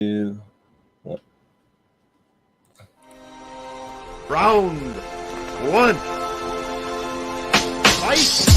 Two, one. Round one. Fight!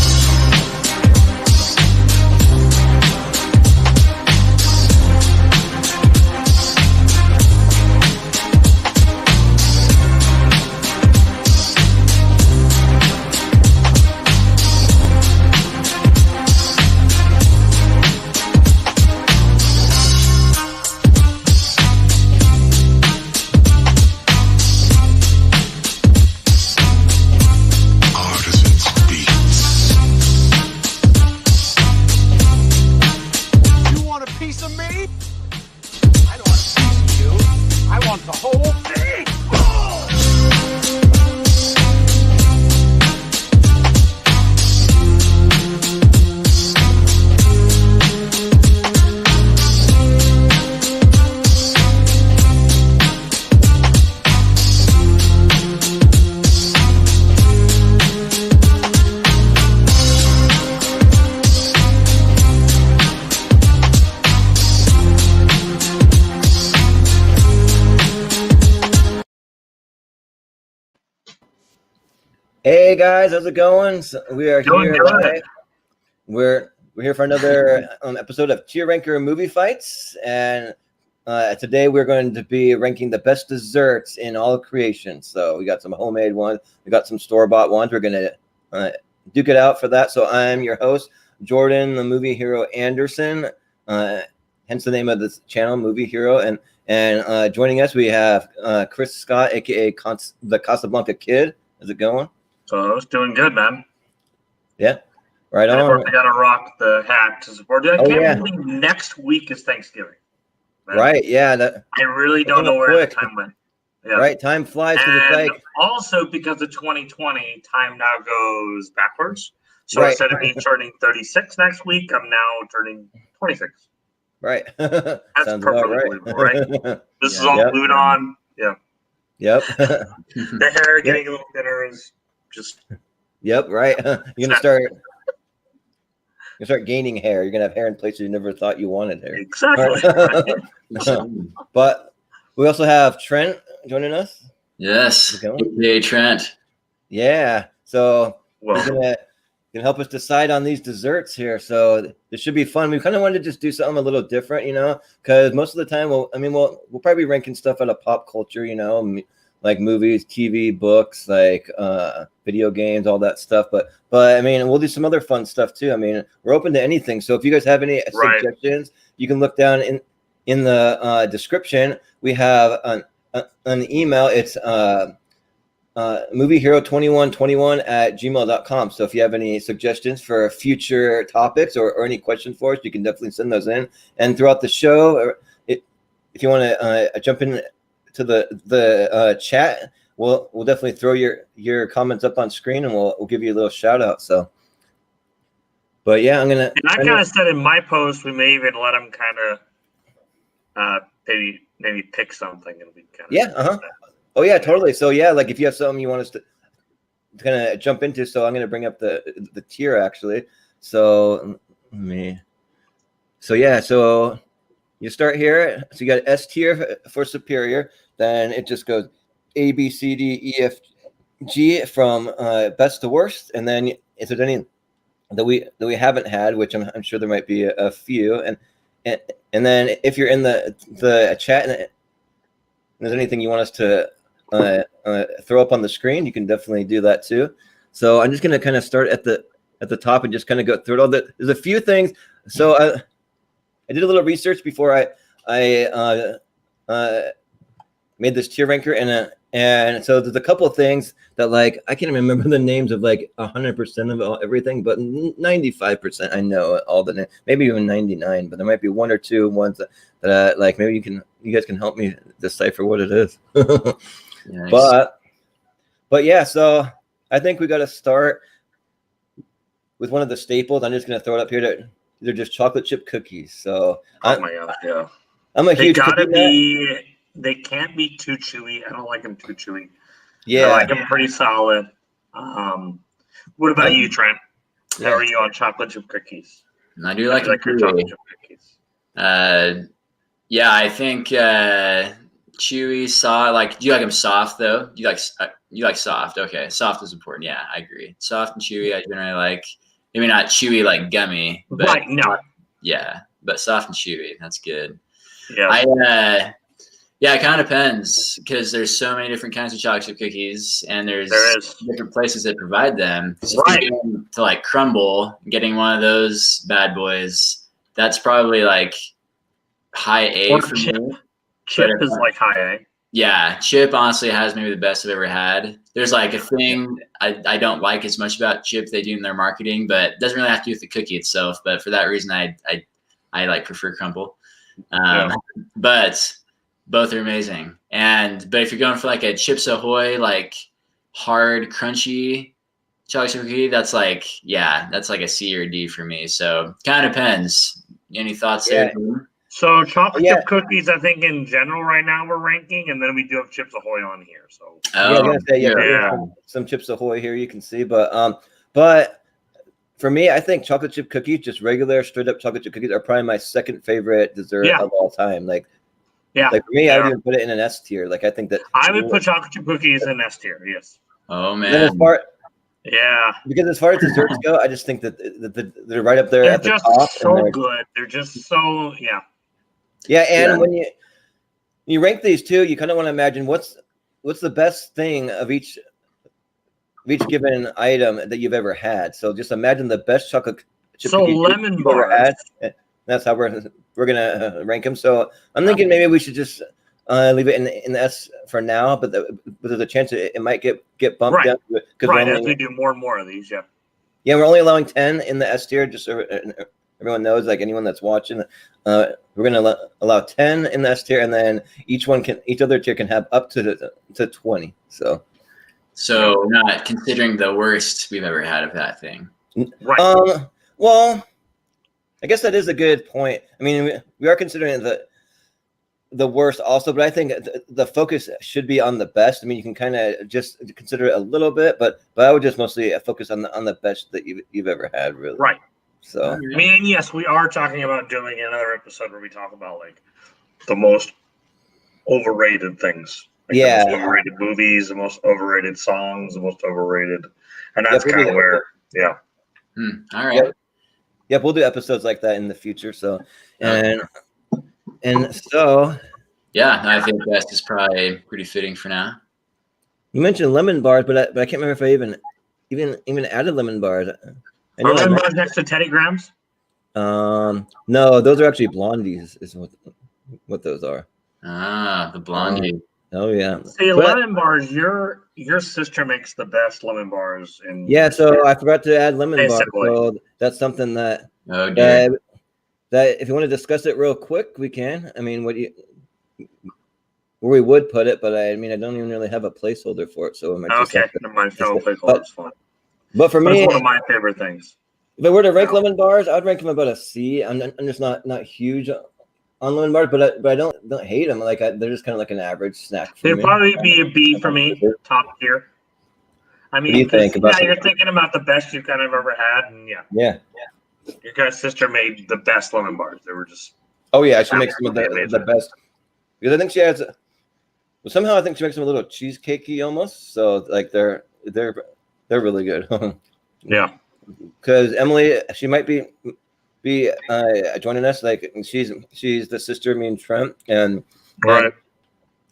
Hey guys, how's it going? So we are here live. We're here for another episode of Tier Ranker Movie Fights, and today we're going to be ranking the best desserts in all of creation. So we got some homemade ones, we got some store-bought ones. We're going to duke it out for that. So I'm your host, Jordan, the Movie Hero Anderson, hence the name of this channel, Movie Hero, and joining us we have Chris Scott, aka the Casablanca Kid. How's it going? So it's doing good, man. Yeah, right on. Of course, I gotta rock the hat to support you. I can't believe next week is Thanksgiving. Man. Right? Yeah. I really don't know where the time went. Yeah. Right, time flies because it's like also because of 2020, time now goes backwards. So instead of me turning 36 next week, I'm now turning 26. Right. That's sounds perfectly right. believable, right? This is all glued on. Yeah. Yep. The hair getting a little thinner is just. Yep. Right. You're gonna start gaining hair. You're gonna have hair in places you never thought you wanted hair. Exactly. But we also have Trent joining us. Yes. Hey, Trent. Yeah. So he's gonna help us decide on these desserts here. So this should be fun. We kind of wanted to just do something a little different, because most of the time, we'll probably be ranking stuff out of pop culture, like movies, TV, books, like video games, all that stuff. But I mean, we'll do some other fun stuff too. I mean, we're open to anything. So if you guys have any suggestions, you can look down in the description. We have an email. It's moviehero2121@gmail.com. So if you have any suggestions for future topics or any questions for us, you can definitely send those in. And throughout the show, if you want to jump in to the chat, we'll definitely throw your comments up on screen, and we'll give you a little shout out. So, but yeah, I'm gonna. And I kind of said in my post, we may even let them kind of maybe pick something, and we kind of Oh yeah, totally. So yeah, like if you have something you want us to kind of jump into, so I'm gonna bring up the tier actually. So So you start here. So you got S tier for superior. Then it just goes A, B, C, D, E, F, G from best to worst. And then if there's any that we haven't had, which I'm sure there might be a few, and then if you're in the chat and there's anything you want us to throw up on the screen, you can definitely do that too. So I'm just gonna kind of start at the top and just kind of go through it all. There's a few things. So I did a little research before I made this tier ranker, and so there's a couple of things that like I can't remember the names of like 100% of everything, but 95% I know all the names, maybe even 99. But there might be one or two ones that like maybe you guys can help me decipher what it is. Nice. But yeah, so I think we got to start with one of the staples. I'm just gonna throw it up here. They're just chocolate chip cookies. So oh my gosh, yeah. I'm a huge. They can't be too chewy. I don't like them too chewy. Yeah, I like them pretty solid. What about you, Trent? How are you on chocolate chip cookies? I do like your chocolate chip cookies. Yeah, I think chewy, soft. Like, do you like them soft though? You like soft? Okay, soft is important. Yeah, I agree. Soft and chewy, I generally like. Maybe not chewy like gummy, but Right, no. Yeah, but soft and chewy. That's good. Yeah. Yeah, it kind of depends because there's so many different kinds of chocolate chip cookies, and There is. different places that provide them. So Right. if you're going to like Crumble, getting one of those bad boys, that's probably like high A Or for chip. me. Chip is like high A. Yeah, chip honestly has maybe the best I've ever had. There's like a thing I don't like as much about chip they do in their marketing, but it doesn't really have to do with the cookie itself. But for that reason, I like prefer Crumble. But both are amazing. But if you're going for like a Chips Ahoy, like hard, crunchy chocolate chip cookie, that's like a C or D for me. So kind of depends. Any thoughts there? So chocolate chip cookies, I think in general right now we're ranking, and then we do have Chips Ahoy on here. So I was gonna say some Chips Ahoy here you can see, but for me, I think chocolate chip cookies, just regular straight up chocolate chip cookies, are probably my second favorite dessert of all time. Like for me, I would even put it in an S tier. Like I think that I would put chocolate chip cookies in S tier. Yes. Oh man. Because as far as desserts go, I just think that they're right up there at the top. So good. They're just so and when you rank these two, you kind of want to imagine what's the best thing of each given item that you've ever had. So just imagine the best chocolate chip cookies lemon you've bars. ever had. That's how we're gonna rank them. So I'm thinking maybe we should just leave it in the S for now, but there's a chance it might get bumped down. As we do more and more of these, Yeah, we're only allowing 10 in the S tier, just so everyone knows, like anyone that's watching. We're gonna allow 10 in the S tier, and then each other tier can have up to 20. So not considering the worst we've ever had of that thing. Right. Well, I guess that is a good point. I mean, we are considering the worst also, but I think the focus should be on the best. I mean, you can kind of just consider it a little bit, but I would just mostly focus on the best that you've ever had, really. Right. So I mean, yes, we are talking about doing another episode where we talk about like the most overrated things. Like the most overrated movies, the most overrated songs, the most overrated, and that's kind of where, all right. Yep, we'll do episodes like that in the future. So, and so, I think best is probably pretty fitting for now. You mentioned lemon bars, but I can't remember if I even added lemon bars. Are lemon bars next to Teddy Grahams? No, those are actually blondies. Is what those are. Ah, the blondie. Oh yeah. See, lemon bars. Your sister makes the best lemon bars. So I forgot to add lemon bars. So that's something that that if you want to discuss it real quick, we can. I mean, where we would put it, but I mean, I don't even really have a placeholder for it. So it might never mind. No placeholder is fine. But for me, it's one of my favorite things. If I were to rank lemon bars, I'd rank them about a C. I'm just not huge on lemon bars, but I don't hate them. Like they're just kind of like an average snack for me. They'd probably be a B for me, top tier. I mean, you're thinking about the best you've kind of ever had, and your guys' sister made the best lemon bars. They were just she makes some of the best, because I think she has. Somehow I think she makes them a little cheesecakey almost. So like they're really good. Because Emily, she might be joining us. Like she's the sister of me and Trent, and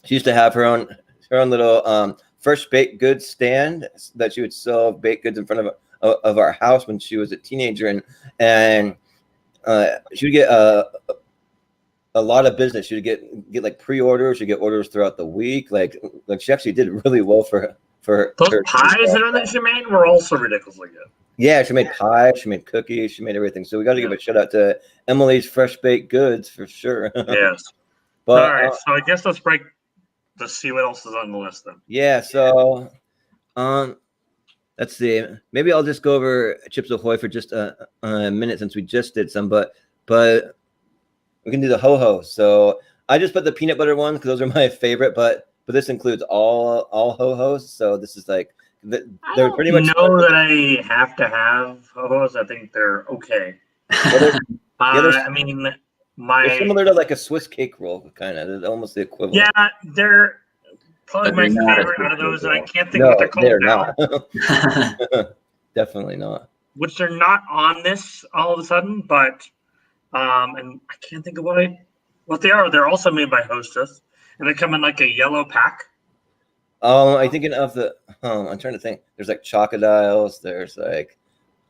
she used to have her own little fresh baked goods stand that she would sell baked goods in front of our house when she was a teenager, and she would get a lot of business. She would get like pre-orders. She'd get orders throughout the week. Like she actually did really well for those pies that she made were also ridiculously good. Yeah, she made pie, she made cookies, she made everything. So we got to give a shout out to Emily's Fresh Baked Goods for sure. Yes. But all right, so I guess let's see what else is on the list then. Yeah, so let's see. Maybe I'll just go over Chips Ahoy for just a minute since we just did some, but we can do the ho-ho. So I just put the peanut butter ones because those are my favorite, but this includes all ho-hos. So this is like they're pretty much. I know that I have to have ho-hos. I think they're okay. I mean, They're similar to like a Swiss cake roll, kind of. They're almost the equivalent. Yeah, they're probably But my they're not favorite a out of those, and I can't think No, what they're called they're now. not. Definitely not. Which they're not on this all of a sudden, but and I can't think of what they are. They're also made by Hostess, and they come in like a yellow pack. Oh, I'm thinking of the. I'm trying to think. There's like chocodiles. There's like.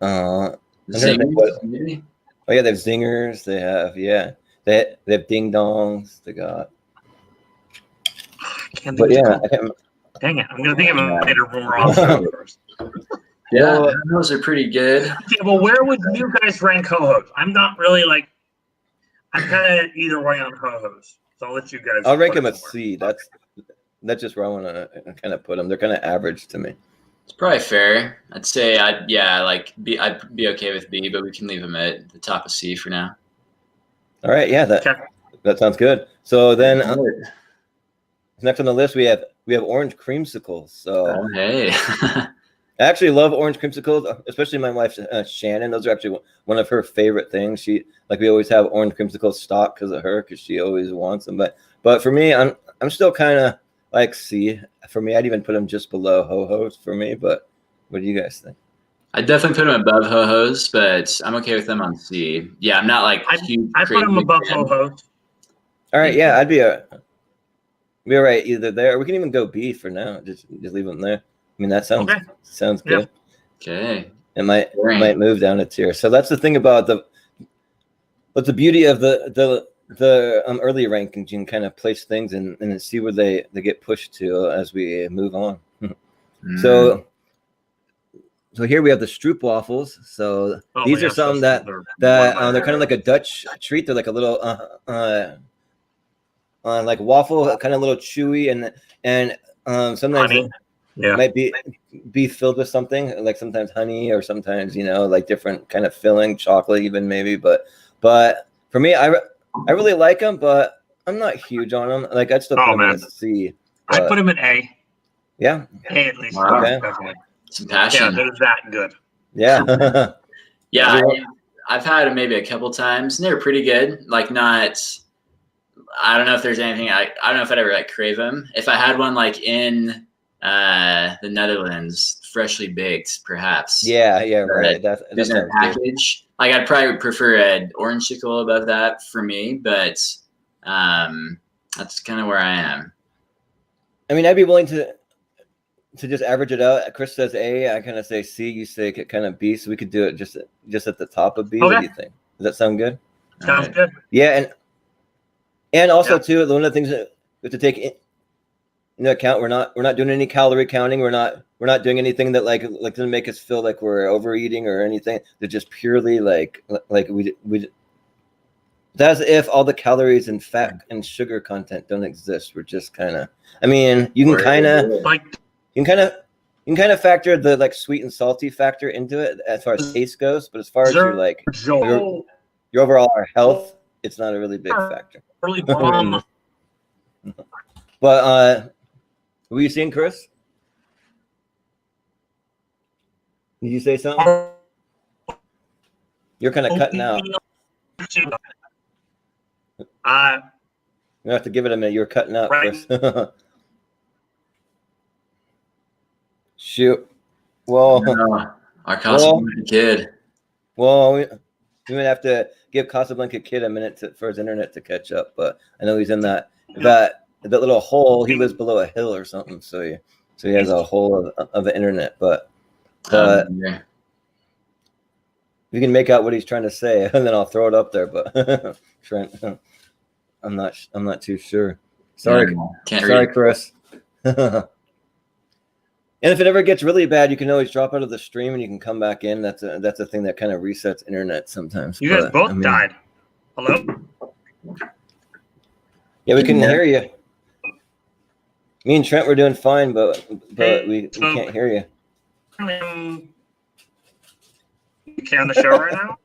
Zingers, maybe? Oh yeah, they have zingers. They have They have ding dongs. They got. I can't think. But yeah, Dang it! I'm gonna think of it later when we're off first. Yeah, Well, those are pretty good. Okay, well, where would you guys rank ho-hos? I'm not really like. I'm kind of either way on ho-hos, so I'll let you guys. I'll rank put them it at somewhere. C. That's just where I want to kind of put them. They're kind of average to me. It's probably fair. I'd say I'd be okay with B, but we can leave them at the top of C for now. All right, yeah, that sounds good. So then next on the list we have orange creamsicles. So Oh, hey. I actually love orange creamsicles, especially my wife Shannon. Those are actually one of her favorite things. We always have orange creamsicles stock because of her, because she always wants them. But for me, I'm still kind of like C. For me, I'd even put them just below ho-hos for me. But what do you guys think? I definitely put them above ho-hos, but I'm okay with them on C. Yeah, I'm not like huge. I put them above ho-hos. All right, yeah, I'd be all right either there. Or we can even go B for now. Just leave them there. I mean, that sounds good. Okay. It might move down a tier. So that's the thing about the beauty of the early rankings. You can kind of place things and see where they get pushed to as we move on. So here we have the Stroop waffles. So these are some that they're kind of like a Dutch treat. They're like a little like waffle, kind of a little chewy, and sometimes Honey. it might be filled with something, like sometimes honey, or sometimes like different kind of filling, chocolate even maybe. But for me, I really like them, but I'm not huge on them. Like I'd still put them in a C. I put them in A. Yeah. A at least. Wow. Okay. Definitely. Some passion. Yeah, they're that good. Yeah. Yeah, I've had them maybe a couple times, and they're pretty good. Like not. I don't know if there's anything. I don't know if I'd ever like crave them. If I had one like in the Netherlands, freshly baked, perhaps. Yeah, right. That's a package. Like I'd probably prefer an orange sickle above that for me, but that's kind of where I am. I mean, I'd be willing to just average it out. Chris says A, I kind of say C. You say kind of B, so we could do it just at the top of B. Okay. What do you think? Does that sound good? Sounds good. Yeah, and also too, one of the things that we have to take into account, we're not doing any calorie counting. We're not doing anything that like doesn't make us feel like we're overeating or anything. They're just purely like we. That's if all the calories and fat and sugar content don't exist. We're just kind of. I mean, you can kind of factor the like sweet and salty factor into it as far as taste goes, but as far as your overall health, it's not a really big factor. But were you seeing Chris? Did you say something? You're kind of cutting out. You have to give it a minute. You're cutting out, Chris. Shoot. Well, our Casablanca Kid. Well, we would have to give Casablanca Kid a minute for his internet to catch up. But I know he's in that little hole. He lives below a hill or something, so he has a hole of the internet. But you can make out what he's trying to say, and then I'll throw it up there. But Trent, I'm not too sure. Sorry, Chris. And if it ever gets really bad, you can always drop out of the stream and you can come back in. That's a thing that kind of resets internet sometimes. You guys both died. Hello? Yeah, we can hear you. Me and Trent were doing fine, but we can't hear you. You can on the show right now?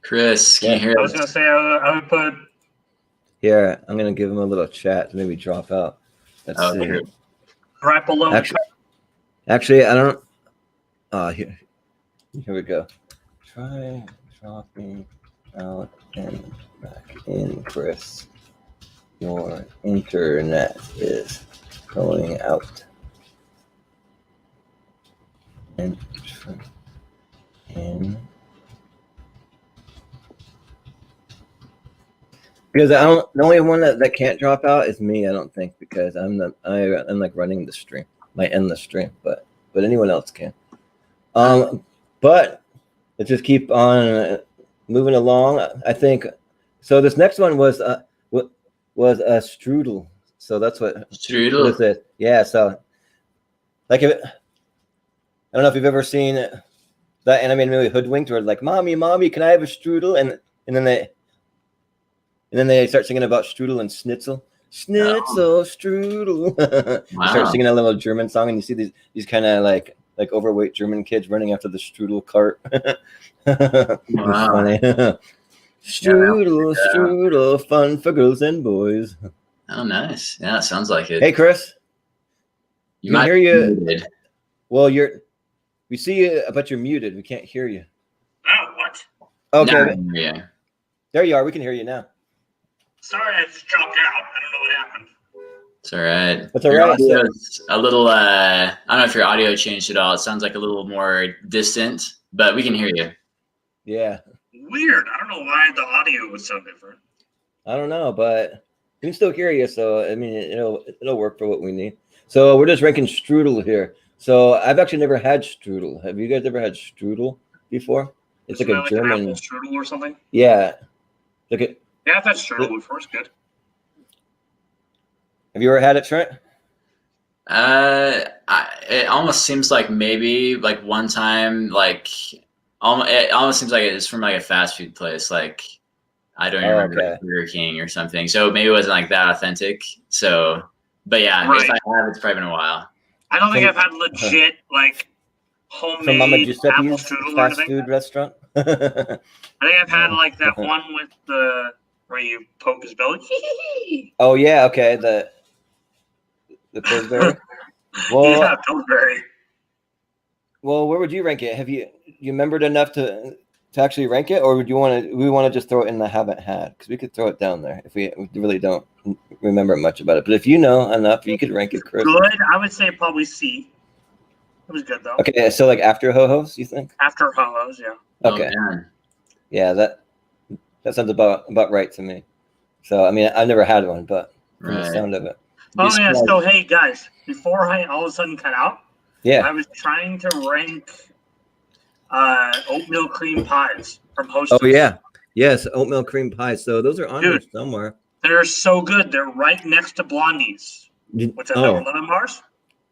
Chris, can you hear us? I was going to say I would put... Yeah, I'm going to give him a little chat to maybe drop out. Let's see. Right below. Actually, I don't... Here we go. Try Dropping out and back in, Chris. Your internet is going out. And in. Because the only one that can't drop out is me, I don't think, because I'm like running the stream. Might end the stream, but anyone else can. But let's just keep on moving along. I think so. This next one was a strudel. So that's what Strudel. it is. Yeah. So like I don't know if you've ever seen that animated movie Hoodwinked, where like, "Mommy, can I have a strudel?" And then they start singing about strudel and schnitzel. Schnitzel, strudel. Wow. You start singing a little German song, and you see these kind of like overweight German kids running after the strudel cart. It's funny. Strudel, strudel, fun for girls and boys. Oh, nice. Yeah, it sounds like it. Hey, Chris. You can might hear be you. muted. Well, we see you, but you're muted. We can't hear you. Oh, what? Okay. Yeah. There you are. We can hear you now. Sorry, I just dropped out. I don't know what happened. It's all right. That's all Your right. audio's a little, I don't know if your audio changed at all. It sounds like a little more distant, but we can hear you. Yeah. Weird. I don't know why the audio was so different. I don't know, but we can still hear you. So, I mean, it'll work for what we need. So we're just ranking strudel here. So I've actually never had strudel. Have you guys ever had strudel before? It's Isn't like a that German an apple strudel or something. Yeah. Look at. Yeah, I've had strudel before. It's good. Have you ever had it, Trent? It almost seems like maybe like one time, like it almost seems like it's from like a fast food place. Like I don't even remember, like Burger King or something. So maybe it wasn't like that authentic. So, but yeah, Right. if I have, it's probably been a while. I don't think I've had legit like From Mama homemade apple Giuseppe's strudel or fast anything. food restaurant. I think I've had like that one with the where you poke his belly. Oh yeah, okay. The Pillsbury. Well, Yeah, Pillsbury. Well, where would you rank it? Have you remembered enough to actually rank it, or would you want to? We want to just throw it in the haven't had, because we could throw it down there if we really don't remember much about it. But if you know enough, you could rank it, Chris. Good. I would say probably C. It was good though. Okay, so like after Ho-Ho's, you think? After Ho-Ho's, yeah. Okay. Oh, man. Yeah, that sounds about right to me. So I mean, I've never had one, but from the sound of it. Oh yeah. So hey guys, before I all of a sudden cut out, yeah, I was trying to rank oatmeal cream pies from Hostess. Oh yeah, yes, oatmeal cream pies. So those are on here somewhere. They're so good. They're right next to Blondie's, which is lemon bars.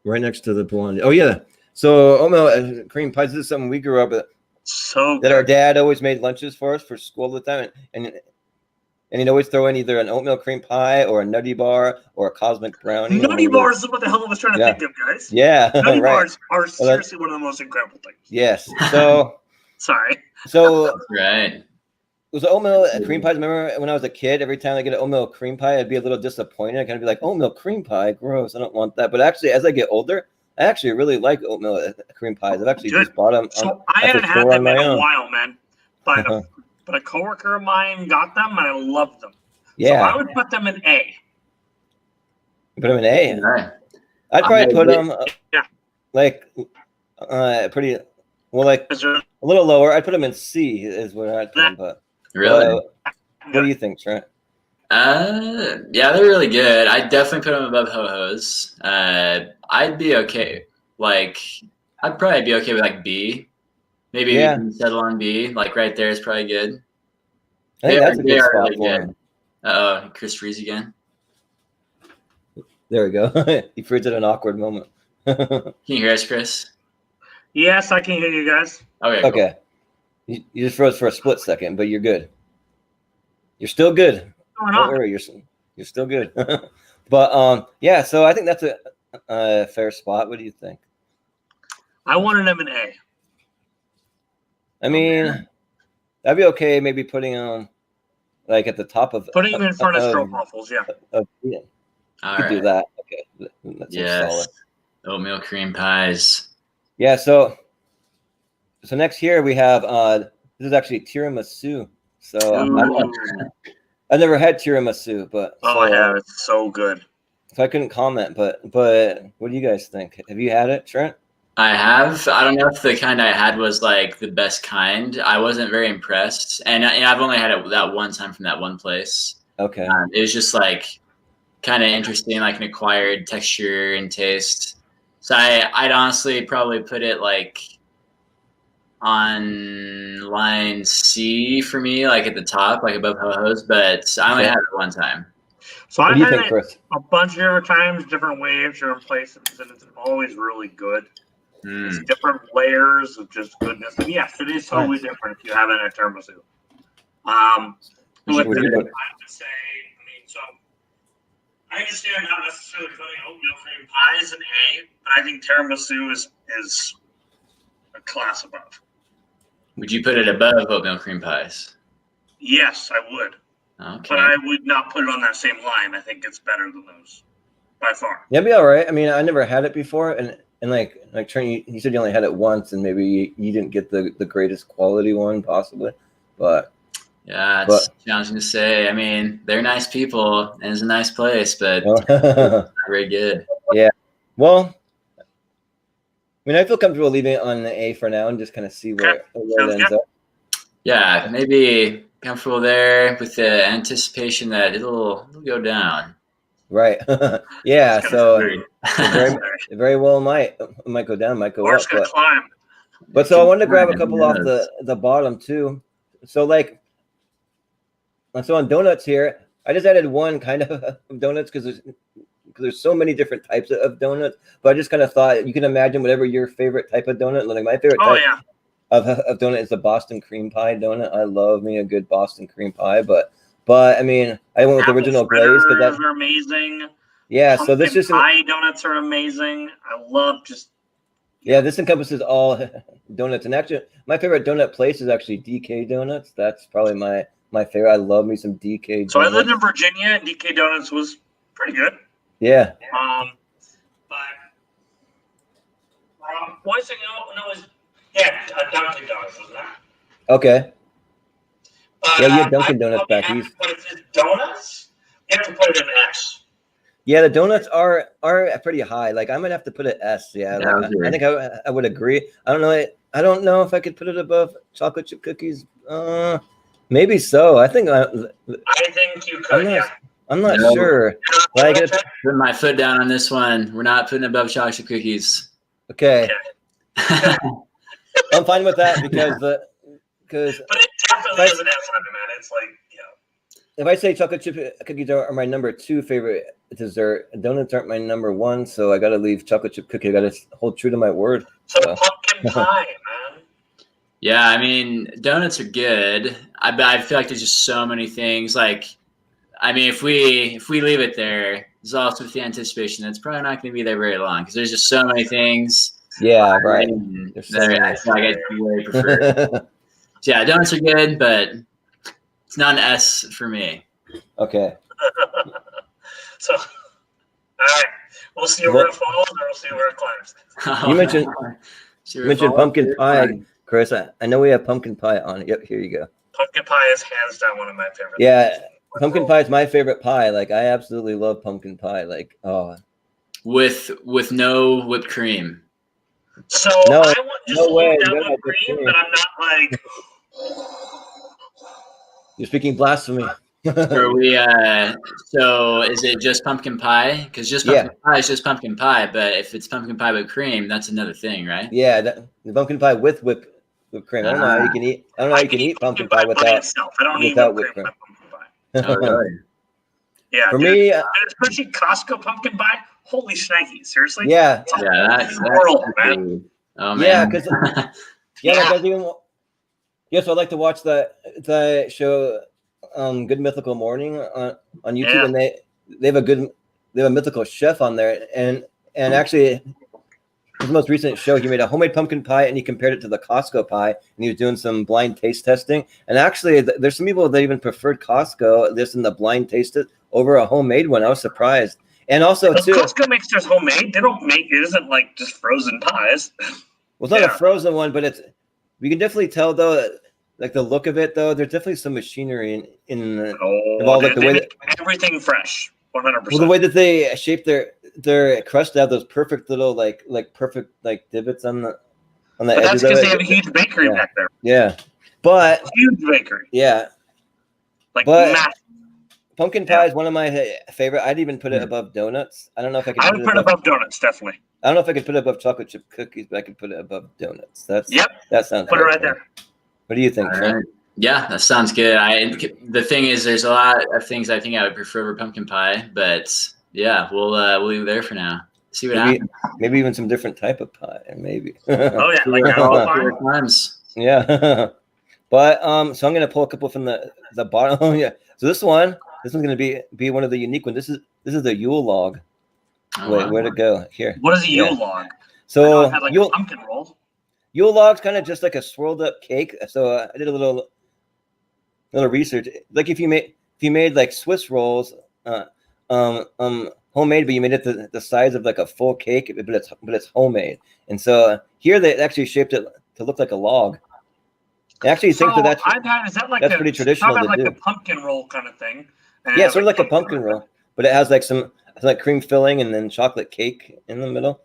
Right next to the Blondie. Oh yeah. So oatmeal cream pies. This is something we grew up with. So good. That our dad always made lunches for us for school all the time, and he'd always throw in either an oatmeal cream pie or a nutty bar or a cosmic brownie. Nutty bars is what the hell I was trying to think of, guys. Yeah. Nutty right. bars are seriously one of the most incredible things. Yes. So. Sorry. So. Right. It was oatmeal cream pies. Remember when I was a kid, every time I get an oatmeal cream pie, I'd be a little disappointed. I'd kind of be like, oatmeal cream pie, gross. I don't want that. But actually, as I get older, I actually really like oatmeal cream pies. I've actually just bought them. So I hadn't had them in a while, man. But a coworker of mine got them, and I loved them. Yeah. So I would put them in A. You put them in A? Right. I'd probably put them like pretty, well, like a little lower. I'd put them in C is where I'd put them. But really? What do you think, Trent? Yeah, they're really good. I'd definitely put them above Ho-Ho's. I'd be okay. Like, I'd probably be okay with like B. Maybe we can settle on B. Like right there is probably good. I think that's a good spot for him. Chris freeze again. There we go. He freezed at an awkward moment. Can you hear us, Chris? Yes, I can hear you guys. Okay. Okay. Cool. You just froze for a split second, but you're good. You're still good. Don't worry, you're still good. But yeah. So I think that's a fair spot. What do you think? I wanted them in A. I mean, that'd be okay. Maybe putting on like at the top of putting them in front of stroopwafels. Yeah. Yeah. All could right. do that. Okay. That's yes. Oatmeal cream pies. Yeah. So next here we have This is actually tiramisu. So Ooh. I've never had tiramisu, but I have. It's so good. So I couldn't comment, but what do you guys think? Have you had it, Trent? I have. I don't know if the kind I had was like the best kind. I wasn't very impressed, and I've only had it that one time from that one place. Okay. It was just like kind of interesting, like an acquired texture and taste. So I'd honestly probably put it like on line C for me, like at the top, like above Ho-Ho's, but I only had it one time. So What I've do you had think, it Chris? a bunch of different times, different waves, different places, and it's always really good. It's different layers of just goodness. And yes, it is totally different if you haven't had tiramisu. But I would say, so I understand not necessarily putting oatmeal cream pie as an A, but I think tiramisu is a class above. Would you put it above oatmeal cream pies? Yes, I would. Okay. But I would not put it on that same line. I think it's better than those by far. Yeah, it'd be all right. I mean, I never had it before, and like Trent, you said you only had it once, and maybe you didn't get the greatest quality one possibly, but yeah, it's challenging to say. I mean, they're nice people, and it's a nice place, but it's not very good. Yeah. Well, I mean, I feel comfortable leaving it on the A for now and just kind of see where it ends up. Yeah, maybe comfortable there with the anticipation that it'll go down. Right. Yeah. So it very well might go down, might go up. But so I wanted to grab a couple off the bottom too. So so on donuts here, I just added one kind of donuts because there's so many different types of donuts. But I just kind of thought you can imagine whatever your favorite type of donut. Like my favorite type of donut is the Boston cream pie donut. I love me a good Boston cream pie, but I mean, I went with the original glaze because that's amazing. Yeah, so this just pie donuts are amazing. I love just this encompasses all donuts. And actually, my favorite donut place is actually DK Donuts. That's probably my favorite. I love me some DK Donuts. So I lived in Virginia, and DK Donuts was pretty good. Yeah. But was it Dunkin' Donuts, wasn't that? Okay. Yeah, you had Dunkin' Donuts back east. But if it's donuts, you have to put it in S. Yeah, the donuts are pretty high. Like I might have to put it S. Yeah, I think I would agree. I don't know if I could put it above chocolate chip cookies. Maybe so. I think you could. I'm not sure. Like, put my foot down on this one. We're not putting above chocolate cookies. Okay. I'm fine with that because But it definitely is an S on it, man. It's like, if I say chocolate chip cookies are my number 2 favorite dessert, donuts aren't my number 1, so I got to leave chocolate chip cookie. I got to hold true to my word. So pumpkin pie, man. Yeah, I mean, donuts are good. I feel like there's just so many things. Like, I mean, if we leave it there, it's also with the anticipation that it's probably not going to be there very long because there's just so many things. Yeah, right. I feel like I really prefer. So yeah, donuts are good, but it's not an S for me. Okay. So, all right, we'll see where it falls, or we'll see where it climbs. You mentioned pumpkin pie, Chris. I know we have pumpkin pie on it. Yep, here you go. Pumpkin pie is hands down one of my favorites. Yeah, pumpkin pie is my favorite pie. Like I absolutely love pumpkin pie. Like with no whipped cream. So I want just whipped cream, but I'm not like. You're speaking blasphemy. Are we? So is it just pumpkin pie? Because just pumpkin pie is just pumpkin pie. But if it's pumpkin pie with cream, that's another thing, right? Yeah, the pumpkin pie with whipped cream. I don't know how you can eat. I don't know how you can eat pumpkin pie without whipped cream. Oh, really? Yeah. For me, especially Costco pumpkin pie. Holy shnikes! Seriously? Yeah. That's world, man. Oh man. Yeah, because so I like to watch the show Good Mythical Morning on YouTube, and they have a mythical chef on there, and actually his most recent show he made a homemade pumpkin pie and he compared it to the Costco pie, and he was doing some blind taste testing, and actually there's some people that even preferred Costco in the blind taste it over a homemade one. I was surprised. And also too, Costco makes theirs homemade. They don't make it isn't like just frozen pies. Well, it's not a frozen one, but we can definitely tell though like the look of it though. There's definitely some machinery in involved. Like the way that everything fresh, 100%. Well, the way that they shape their crust to have those perfect little like perfect like divots on the but edges. That's because they have a huge bakery back there. Yeah, but huge bakery. Yeah, like massive. Pumpkin pie is one of my favorite. I'd even put it above donuts. I don't know if I could. I would put it above donuts, definitely. I don't know if I could put it above chocolate chip cookies, but I could put it above donuts. That sounds. Put it right there. What do you think, Trent? Yeah, that sounds good. The thing is, there's a lot of things I think I would prefer over pumpkin pie, but yeah, we'll leave it there for now. See what happens. Maybe even some different type of pie, maybe. Oh yeah, like times. Yeah, but so I'm gonna pull a couple from the bottom. Oh yeah, so this one's gonna be one of the unique ones. This is the Yule log. Oh, Wait, where'd it go? Here. What is a Yule log? So it had like a pumpkin roll. Yule log's kind of just like a swirled up cake. So I did a little research. Like if you made like Swiss rolls, homemade, but you made it the size of like a full cake, but it's homemade. And so here they actually shaped it to look like a log. I actually think that's pretty traditional to like do. A pumpkin roll kind of thing. Yeah, sort of like a pumpkin roll, but it has like some cream filling and then chocolate cake in the middle.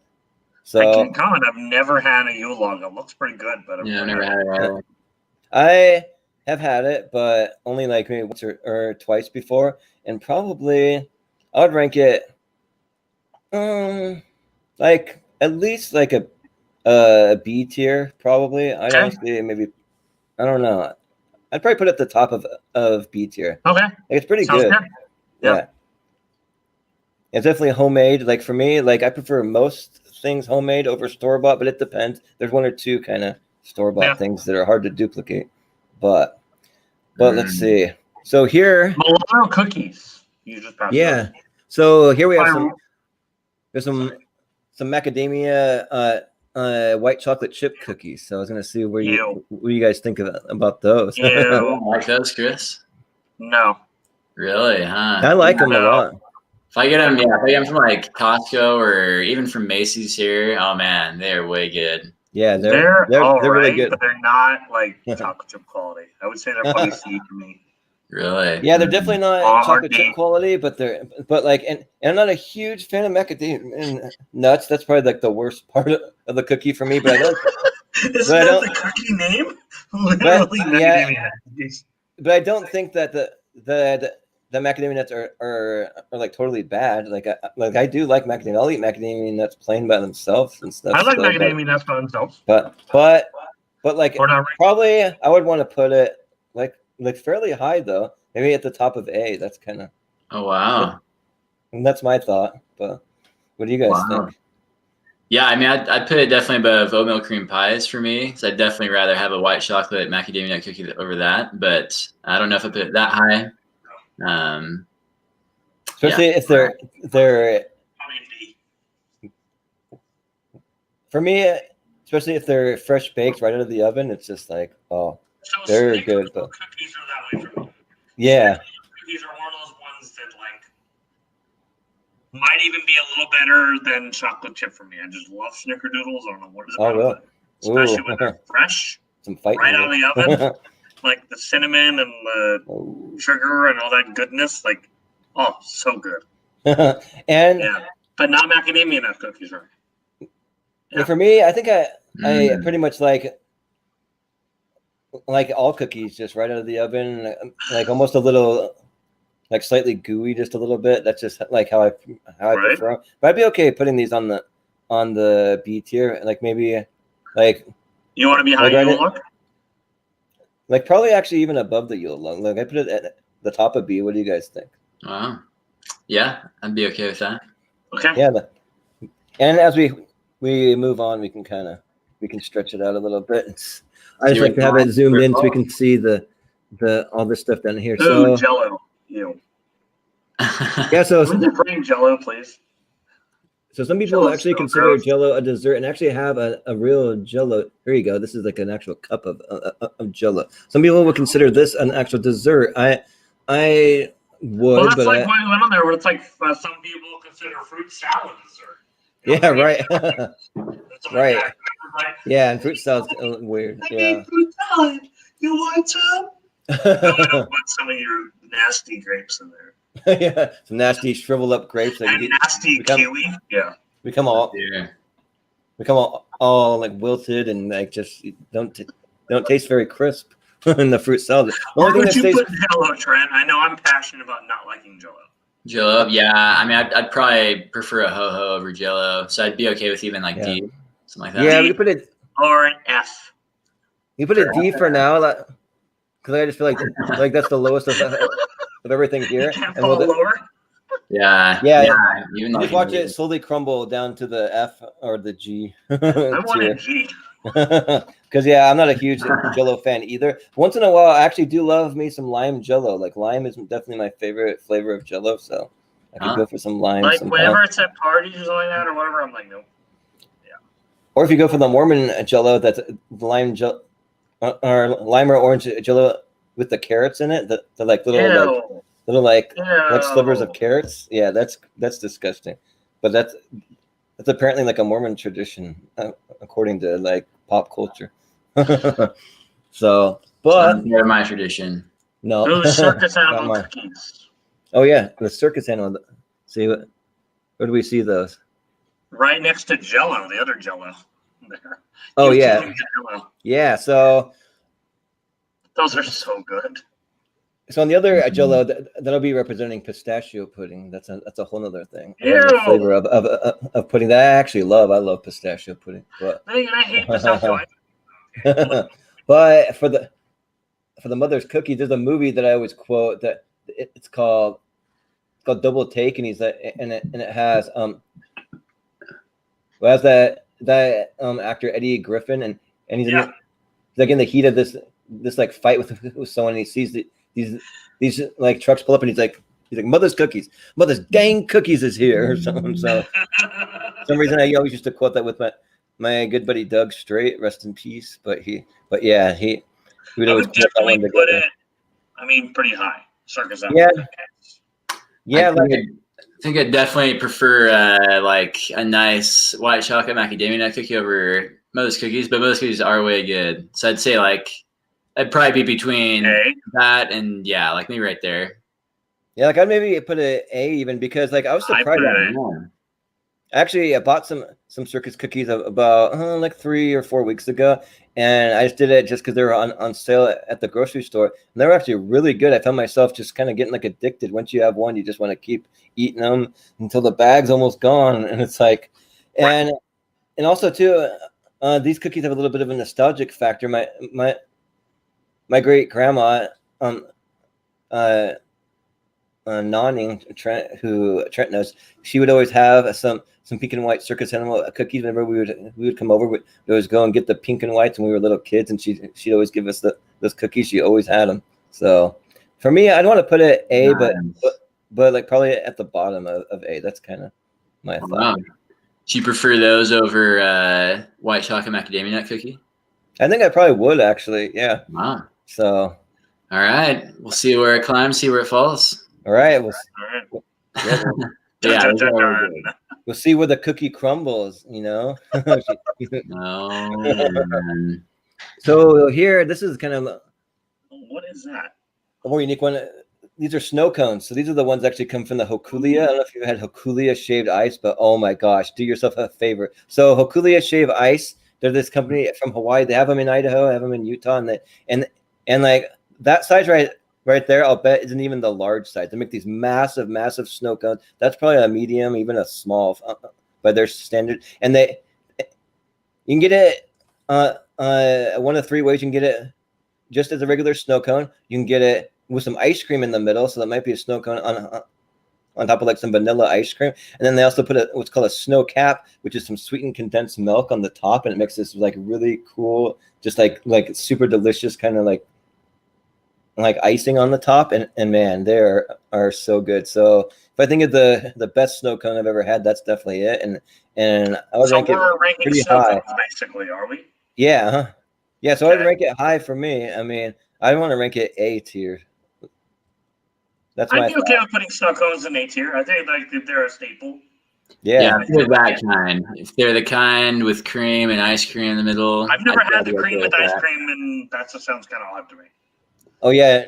So I can't comment. I've never had a Yule log. It looks pretty good, but I've never had it. I have had it, but only like maybe once or twice before, and probably I would rank it like at least like a B tier, probably. I honestly maybe I don't know. I'd probably put it at the top of B tier. Okay, like, it's pretty Sounds good. Yeah. It's definitely homemade. Like for me, like I prefer most things homemade over store bought, but it depends. There's one or two kind of store bought things that are hard to duplicate. But let's see. So here, Milano cookies. You just passed yeah. So here we have some macadamia white chocolate chip cookies. So I was gonna see what you guys think about those. You don't like those, Chris? No. Really? Huh? I like them a lot. If I get them, if I get them from like Costco or even from Macy's here, oh man, they're way good. Yeah, they're really good. But they're not like chocolate chip quality. I would say they're probably C to me. Really? Yeah, they're definitely not chocolate chip quality, but and I'm not a huge fan of macadamia nuts. That's probably like the worst part of the cookie for me. But I don't. Is that the cookie name? Literally macadamia nuts. But I don't think that the macadamia nuts are like totally bad. Like I do like macadamia. I'll eat macadamia nuts plain by themselves and stuff. I like macadamia nuts by themselves. But like probably I would want to put it like fairly high though. Maybe at the top of A. That's kind of. Oh wow. And that's my thought. But what do you guys think? Yeah, I mean, I'd put it definitely above oatmeal cream pies for me. So I'd definitely rather have a white chocolate macadamia nut cookie over that. But I don't know if I put it that high. Especially if they're for me, especially if they're fresh baked right out of the oven, it's just like they're good. But cookies are that way for me. Yeah. Cookies are one of those ones that like might even be a little better than chocolate chip for me. I just love snickerdoodles. I don't know what is about really? Especially when they're fresh, right out of the oven. Like the cinnamon and the sugar and all that goodness, like, so good. And but not macadamia nut cookies, right? Yeah. For me, I think I pretty much like all cookies just right out of the oven, like almost a little, like slightly gooey, just a little bit. That's just like how I prefer them. But I'd be okay putting these on the B tier, like maybe like. You want to be high Yule log? Like probably actually even above the Yule log. Like I put it at the top of B. What do you guys think? Wow. Yeah, I'd be okay with that. Okay. Yeah, and as we move on, we can stretch it out a little bit. I just like to have it zoomed in so we can see the all this stuff down here. So Jello, you. Yeah. So bring Jello, please. So some people actually consider Jello a dessert and actually have a real Jello. Here you go. This is like an actual cup of Jello. Some people would consider this an actual dessert. I would. Well, that's like why we went on there where it's like some people consider fruit salad dessert. Yeah, right. Right. Yeah, and fruit salad's weird. Yeah. Fruit salad. You want some? No, I don't want some of your nasty grapes in there. Yeah, some nasty shriveled up grapes That nasty kiwi. Yeah. Become all like wilted and like just don't taste very crisp in the fruit salad. The Where only would thing you that put Jello, Trent? I know I'm passionate about not liking Jello. Jello, yeah. I mean, I'd probably prefer a ho-ho over Jello, so I'd be okay with even like D, something like that. Yeah, we put it or an F. You put a D for now, because I just feel like that's the lowest of everything here. Can't And fall lower. Yeah. Even just watch it slowly crumble down to the F or the G. I want a G. Because I'm not a huge Jello fan either. Once in a while, I actually do love me some lime Jello. Like lime is definitely my favorite flavor of Jello, so I could go for some lime. Like whenever it's at parties or something like that or whatever, I'm like, nope. Yeah. Or if you go for the Mormon Jello, that's lime Jello or lime or orange Jello with the carrots in it. The like little like slivers of carrots. Yeah, that's disgusting. But that's apparently like a Mormon tradition, according to like pop culture. So, but they're my tradition. No, those circus animal cookies. Oh yeah, the circus animal. See where do we see those? Right next to Jello, the other Jello. There. Oh yeah. So those are so good. So on the other Jello, that'll be representing pistachio pudding. That's a whole other thing. The flavor of pudding that I actually love. I love pistachio pudding, but I hate pistachio. But for the mother's cookies, there's a movie that I always quote that it's called Double Take, and it has that actor Eddie Griffin, and he's like in the heat of this like fight with someone, and he sees these like trucks pull up, and he's like mother's gang cookies is here or something. So for some reason I always used to quote that with my good buddy Doug Strait, rest in peace. But he would always quote that one together. I mean, pretty high. Circus. Yeah, I think I'd definitely prefer like a nice white chocolate macadamia nut cookie over most cookies, but most cookies are way good. So I'd say like I'd probably be between that and like maybe right there. Yeah, like I'd maybe put an A even, because like I was surprised. Actually, I bought some circus cookies about like 3 or 4 weeks ago, and I just did it just because they were on sale at the grocery store. And they were actually really good. I found myself just kind of getting like addicted. Once you have one, you just want to keep eating them until the bag's almost gone. And it's like, and also too, these cookies have a little bit of a nostalgic factor. My great grandma, Nonning, Trent, who Trent knows, she would always have some pink and white circus animal cookies whenever we would come over. We'd always go and get the pink and whites when we were little kids, and she'd always give us those cookies. She always had them. So for me, I'd want to put it A, but like probably at the bottom of A. That's kind of my thought. Wow. Do you prefer those over white chocolate macadamia nut cookie? I think I probably would, actually. Yeah. Wow. So. All right. We'll see where it climbs, see where it falls. All right. We'll see where the cookie crumbles, you know? So here, this is kind of. What is that? A more unique one. These are snow cones. So these are the ones that actually come from the Hokulia. I don't know if you had Hokulia shaved ice, but oh my gosh, do yourself a favor. So Hokulia shaved ice, they're this company from Hawaii. They have them in Idaho, have them in Utah, and like that size right there, I'll bet isn't even the large size. They make these massive snow cones. That's probably a medium, even a small by their standard. And you can get it one of 3 ways. You can get it just as a regular snow cone. You can get it with some ice cream in the middle, so that might be a snow cone on top of like some vanilla ice cream. And then they also put what's called a snow cap, which is some sweetened condensed milk on the top, and it makes this like really cool, just like super delicious kind of like icing on the top. And man, they are so good. So if I think of the best snow cone I've ever had, that's definitely it. And I would rank it pretty high. Basically, are we? Yeah. Huh? Yeah. So I'd rank it high for me. I mean, I want to rank it A tier. I'd be okay with putting snow cones in A tier. I think like they're a staple. Yeah. if they're that kind. If they're the kind with cream and ice cream in the middle. I've never I'd had the probably cream go with with ice that. cream, and that just sounds kind of odd to me. Oh yeah,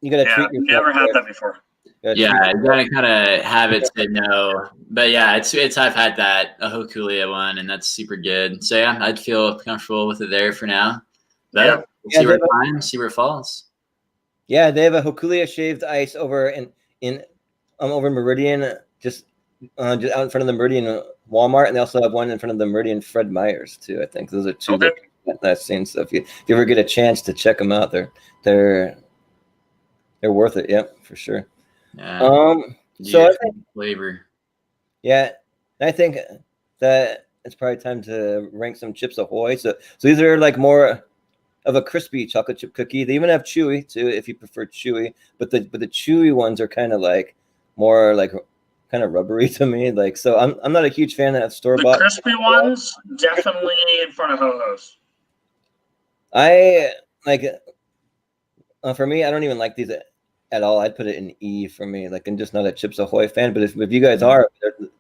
you gotta Yeah, treat I've yourself. never had that before. Gotta Yeah, treat you gotta kind of have it say no. But yeah, it's I've had that a Hokulia one, and that's super good. So yeah, I'd feel comfortable with it there for now. But Yeah. we'll see where they have see where it falls. Yeah, they have a Hokulia shaved ice over in over Meridian, just out in front of the Meridian Walmart, and they also have one in front of the Meridian Fred Meyer's too. I think those are two Okay. that I've seen. So if you ever get a chance to check them out, they're worth it. Yep, for sure. Yeah. So I think, Flavor. yeah, I think that it's probably time to rank some Chips Ahoy. So these are like more of a crispy chocolate chip cookie. They even have chewy too, if you prefer chewy. But the chewy ones are kind of like more like kind of rubbery to me. Like, so I'm not a huge fan of store bought. The crispy ones definitely in front of Ho-Ho's. I like for me, I don't even like these at all. I'd put it in E for me. Like, I'm just not a Chips Ahoy fan. But if you guys are,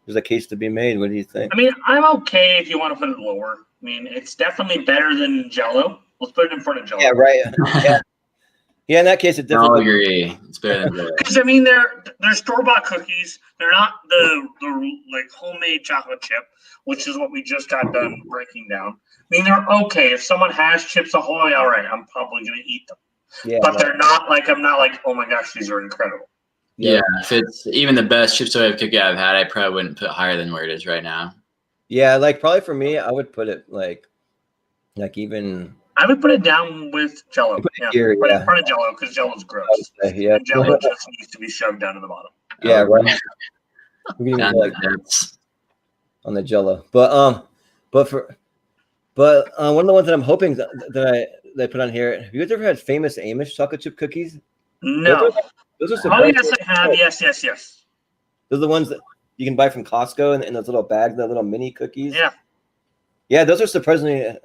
there's a case to be made. What do you think? I mean, I'm okay if you want to put it lower. I mean, it's definitely better than Jell-O. Let's put it in front of Jell-O. Yeah, right. Yeah. Yeah, in that case, it I'll definitely. agree. It's better than that. Because I mean, they're store-bought cookies. They're not the like homemade chocolate chip, which is what we just got done breaking down. I mean, they're okay. If someone has Chips Ahoy, all right, I'm probably gonna eat them. Yeah, But they're not like I'm not like, oh my gosh, these are incredible. Yeah, if it's even the best Chips Ahoy cookie I've had, I probably wouldn't put higher than where it is right now. Yeah, like probably for me, I would put it like even. I would put it down with Jell-O. Yeah, Here, put it yeah. in front of Jell-O because Jell-O's gross. Yeah. And Jell-O just needs to be shoved down to the bottom. Yeah, Oh, right. We can down even to like the depths. on the Jello, but one of the ones that I'm hoping that I put on here. Have you guys ever had Famous Amos chocolate chip cookies? No. Those are Oh, surprising. yes, I have. Yes. Those are the ones that you can buy from Costco in those little bags, the little mini cookies. Yeah. Yeah, those are surprisingly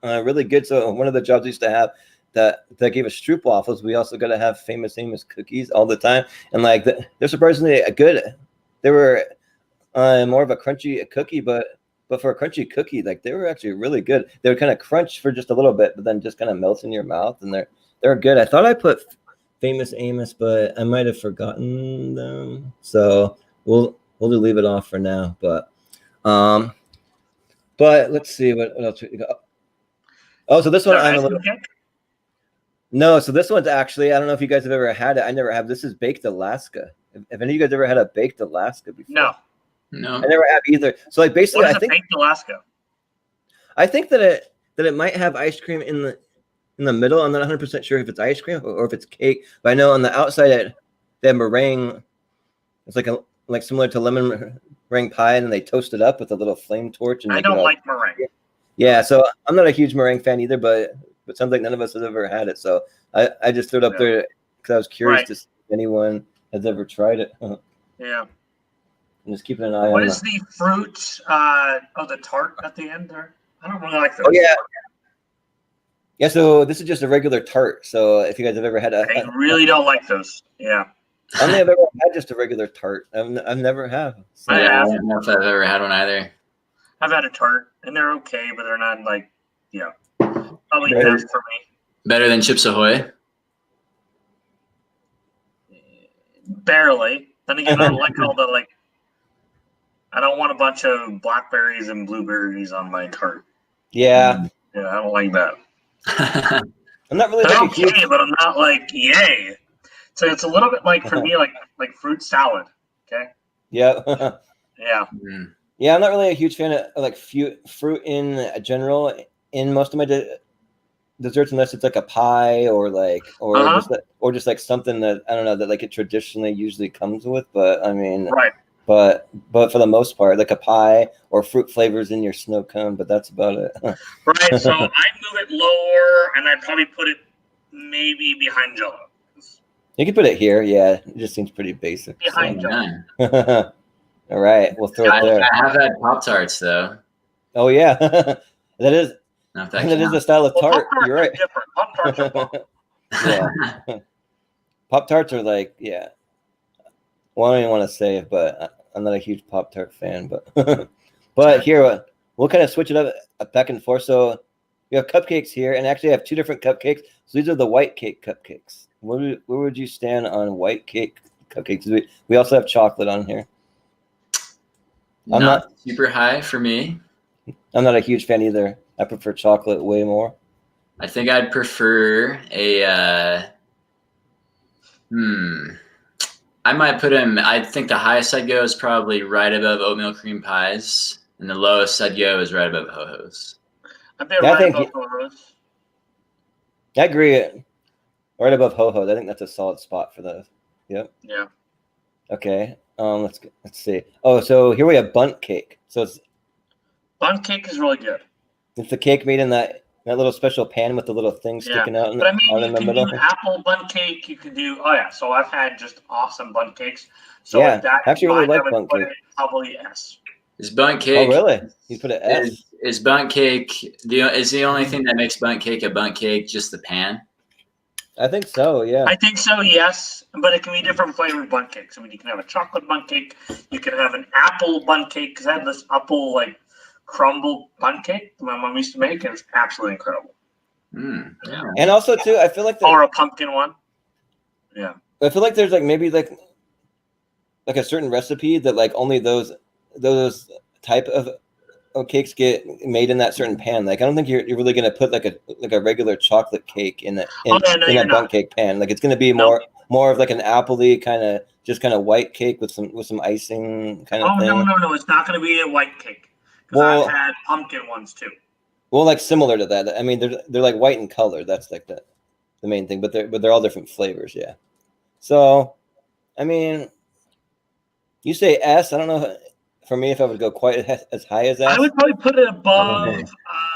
really good. So one of the jobs we used to have that gave us Stroop waffles, we also got to have Famous Amos cookies all the time, and like they're surprisingly good. They were more of a crunchy cookie, but for a crunchy cookie, like they were actually really good. They were kind of crunch for just a little bit, but then just kind of melts in your mouth, and they're good. I thought I put Famous Amos, but I might have forgotten them. So we'll just leave it off for now. But let's see what else we got. Oh, so this one I'm a little. No, so this one's actually, I don't know if you guys have ever had it. I never have. This is Baked Alaska. Have any of you guys ever had a Baked Alaska before? No. I never have either. So like basically, What is Baked Alaska? I think that it might have ice cream in the middle. I'm not 100% sure if it's ice cream or if it's cake. But I know on the outside they have meringue. It's like similar to lemon meringue pie, and then they toast it up with a little flame torch. And I don't like meringue. Yeah, so I'm not a huge meringue fan either, but it sounds like none of us has ever had it. So I just threw it up there because I was curious to see if anyone has ever tried it. Yeah. I'm just keeping an eye on it. What is the fruit of the tart at the end there? I don't really like those. Oh, yeah. Yeah, so this is just a regular tart. So if you guys have ever had I really don't like those. Yeah. I don't think I've ever had just a regular tart. I've never have. So. I have. I don't know if I've ever had one either. I've had a tart, and they're okay, but they're not like, probably best for me. Better than Chips Ahoy? Barely. Then again, I don't like all the I don't want a bunch of blackberries and blueberries on my tart. Yeah. Yeah, I don't like that. I'm not really They're like okay, but I'm not like, yay. So it's a little bit like for me, like fruit salad. Okay. Yeah. Yeah. Yeah, I'm not really a huge fan of like fruit in general in most of my desserts, unless it's like a pie or just like something that I don't know that like it traditionally usually comes with. But I mean, right. But for the most part, like a pie or fruit flavors in your snow cone, but that's about it. Right. So I'd move it lower, and I'd probably put it maybe behind Jell-O. You can put it here. Yeah, it just seems pretty basic. Behind Jell-O. All right, we'll throw it there. I have had Pop-Tarts, though. Oh, yeah. that is a style of tart. Pop-Tarts You're right. are different. Pop-Tarts are bomb. Yeah. Pop-Tarts are like, yeah. Well, I don't even want to say it, but I'm not a huge Pop-Tart fan, but but here we'll kind of switch it up back and forth. So we have cupcakes here, and actually I have two different cupcakes. So these are the white cake cupcakes. Where would you stand on white cake cupcakes? We also have chocolate on here. I'm not super high for me. I'm not a huge fan either. I prefer chocolate way more. I think I'd prefer a. I might put him. I think the highest I'd go is probably right above oatmeal cream pies, and the lowest I'd go is right above ho-hos. I'd be right above ho-hos. I agree. Right above ho-hos. I think that's a solid spot for those. Yep. Yeah. Okay. Let's see. Oh, so here we have bundt cake. So it's bundt cake is really good. It's the cake made in that little special pan with the little thing sticking out. But I mean, you can do apple bundt cake. You can do So I've had just awesome bundt cakes. So yeah, that I actually really like bundt cake. Probably S. Is bundt cake? Oh, really? You put it S. Is bundt cake is the only thing that makes bundt cake a bundt cake? Just the pan? I think so. Yeah. I think so. Yes, but it can be different flavored bundt cakes. I mean, you can have a chocolate bundt cake. You can have an apple bundt cake because I have this apple crumble bundt cake that my mom used to make, and it's absolutely incredible. Yeah. And also too, I feel like or a pumpkin one. Yeah. I feel like there's maybe a certain recipe that only those type of cakes get made in that certain pan. I don't think you're really gonna put a regular chocolate cake in a bundt cake pan. It's gonna be more of an appley kind of white cake with some icing kind of thing. No, it's not gonna be a white cake. Because I've had pumpkin ones too. Well, similar to that. I mean, they're white in color. That's the main thing. But they're all different flavors. Yeah. So, I mean, you say S. I don't know. For me, if I would go quite as high as S, I would probably put it above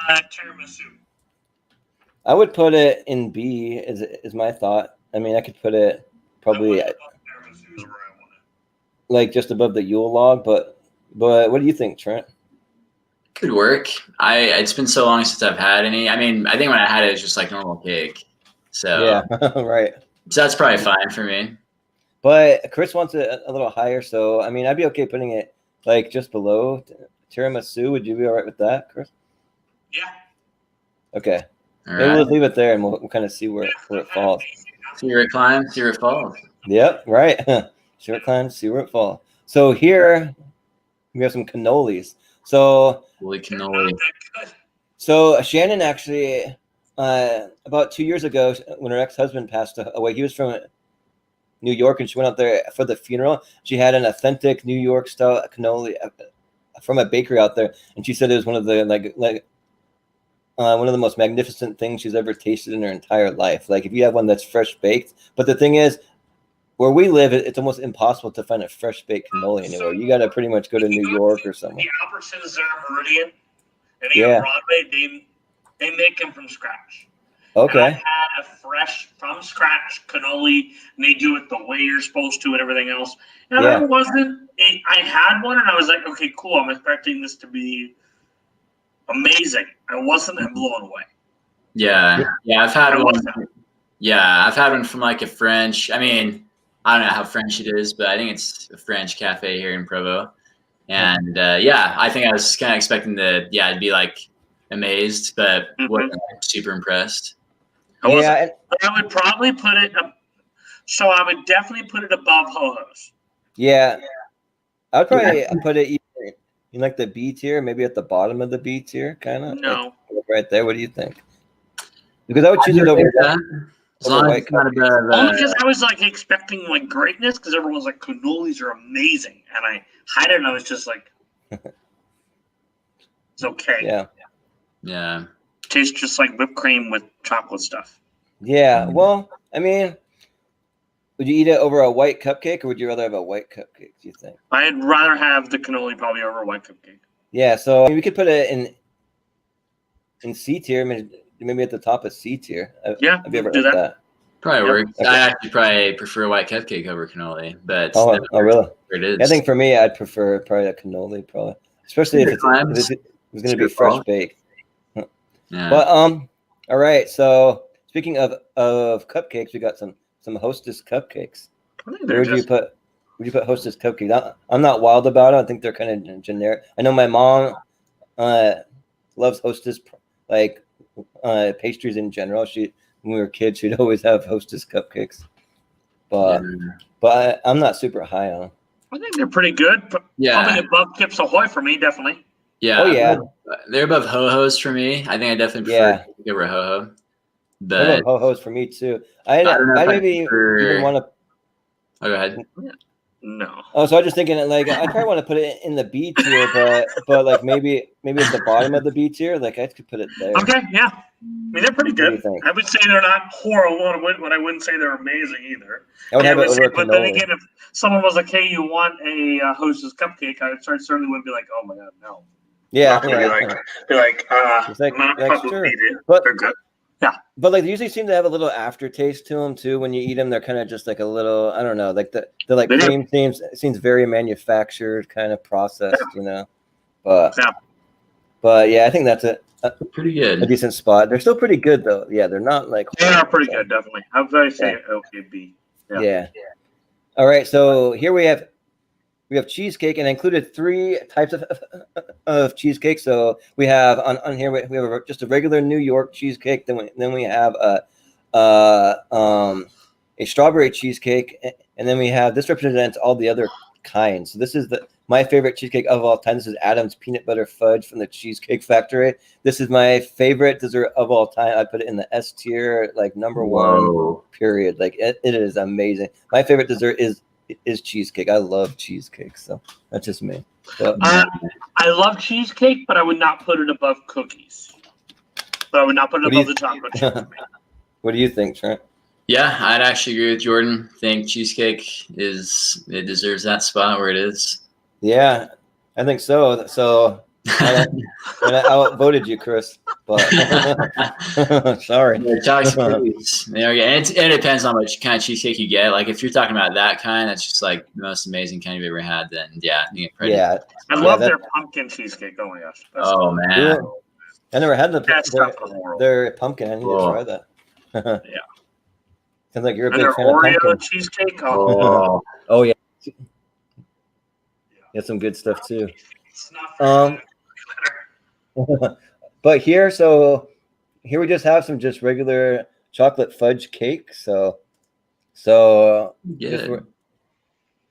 tiramisu. I would put it in B. Is my thought. I mean, I could put it probably just above the Yule log. But what do you think, Trent? Could work. It's been so long since I've had any. I mean, I think when I had it was just normal cake. So yeah, right. So that's probably fine for me. But Chris wants it a little higher, so I mean, I'd be okay putting it just below tiramisu. Would you be all right with that, Chris? Yeah. Okay. Maybe we'll leave it there, and we'll kind of see where it falls. See where it climbs, see where it falls. Yep, right. See where it climbs, see where it falls. So here we have some cannolis. So holy cannoli. So Shannon actually, about 2 years ago, when her ex-husband passed away, he was from New York, and she went out there for the funeral. She had an authentic New York style cannoli from a bakery out there, and she said it was one of the one of the most magnificent things she's ever tasted in her entire life. If you have one that's fresh baked, but the thing is, where we live, it's almost impossible to find a fresh baked cannoli anywhere. You got to pretty much go to New York or somewhere. The Albertsons there, Meridian, and even Broadway, they make them from scratch. Okay. And I had a fresh, from scratch cannoli, and they do it the way you're supposed to and everything else. And I had one, and I was like, okay, cool. I'm expecting this to be amazing. I wasn't blown away. Yeah, I've had one. Yeah, I've had one from a French. I mean, I don't know how French it is, but I think it's a French cafe here in Provo. And I think I was kind of expecting I'd be amazed, but wasn't super impressed. I would probably put it. So I would definitely put it above ho-hos. Yeah, I would probably put it either in the B tier, maybe at the bottom of the B tier, kind of. No, right there. What do you think? Because I would choose it over that. As long as it's not above. Only because I was expecting greatness, because everyone's cannolis are amazing, and I had it, and I was just it's okay. Yeah. Yeah. Tastes just like whipped cream with chocolate stuff. Yeah. Well, I mean, would you eat it over a white cupcake, or would you rather have a white cupcake? Do you think? I'd rather have the cannoli probably over a white cupcake. Yeah. So we could put it in C tier. Maybe at the top of C tier. I'd be able to do that. Probably works. Okay. I actually probably prefer a white cupcake over cannoli, but really? It is. I think for me, I'd prefer probably a cannoli, especially if it's going to be fresh baked. Yeah. But all right. So speaking of cupcakes, we got some Hostess cupcakes. I think Where would you put? would you put Hostess cupcakes? I'm not wild about it. I think they're kind of generic. I know my mom loves Hostess like pastries in general. When we were kids, she'd always have Hostess cupcakes. But I'm not super high on them. I think they're pretty good. Probably above Chips Ahoy for me, definitely. Yeah. Oh yeah. They're above Ho-Hos for me. I think I definitely prefer over Ho-Ho. But I love Ho-Hos for me too. I maybe even want to. Oh, go ahead. No. Oh, so I was just thinking like I probably want to put it in the B tier, but like maybe at the bottom of the B tier, like I could put it there. Okay, yeah. I mean, they're pretty good. I would say they're not horrible, but I wouldn't say they're amazing either. I would have it over but then again, if someone was like, "Hey, you want a Hostess cupcake?" I certainly wouldn't be like, "Oh my god, no." Yeah, be like, I'm not sure. it. But they're good. Yeah, but like they usually seem to have a little aftertaste to them too. When you eat them, they're kind of just like a little, I don't know, like the like cream seems very manufactured, kind of processed, you know. But yeah, I think that's pretty good, a decent spot. They're still pretty good though. Yeah, they're not like they are pretty good, definitely. I would say OKB. Yeah. All right, so here we have cheesecake, and I included 3 types of cheesecake. So we have on here we have just a regular New York cheesecake. Then we have a strawberry cheesecake, and then we have this represents all the other kinds. So this is my favorite cheesecake of all time. This is Adam's peanut butter fudge from the Cheesecake Factory. This is my favorite dessert of all time. I put it in the S tier, like number 1. Period. Like it is amazing. My favorite dessert is cheesecake. I love cheesecake, so that's just me. I love cheesecake, but I would not put it above cookies. But I would not put it above the chocolate chip. What do you think, Trent? Yeah, I'd actually agree with Jordan. I think cheesecake deserves that spot where it is. Yeah, I think so. So I outvoted you, Chris. But sorry. It depends on which kind of cheesecake you get. Like if you're talking about that kind, that's just like the most amazing kind you've ever had. Then you get credit. Yeah, I love their pumpkin cheesecake. Oh my gosh! Man, I never had their pumpkin. I need to try that. Yeah. Sounds like you're a big fan of pumpkin cheesecake. Oh yeah. Got some good stuff too. But here we just have some just regular chocolate fudge cake. So what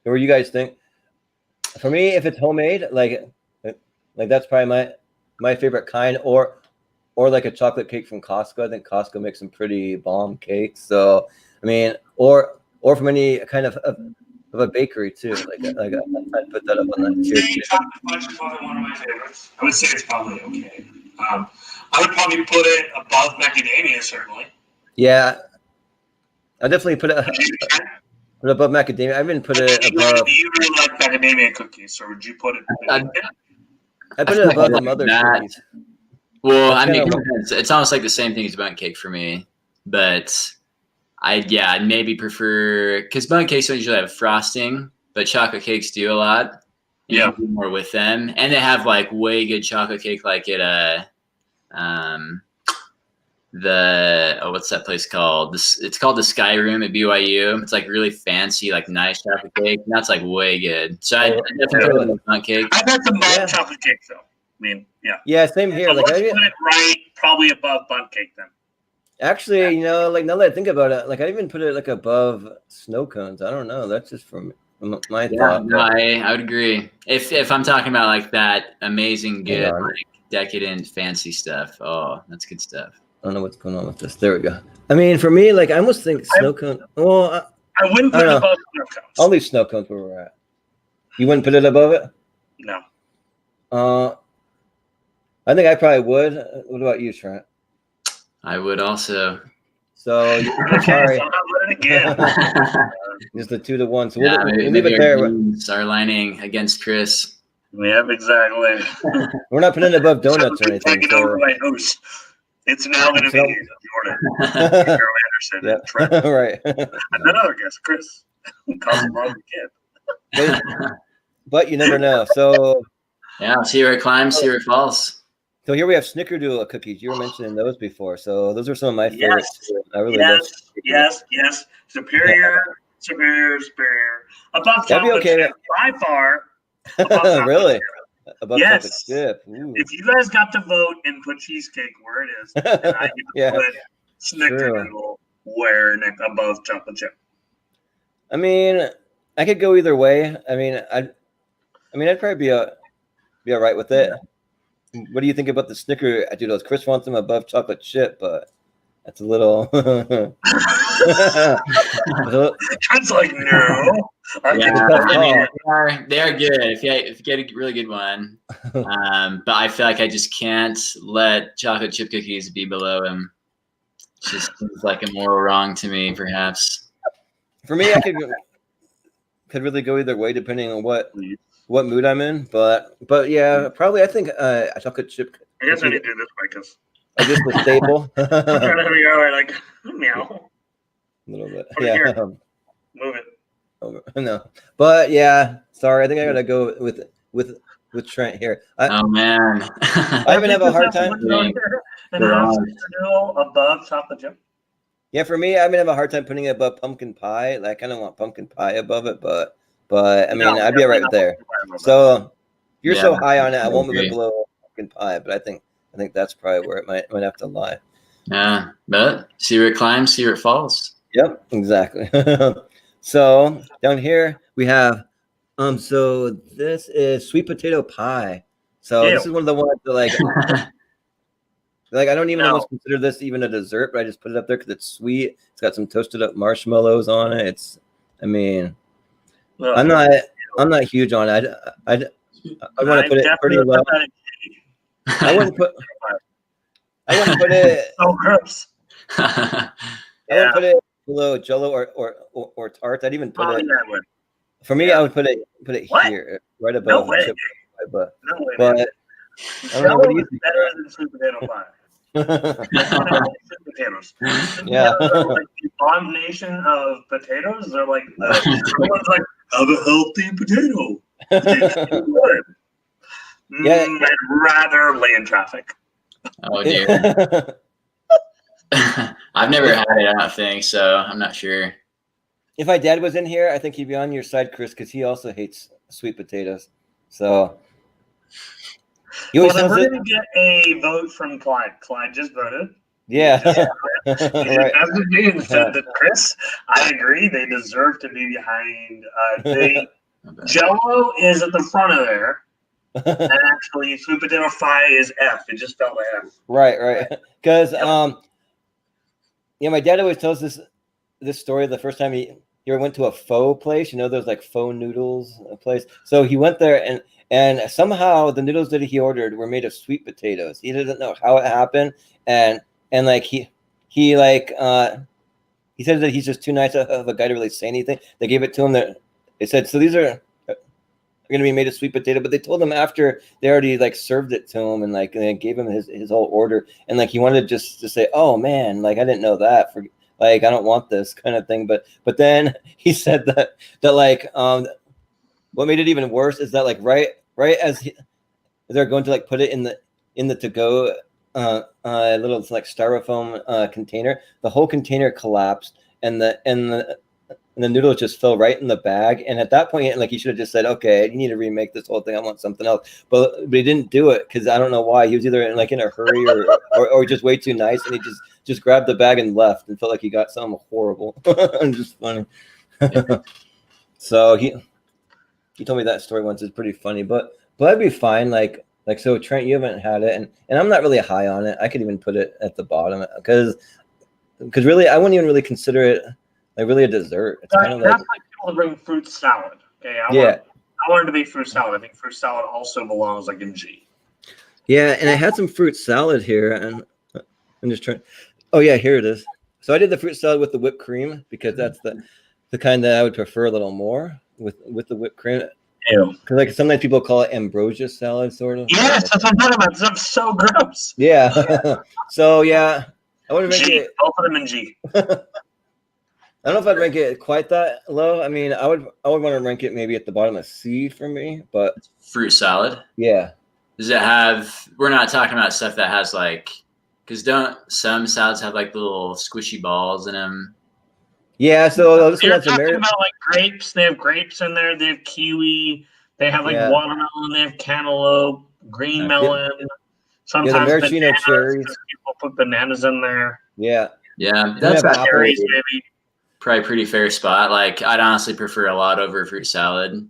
do you guys think? For me, if it's homemade, like that's probably my favorite kind, or like a chocolate cake from Costco. I think Costco makes some pretty bomb cakes. So I mean, or from any kind of a bakery too. Like I'd put that up on that tier. Chocolate fudge is probably one of my favorites. I would say it's probably okay. I would probably put it above macadamia, certainly. Yeah, I definitely put it above macadamia. I even put it above. Do you really like macadamia cookies, or would you put it? I put it above the mother cookies. Well, I mean, it's almost like the same thing as bundt cake for me, but I'd maybe prefer, because bundt cakes don't usually have frosting, but chocolate cakes do a lot. You can do more with them, and they have like way good chocolate cake, like at what's that place called? It's called the Sky Room at BYU. It's like really fancy, like nice chocolate cake, and that's like way good. So I definitely put bundt cake. I've had some bundt chocolate cake though. I mean, yeah, same here. So let's put it right, probably above bundt cake then. Actually, like now that I think about it, like I even put it like above snow cones. I don't know. That's just from my thought. No, I would agree. If I'm talking about like that amazing, good, like decadent, fancy stuff. Oh, that's good stuff. I don't know what's going on with this. There we go. I mean, for me, like I almost think snow cone. Well, I wouldn't put it above snow cones. I'll leave snow cones where we're at. You wouldn't put it above it? No. I think I probably would. What about you, Trent? I would also. So sorry. I'm not letting it again. Just the 2-1. So we'll leave it there. Our lining against Chris. Yep, exactly. We're not putting it above donuts or anything. It's now going to be Jordan, Carol Anderson, and Trent. Right. And another guest, Chris. Casablanca Kid. But you never know. So see where it climbs, see where it falls. So here we have Snickerdoodle cookies. You were mentioning those before. So those are some of my favorites. I really love. Yes. Superior Superior. Above That'd be chocolate okay. chip, by far. Above chocolate Really? chip. Above Yes. chocolate chip. Ooh. If you guys got to vote and put cheesecake where it is, and I get to Yeah, put snickerdoodle above chocolate chip. I mean, I could go either way. I mean, I'd probably be all right with it. What do you think about the snickerdoodles? Chris wants them above chocolate chip, but that's a little. Trent's like, no. They are good if you get a really good one. But I feel like I just can't let chocolate chip cookies be below him. It just seems like a moral wrong to me, perhaps. For me, I could really go either way depending on what mood I'm in. But yeah, probably I think a chocolate chip. I guess I need to do this because I guess the staple. I'm trying to figure out like meow. A little bit. Put it Yeah. here. Move it. No, but yeah, sorry. I think I gotta go with Trent here. Oh man, I even have a hard time. And above chocolate chip. Yeah, for me, I even have a hard time putting it above pumpkin pie. Like, I don't want pumpkin pie above it, but I mean, I'd be all right there. So if you're so high on it, I won't move it below pumpkin pie. But I think that's probably where it might have to lie. Yeah, but see where it climbs, see where it falls. Yep, exactly. So down here we have so this is sweet potato pie. So this is one of the ones that like I don't even almost consider this even a dessert, but I just put it up there because it's sweet. It's got some toasted up marshmallows on it. I'm not huge on it. I want to put it pretty low. I wouldn't put it. Oh, gross. I wouldn't put it below Jello or tart. I'd even put it. For me, I would put it here, right above the chip pie. But I don't know, what do you think? Better than sweet potato pie. Potatoes. Yeah. Like the abomination of potatoes. They're like everyone's like, have a healthy potato. Yeah. I'd rather lay in traffic. Oh dear. I've never had it, I don't think, so I'm not sure. If my dad was in here, I think he'd be on your side, Chris, because he also hates sweet potatoes. So he always we're going to get a vote from Clyde. Clyde just voted. Yeah. Right. And said that Chris, I agree. They deserve to be behind. Jello is at the front of there. And actually, sweet potato pie is F. It just felt like F. Right. Because my dad always tells this story. The first time he went to a pho place, those like pho noodles place. So he went there and somehow the noodles that he ordered were made of sweet potatoes. He didn't know how it happened, and like he said that he's just too nice of a guy to really say anything. They gave it to him. They said, so these are going to be made of sweet potato, but they told him after they already like served it to him and like they gave him his whole order, and like he wanted just to say, oh man, like I didn't know that, for like I don't want this kind of thing, but then he said that like what made it even worse is that like right as they're going to like put it in the to-go little like styrofoam container, the whole container collapsed and the noodles just fell right in the bag. And at that point, like he should have just said, okay, you need to remake this whole thing. I want something else. But he didn't do it because I don't know why. He was either in a hurry or just way too nice, and he just grabbed the bag and left and felt like he got something horrible. Just funny. So he told me that story once. It's pretty funny, but I'd be fine. Like so, Trent, you haven't had it, and I'm not really high on it. I could even put it at the bottom because really, I wouldn't even really consider it like really a dessert. It's kind of like people bring fruit salad. Okay, I want it to be fruit salad. I think fruit salad also belongs like in G. Yeah, and I had some fruit salad here, and I'm just trying. Oh yeah, here it is. So I did the fruit salad with the whipped cream because that's the kind that I would prefer a little more with the whipped cream. Ew. Because like sometimes people call it ambrosia salad, sort of. Yes, that's what I'm talking about. That's so gross. Yeah. So yeah, I would rank it. Both of them in G. I don't know if I'd rank it quite that low. I mean, I would want to rank it maybe at the bottom of C for me, but fruit salad. Yeah. Does it have? We're not talking about stuff that has like, because don't some salads have like little squishy balls in them? Yeah, so this one You're has talking about like grapes. They have grapes in there. They have kiwi. They have like watermelon. They have cantaloupe, green melon. Sometimes maraschino bananas. cherries. People put bananas in there. Yeah. That's cherries, maybe. Probably a pretty fair spot. Like I'd honestly prefer a lot over fruit salad.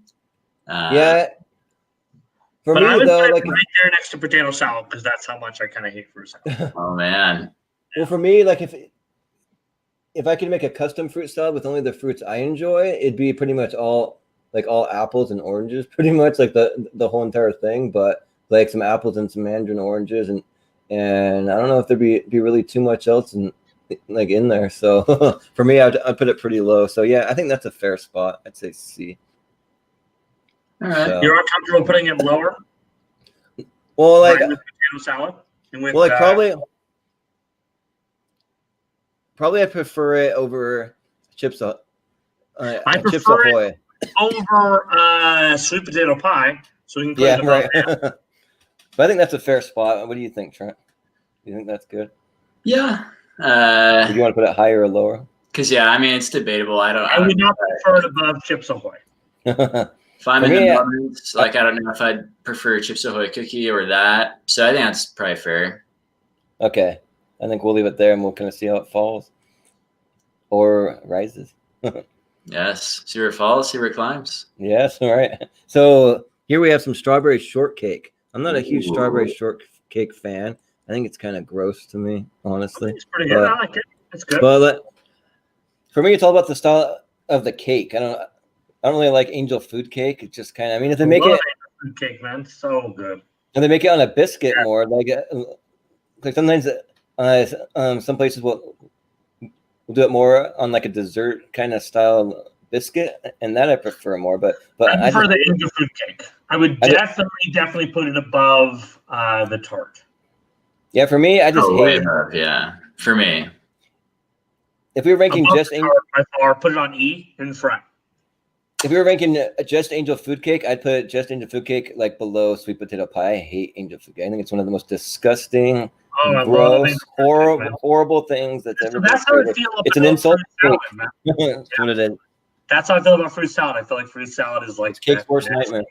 Yeah. For but me, I would though, put like it right there next to potato salad because that's how much I kind of hate fruit salad. Oh man. Well, for me, like if I could make a custom fruit salad with only the fruits I enjoy, it'd be pretty much all apples and oranges, pretty much like the whole entire thing. But like some apples and some mandarin oranges, and I don't know if there'd be really too much else in there. So for me, I'd put it pretty low. So yeah, I think that's a fair spot. I'd say C. All right. So. You're comfortable putting it lower? Well, like with potato salad and with probably I prefer it over Chips. I prefer Chips Ahoy over sweet potato pie. So we can put it above that. But I think that's a fair spot. What do you think, Trent? Do you think that's good? Yeah. Do you want to put it higher or lower? Because I mean it's debatable. I would not prefer it above Chips Ahoy. If I'm in the moments, like I don't know if I'd prefer Chips Ahoy cookie or that. So I think that's probably fair. Okay. I think we'll leave it there and we'll kind of see how it falls. Or rises. Yes. See where it falls, see where it climbs. Yes, all right. So here we have some strawberry shortcake. I'm not a huge strawberry shortcake fan. I think it's kind of gross to me, honestly. It's pretty good. I like it. It's good. But for me, it's all about the style of the cake. I don't really like angel food cake. It's just kind of, I mean, if they make it food cake, man, so good. And they make it on a biscuit more, like sometimes some places will do it more on like a dessert kind of style biscuit, and that I prefer more. But I prefer the angel food cake. I would definitely put it above the tart. Yeah, for me, I just hate. For me, if we were ranking above just angel, by far, put it on E in front. If we were ranking just angel food cake, I'd put just angel food cake like below sweet potato pie. I hate angel food cake. I think it's one of the most disgusting, gross, horrible things that's ever been. That's how I feel about it's an insult. Salad, That's what it is. That's how I feel about fruit salad. I feel like fruit salad is like cake's worst nightmare.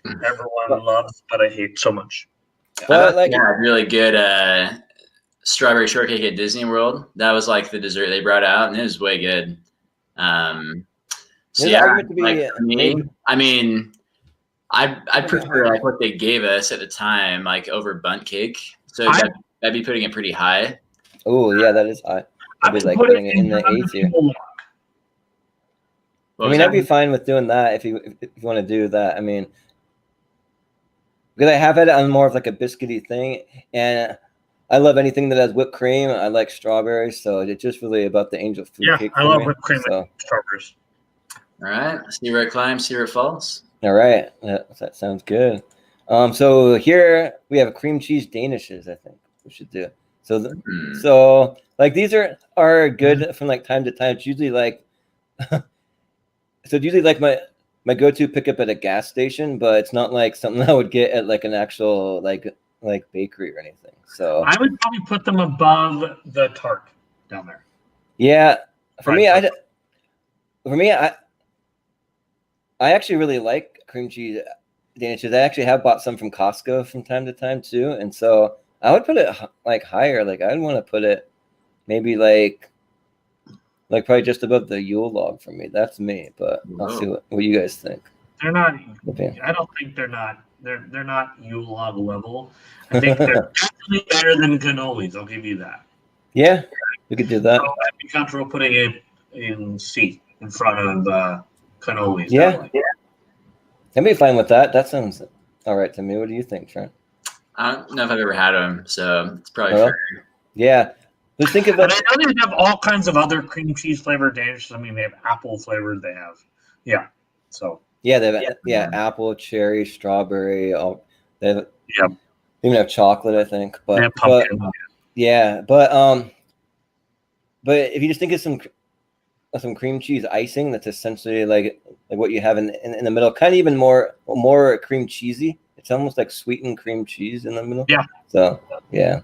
Everyone loves, but I hate so much. But really good strawberry shortcake at Disney World. That was like the dessert they brought out, and it was way good. So me, I mean, I prefer like what they gave us at the time, like over bundt cake. So I'd be putting it pretty high. Oh yeah, that is high. I'd be like putting it in the A tier. I mean, I'd be fine with doing that if you want to do that. I mean, because I have it on more of like a biscuity thing, and I love anything that has whipped cream. I like strawberries, so it's just really about the angel food cake. I love whipped cream and strawberries. All right, see where it climbs, see where it falls. All right, that sounds good. So here we have cream cheese danishes. I think we should do. So like these are good from like time to time. It's usually like so it's usually like my go-to pickup at a gas station, but it's not like something I would get at like an actual like bakery or anything. So I would probably put them above the tart down there. Yeah, for me, I actually really like cream cheese danishes. I actually have bought some from Costco from time to time too, and so I would put it like higher. Like I'd want to put it maybe like probably just above the Yule log for me. That's me, but I'll see what you guys think. They're not. I don't think they're not. They're not Yule log level. I think they're definitely better than cannolis. I'll give you that. Yeah, we could do that. So I'd be comfortable putting it in C in front of cannolis. Yeah. I'd be fine with that. That sounds all right to me. What do you think, Trent? I don't know if I've ever had them, so it's probably fair. Yeah. Let's think about. I know they have all kinds of other cream cheese flavored danishes. I mean, they have apple flavored. They have, So. Yeah, they have apple, cherry, strawberry. They have, even have chocolate, I think. But pumpkin. But if you just think of some cream cheese icing, that's essentially like what you have in the middle, kind of even more cream cheesy. It's almost like sweetened cream cheese in the middle. Yeah. So yeah.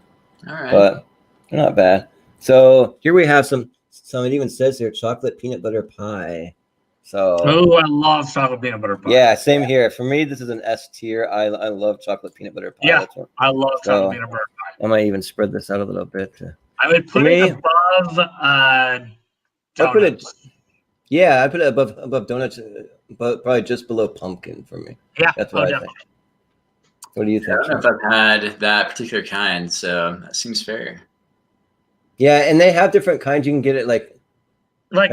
All right. But they're not bad. So here we have some So it even says here chocolate peanut butter pie. So Oh, I love chocolate peanut butter pie. yeah, same here. For me, this is an S tier. I love chocolate peanut butter pie. Yeah, I love chocolate peanut butter pie. I might even spread this out a little bit. I would put it above donuts. I put it above donuts, but probably just below pumpkin for me. Yeah, that's what I think. What do you think? I don't know if I've had that particular kind, so that seems fair. Yeah, and they have different kinds. You can get it like you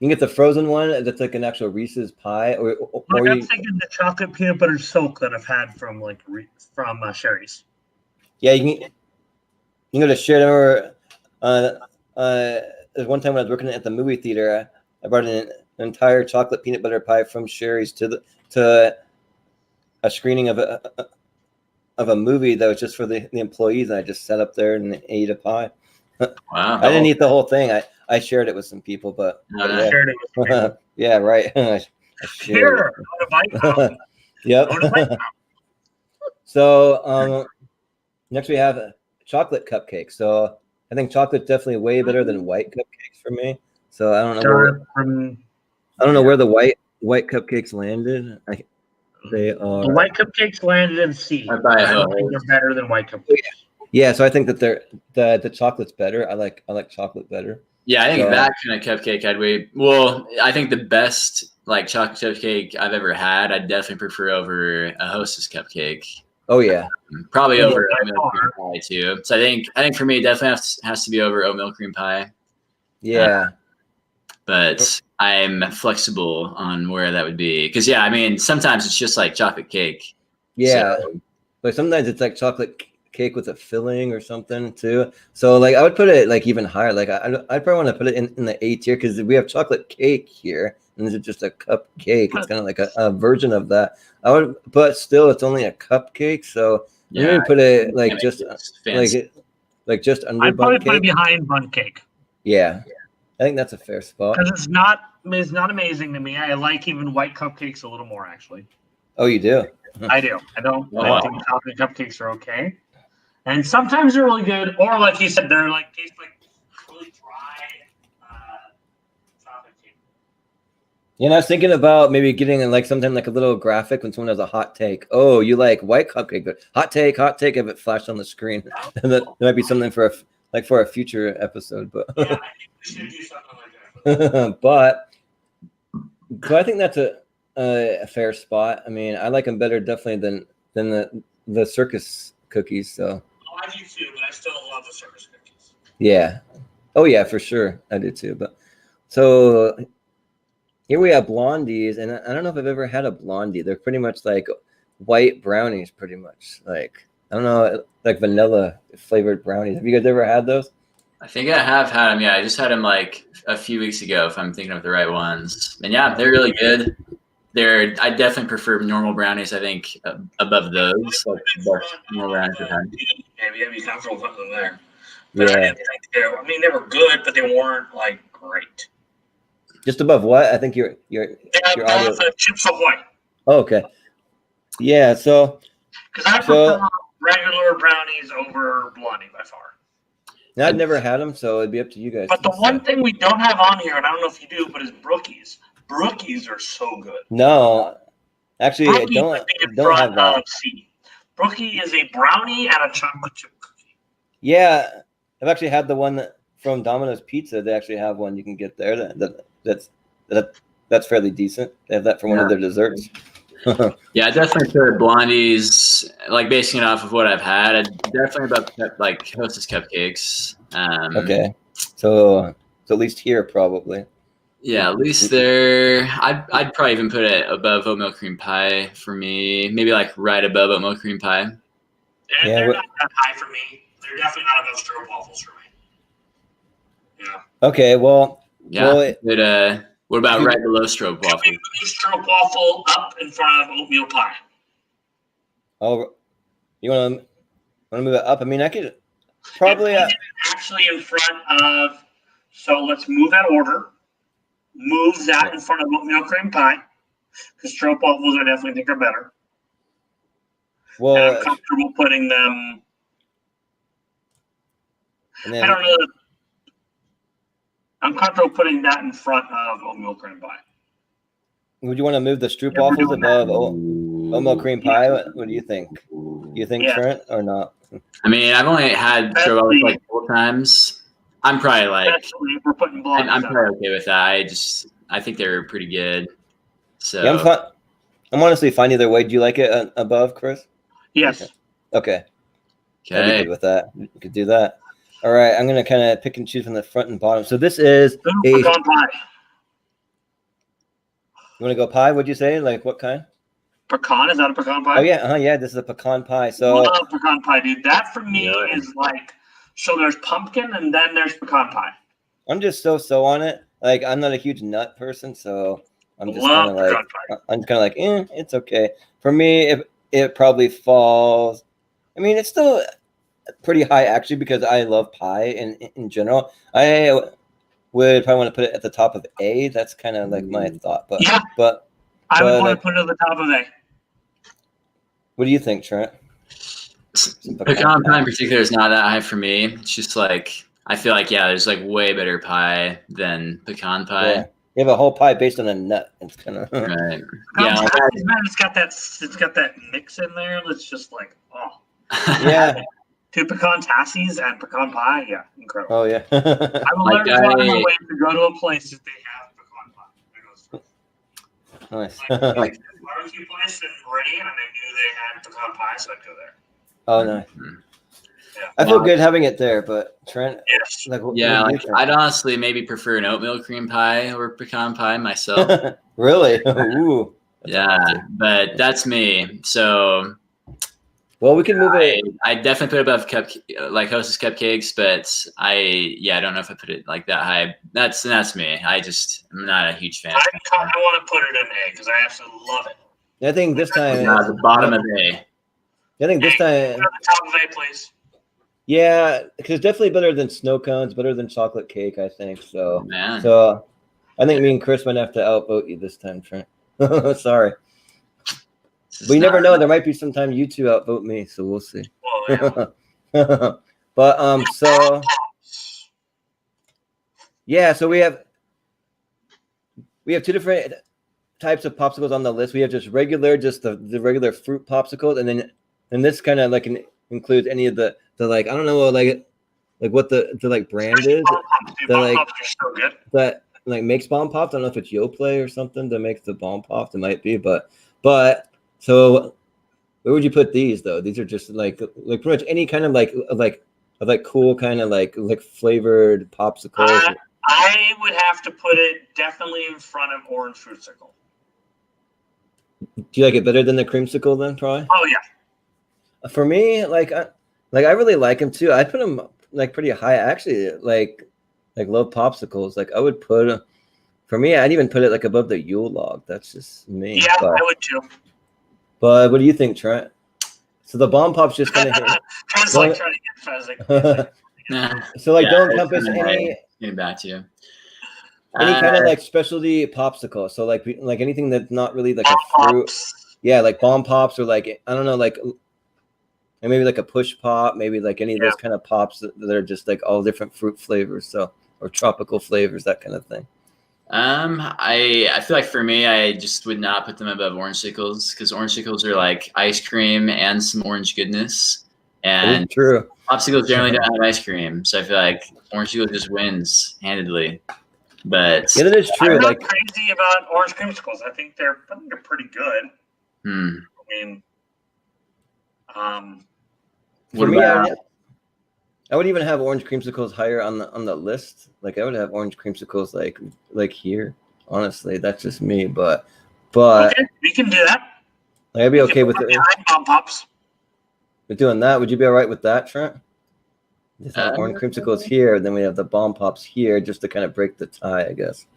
can get the frozen one that's like an actual Reese's pie, or I'm thinking the chocolate peanut butter silk that I've had from Sherry's. Yeah, you can go to Sherry. There's one time when I was working at the movie theater, I brought an entire chocolate peanut butter pie from Sherry's to a screening of a movie that was just for the employees, and I just sat up there and ate a pie. Wow! I didn't eat the whole thing. I shared it with some people, but yeah. Shared it with people. Yeah, right. I shared it. Yep. So next we have chocolate cupcakes. So I think chocolate definitely way better than white cupcakes for me. So I don't know where the white cupcakes landed. They are the white cupcakes landed in C. I don't think they're better than white cupcakes. Yeah, so I think that the chocolate's better. I like chocolate better. Yeah, I think that kind of cupcake I think the best like chocolate cupcake I've ever had, I'd definitely prefer over a Hostess cupcake. Oh yeah, probably over oatmeal cream pie too. So I think for me, it definitely has to be over oatmeal cream pie. Yeah, but I'm flexible on where that would be because I mean sometimes it's just like chocolate cake. Yeah, but sometimes it's like chocolate cake with a filling or something too. So like I would put it like even higher. Like I'd probably want to put it in the A tier because we have chocolate cake here, and this is just a cupcake. It's kind of like a version of that. But still, it's only a cupcake. So I'm gonna put it like just like just under. I'd probably put it behind bun cake. Yeah, I think that's a fair spot because it's not amazing to me. I like even white cupcakes a little more actually. Oh, you do? I do. I don't. I think chocolate cupcakes are okay. And sometimes they're really good, or like you said, they're like taste like really dry chocolate cake. I was thinking about maybe getting like something like a little graphic when someone has a hot take. Oh, you like white cupcake, but hot take if it flashed on the screen. That might be something for a future episode. But yeah, I think we should do something like that. but I think that's a fair spot. I mean, I like them better definitely than the circus cookies. So. I do too, but I still love the circus cookies. Yeah. Oh yeah, for sure. I do too. But so here we have blondies, and I don't know if I've ever had a blondie. They're pretty much like white brownies, pretty much. Like I don't know, like vanilla flavored brownies. Have you guys ever had those? I think I have had them. Yeah, I just had them like a few weeks ago, if I'm thinking of the right ones. And yeah, they're really good. I definitely prefer normal brownies. I think above those. Like normal brownies I've had. Maybe I'd be comfortable putting them there. But I didn't think they were good, but they weren't like great. Just above what? I think your audio. Chips Ahoy. Oh, okay. Yeah. So. Because I prefer regular brownies over blondie by far. Now, I've never had them, so it'd be up to you guys. But the one thing we don't have on here, and I don't know if you do, but is Brookies. Brookies are so good. No, actually, I don't have that. Brookie is a brownie and a chocolate chip cookie. Yeah, I've actually had the one from Domino's Pizza. They actually have one you can get there. That's fairly decent. They have that for one of their desserts. Yeah, I definitely put blondies, like basing it off of what I've had. I definitely about like Hostess cupcakes. Okay, so at least here probably. Yeah, at least there. I'd probably even put it above oatmeal cream pie for me. Maybe like right above oatmeal cream pie. They're not that high for me. They're definitely not above stroopwafels for me. Yeah. Okay, well. Yeah. Well, what about right below stroopwafel? Stroopwafel up in front of oatmeal pie. Oh, you want to move it up? I mean, I could probably actually in front of. So let's move that order. Move that in front of oatmeal cream pie, because stroopwafels I definitely think are better. Well, and I'm comfortable putting them. I don't know. I'm comfortable putting that in front of oatmeal cream pie. Would you want to move the we're stroopwafels doing above oatmeal cream pie? What do you think? You think Yeah. Trent or not? I mean, I've only had stroopwafels like 4 times. I'm probably like, Especially if we're putting blocks I'm out. probably okay with that. I think they're pretty good. So Yeah, I'm honestly fine either way. Do you like it above, Chris? Yes. Okay. I'd be okay. good with that. You could do that. All right, I'm gonna kind of pick and choose from the front and bottom. So this is Ooh, a. pecan pie. You want to go pie? What'd you say? Like what kind? Pecan? Is that a pecan pie? Oh yeah, yeah. This is a pecan pie. So love pecan pie, dude. That for me is like, so there's pumpkin and then there's pecan pie. I'm just so on it. Like I'm not a huge nut person, so I'm just Love kind of like pecan I'm kind of like, it's okay. For me, it probably falls. I mean, it's still pretty high actually because I love pie in general. I would probably want to put it at the top of A. That's kind of like my thought. But Yeah. but I would want like, to put it at the top of A. what do you think, Trent? Pecan pie in particular is not that high for me. It's just like I feel like there's like way better pie than pecan pie. Yeah. You have a whole pie based on a nut. It's kind of Right. Yeah, man, it's got that mix in there. That's just like, oh yeah. 2 pecan tassies and pecan pie. Yeah, incredible. Oh yeah. I will Like learn to find my way to go to a place that they have pecan pie. Nice. Like barbecue place in Meridian, and I knew they had pecan pie, so I'd go there. Oh nice. Yeah. I feel good having it there, but Trent. Yes. Like, what Yeah, do you like, think? I'd honestly maybe prefer an oatmeal cream pie over pecan pie myself. Really? Ooh. Yeah, but that's me. So Well, we can move it. I definitely put it above Hostess cupcakes, but I don't know if I put it like that high. That's me. I'm not a huge fan. I want to put it in A because I absolutely love it. I think this time. The bottom of A. I think this time. At the top of A, please. Yeah, because definitely better than snow cones, better than chocolate cake. I think so. Oh, man. So, I think me and Chris might have to outvote you this time, Trent. Sorry, but you never know. There might be some time you two outvote me, so we'll see. Well, yeah. But so yeah, so we have 2 different types of popsicles on the list. We have just the regular fruit popsicles, and this kind of like includes any of the like, I don't know, like what the like brand is that like makes bomb pops. I don't know if it's Yoplait or something that makes the bomb pops. It might be, but so where would you put these though? These are just like pretty much any kind of like cool kind of like flavored popsicles. I would have to put it definitely in front of orange fruitsicle. Do you like it better than the creamsicle then, probably? Oh yeah. For me, I really like them too. I put them like pretty high, actually. Like low popsicles. Like I would put, for me, I'd even put it like above the Yule log. That's just me. Yeah, I would too. But what do you think, Trent? So the bomb pop's just kind of Trent's like trying to get pheasant. So like don't encompass any. Getting back to you. Any kind of like specialty popsicle. So like anything that's not really like a fruit. Pops. Yeah, like bomb pops or like, I don't know, like. And maybe like a push pop, maybe like any of those kind of pops that are just like all different fruit flavors, or tropical flavors, that kind of thing. I feel like for me, I just would not put them above orangecicles because orangecicles are like ice cream and some orange goodness, and true. Popsicles generally don't have ice cream, so I feel like orangecicle just wins handedly. But yeah, that is true. I'm not crazy about orange creamsicles. I think they're pretty good. I mean. For me, I would even have orange creamsicles higher on the list. Like I would have orange creamsicles like here. Honestly, that's just me. But okay, we can do that. Like, I'd be okay with it. Bomb pops. With doing that, would you be all right with that, Trent? Just have orange creamsicles here, then we have the bomb pops here, just to kind of break the tie, I guess.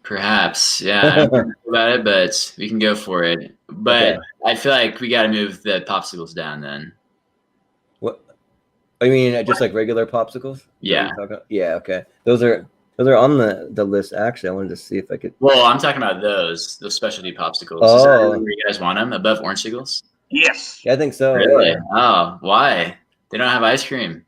Perhaps, yeah. I don't know about it, but we can go for it. But okay. I feel like we got to move the popsicles down then. What? I mean, just like regular popsicles? Yeah. Yeah. Okay. Those are on the list. Actually, I wanted to see if I could. Well, I'm talking about those specialty popsicles. Oh. Is that where you guys want them above orangecicles? Yes. Yeah, I think so. Really? Yeah. Oh, why? They don't have ice cream.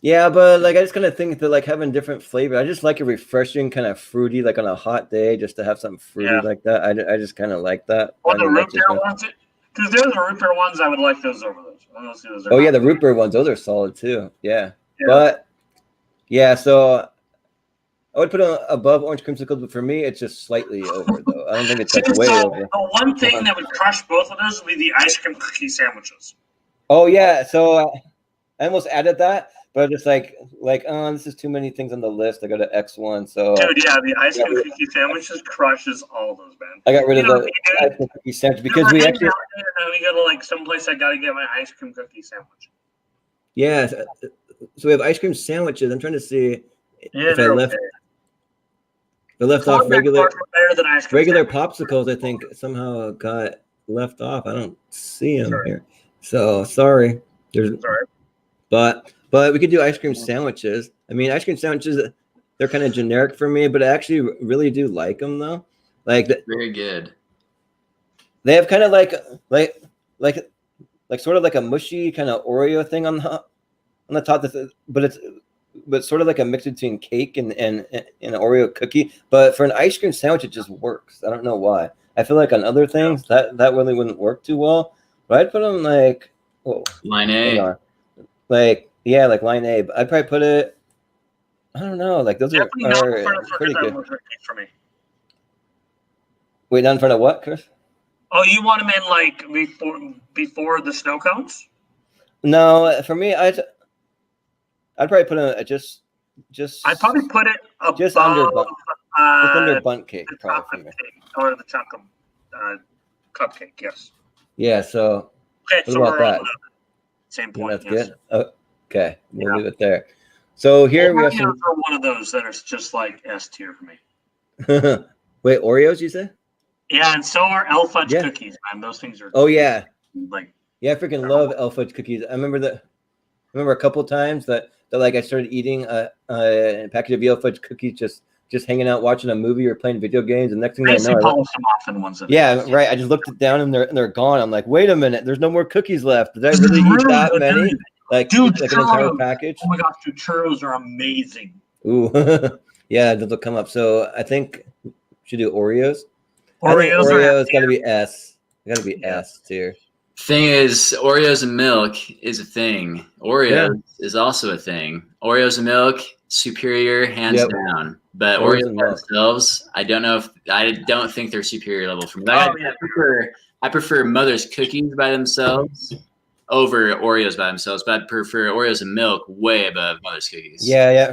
Yeah, but like I just kind of think that like having different flavor. I just like a refreshing kind of fruity, like on a hot day, just to have something fruity like that. I just kind of like that. Well, I the mean, root that's beer just ones, because they're the root beer ones. I would like those over those. Those oh yeah, the root beer ones, those are solid too. Yeah. Yeah. But yeah, so I would put it above orange creamsicle, but for me, it's just slightly over though. I don't think it's like way over. The one thing that would crush both of those would be the ice cream cookie sandwiches. Oh yeah, so I almost added that, but just like oh, this is too many things on the list. I go to X1, so Dude, yeah, the ice cream cookie sandwiches crushes all those, man. I got rid of the ice cream cookie sandwich because we actually. We go to like someplace I gotta get my ice cream cookie sandwich. Yeah, so we have ice cream sandwiches. I'm trying to see if I left. I left off regular popsicles. I think somehow got left off. I don't see them here, so sorry. But we could do ice cream sandwiches. I mean, ice cream sandwiches, they're kind of generic for me, but I actually really do like them though. Like very good. They have kind of like sort of like a mushy kind of Oreo thing on the top. But sort of like a mix between cake and an Oreo cookie. But for an ice cream sandwich, it just works. I don't know why. I feel like on other things that really wouldn't work too well. But I'd put them like line A. Like line A. But I'd probably put it. I don't know. Like those are pretty good. For me. Wait, not in front of what, Chris? Oh, you want them in like before the snow cones? No, for me, I'd probably put it just. I'd probably put it above, just under bundt cake, probably or the chocolate cupcake. Yes. Yeah. So. Okay. What So about that? Same point. That's good. Oh, okay, we'll leave it there. So here we have some. For one of those that is just like S tier for me. Wait, Oreos? You say? Yeah, and so are Elf Fudge cookies, man. Those things are. Oh yeah. Like. Yeah, I freaking love Elf Fudge cookies. I remember a couple times that like I started eating a package of Elf Fudge cookies just hanging out watching a movie or playing video games, and next thing I know, right. I just looked it down and they're gone. I'm like, wait a minute, there's no more cookies left. Did I really eat that many? Like an entire package? Oh my gosh, dude, churros are amazing. Ooh, yeah, they'll come up. So I think we should do Oreos. Oreos got to be S. Got to be S tier. Thing is, Oreos and milk is a thing. Oreos is also a thing. Oreos and milk, superior, hands down. But Oreos by themselves, I don't think they're superior level for me. I prefer Mother's cookies by themselves over Oreos by themselves, but I prefer Oreos and milk way above Mother's cookies. Yeah.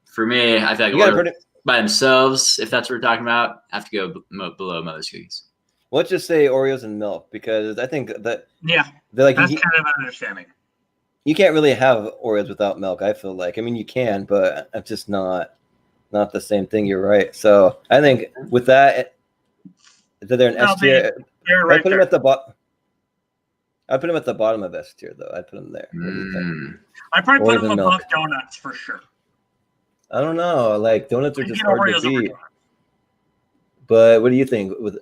For me, I feel like Oreos by themselves, if that's what we're talking about, have to go below Mother's cookies. Let's just say Oreos and milk because I think that they're like that's kind of an understanding. You can't really have Oreos without milk. I feel like. I mean, you can, but it's just not the same thing. You're right. So I think with that, they're an S tier. I put them at the bottom. I put them at the bottom of S tier though. I'd put them there. I probably put them above donuts for sure. I don't know. Like donuts are just hard to beat. But what do you think with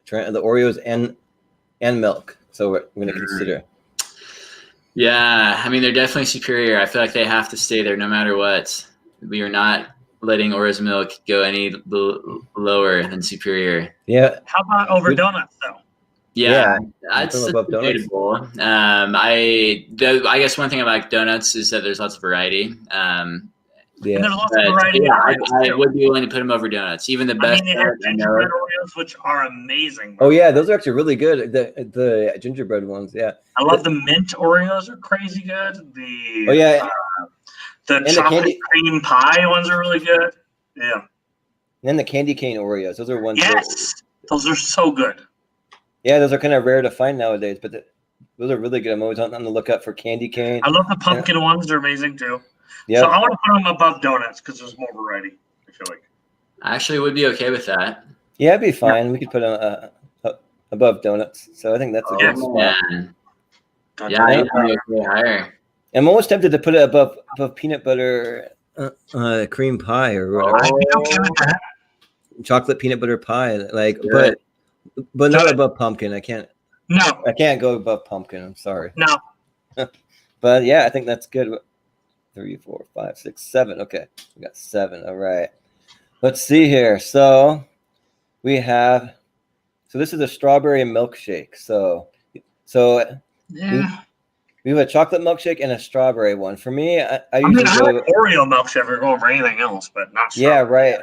Trent, the Oreos and milk? So we're going to consider. Yeah, I mean they're definitely superior. I feel like they have to stay there no matter what. We are not letting Oreos and milk go any lower than superior. Yeah. How about over donuts though? Yeah, that's debatable. I guess one thing about donuts is that there's lots of variety. Yeah, and there's lots of variety. Yeah, I would be willing to put them over donuts. Even the best. I mean, they have gingerbread Oreos, which are amazing. Oh yeah, those are actually really good. The gingerbread ones, yeah. I love the mint Oreos; are crazy good. The chocolate cream pie ones are really good. Yeah. And then the candy cane Oreos; those are ones. Yes, those are so good. Yeah, those are kind of rare to find nowadays, but those are really good. I'm always on the lookout for candy cane. I love the pumpkin ones; they're amazing too. Yeah. So I want to put them above donuts because there's more variety. I feel like. I actually would be okay with that. Yeah, it'd be fine. We could put them above donuts. So I think that's a good spot. Yeah, I'd be okay higher. I'm almost tempted to put it above peanut butter cream pie or whatever. I'd be okay with that. Chocolate peanut butter pie, but not above pumpkin. I can't go above pumpkin. I'm sorry. No. But yeah, I think that's good. 3, 4, 5, 6, 7. Okay, we got 7. All right. Let's see here. So we have. So this is a strawberry milkshake. So Yeah. we have a chocolate milkshake and a strawberry one. For me, I usually I go. like Oreo milkshake if you're going for anything else, but not Yeah, strawberry. right.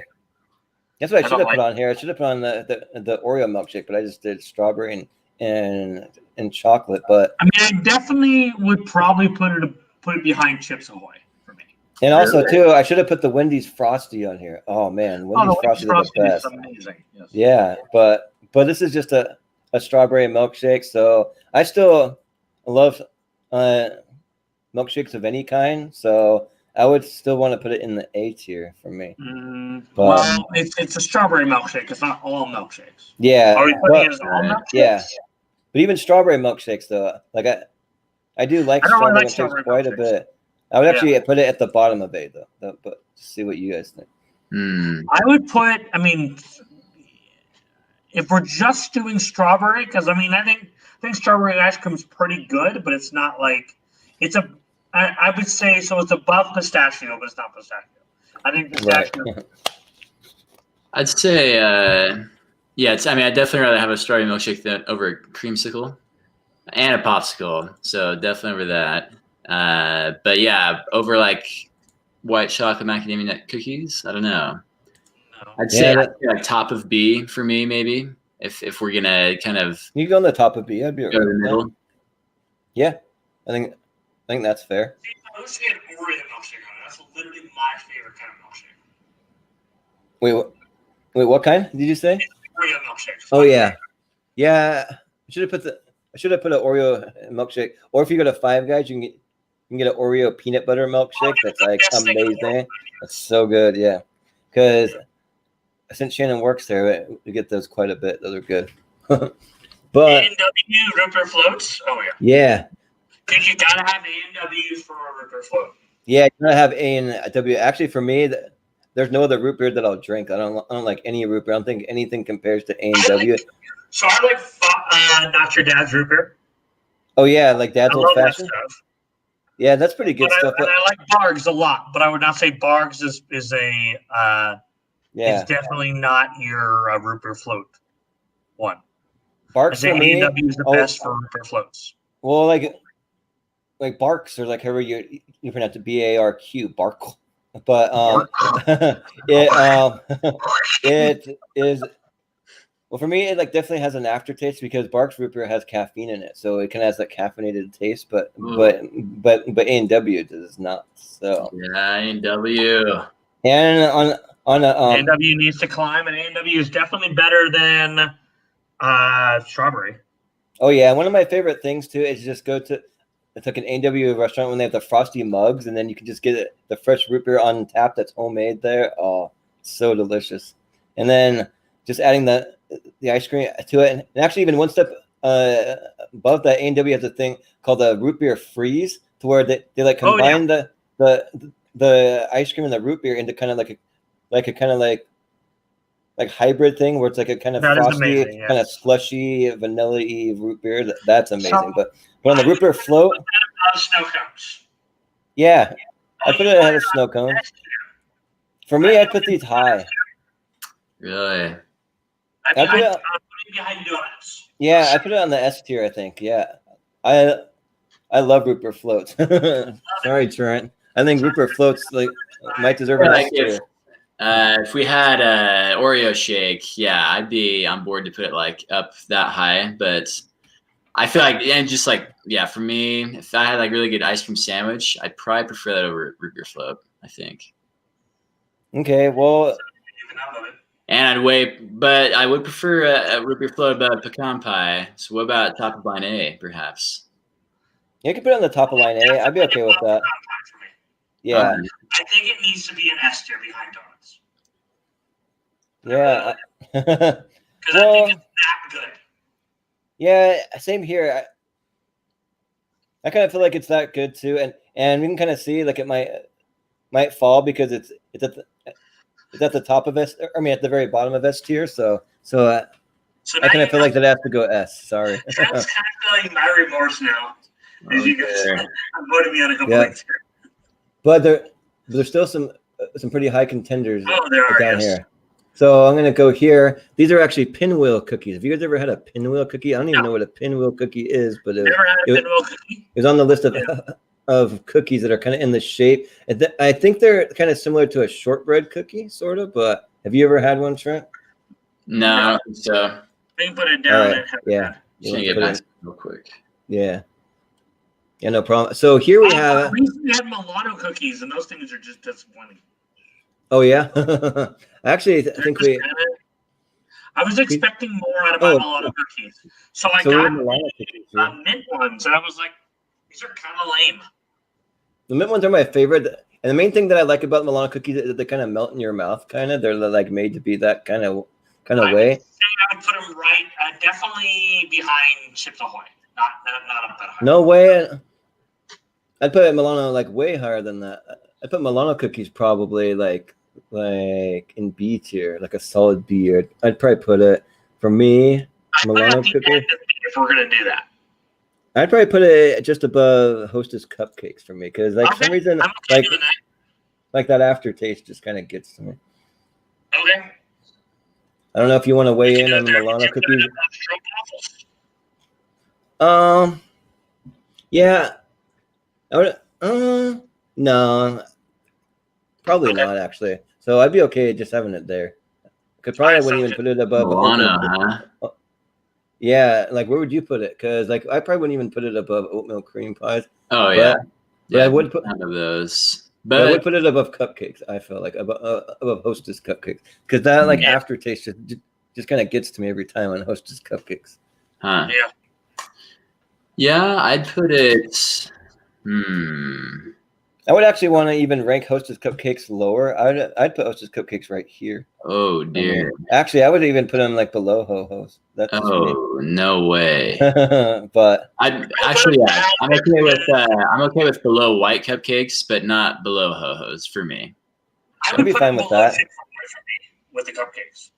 That's what I should have don't put on here. I should have put on the Oreo milkshake, but I just did strawberry and chocolate. But I mean, I definitely would probably put it behind Chips Ahoy for me. and also too, I should have put the Wendy's Frosty on here. Oh man, Wendy's Frosty is the best. Is amazing. Yes. Yeah, but this is just a strawberry milkshake. So I still love milkshakes of any kind. So I would still want to put it in the A tier for me. But, well, it's a strawberry milkshake. It's not all milkshakes. Yeah. Are we putting it as all milkshakes? Yeah. But even strawberry milkshakes, though, like I do like strawberry milkshakes quite a bit. I would actually put it at the bottom of A, though. But see what you guys think. I would put. I mean, if we're just doing strawberry, because I mean, I think strawberry ice cream is pretty good, but it's not like it's a. I would say so. It's above pistachio, but it's not pistachio. I think pistachio. Right. I'd say, yeah. I mean, I'd definitely rather have a strawberry milkshake than over a creamsicle and a popsicle. So definitely over that. But yeah, over like white chocolate macadamia nut cookies. I don't know. I'd say like top of B for me, maybe if we're gonna kind of. You go on the top of B. I'd be go to the middle. Yeah, I think that's fair. I wish they had Oreo milkshake on it. That's literally my favorite kind of milkshake. Wait, what kind did you say? Oreo milkshake. Oh yeah. I should have put an Oreo milkshake. Or if you go to Five Guys, you can get an Oreo peanut butter milkshake. That's like amazing. That's so good. Yeah, because since Shannon works there, we get those quite a bit. Those are good. But A&W root beer floats. Oh yeah. Yeah. Because you gotta have A&Ws for a root beer float. Yeah, you gotta have A&W. Actually, for me, there's no other root beer that I'll drink. I don't like any root beer. I don't think anything compares to A&W. So I like Not Your Dad's root beer. Oh yeah, like Dad's Old Fashioned. Yeah, that's pretty good stuff. And I like Bargs a lot, but I would not say Bargs is a. It's definitely not your root beer float one. Barks for me, A&W is the best for root beer floats. Well, like Barks or like however you pronounce it, BARQ, Bark. But it is. Well, for me, it like definitely has an aftertaste because Barks root beer has caffeine in it, so it kind of has that caffeinated taste. But A&W does not. So yeah, A&W. And on A&W needs to climb, and A&W is definitely better than strawberry. Oh yeah, one of my favorite things too is just go to it's like an A&W restaurant when they have the frosty mugs, and then you can just get the fresh root beer on tap that's homemade there. Oh, it's so delicious. And then just adding the ice cream to it, and actually even one step above that, A&W has a thing called the root beer freeze, to where they like combine the ice cream and the root beer into kind of like a kind of like hybrid thing where it's like a kind of frosty, kind of slushy, vanilla-y root beer. That's amazing. But on the root beer float, snow cones. Yeah, I put it ahead of snow cones. For me, I put these high. Really? I put it behind donuts. Yeah, I put it on the S tier, I think. Yeah, I love root beer floats. Sorry, Trent. I think root beer floats might deserve an S tier. If we had Oreo shake, yeah, I'd be on board to put it like up that high. But I feel like, and just like, yeah, for me, if I had like really good ice cream sandwich, I'd probably prefer that over root beer float, I think. Okay, well. And but I would prefer a root beer float above pecan pie. So what about top of line A, perhaps? Yeah, you can put it on the top of line A. I'd be okay with that. Yeah. I think it needs to be an S tier behind donuts. Yeah. Because I think it's that good. Yeah, same here. I kind of feel like it's that good too, and we can kind of see like it might fall because it's at the top of S. I mean, at the very bottom of S tier. So I kind of feel like that has to go S. Sorry. That's kind of feeling my remorse now. As you guys, I'm voting me on a couple things here. but there's still some pretty high contenders there are, down yes. here. So I'm gonna go here. These are actually pinwheel cookies. Have you guys ever had a pinwheel cookie? I don't even know what a pinwheel cookie is, but Never had a pinwheel cookie. It was on the list of cookies that are kind of in the shape. I think they're kind of similar to a shortbread cookie, sort of. But have you ever had one, Trent? No, I don't think so. We can put it down. Right. Yeah. Just gonna get back to it real quick. Yeah. Yeah, no problem. So here we have. I recently had Milano cookies, and those things are just disappointing. Oh yeah. Actually, I think I was expecting more out of my Milano cookies, so I got mint ones, and I was like, these are kind of lame. The mint ones are my favorite, and the main thing that I like about Milano cookies is that they kind of melt in your mouth. They're like made to be that kind of way. I would put them right, definitely behind Chips Ahoy, not up that high. No way. I'd put Milano like way higher than that. I put Milano cookies probably like in B tier, like a solid B. I'd probably put it for me. Milano cookies. If we're gonna do that, I'd probably put it just above Hostess cupcakes for me because like some reason like that aftertaste just kind of gets to me. Okay. I don't know if you want to weigh in on the Milano cookies. Yeah. I would, no. Probably not actually. So I'd be okay just having it there. Because probably I wouldn't even put it above Milano, huh? Yeah, like where would you put it? Because like I probably wouldn't even put it above oatmeal cream pies. Oh yeah. Yeah, I would put none of those. But I would put it above cupcakes. I feel like above Hostess cupcakes because that like aftertaste just kind of gets to me every time on Hostess cupcakes. Huh. Yeah. Yeah, I'd put it. I would actually want to even rank Hostess cupcakes lower. I'd put Hostess cupcakes right here. Oh dear. Actually, I would even put them like below Ho-Ho's. That's no way. But I'm okay with below white cupcakes, but not below Ho-Ho's for me. I'd be fine with that. With the cupcakes.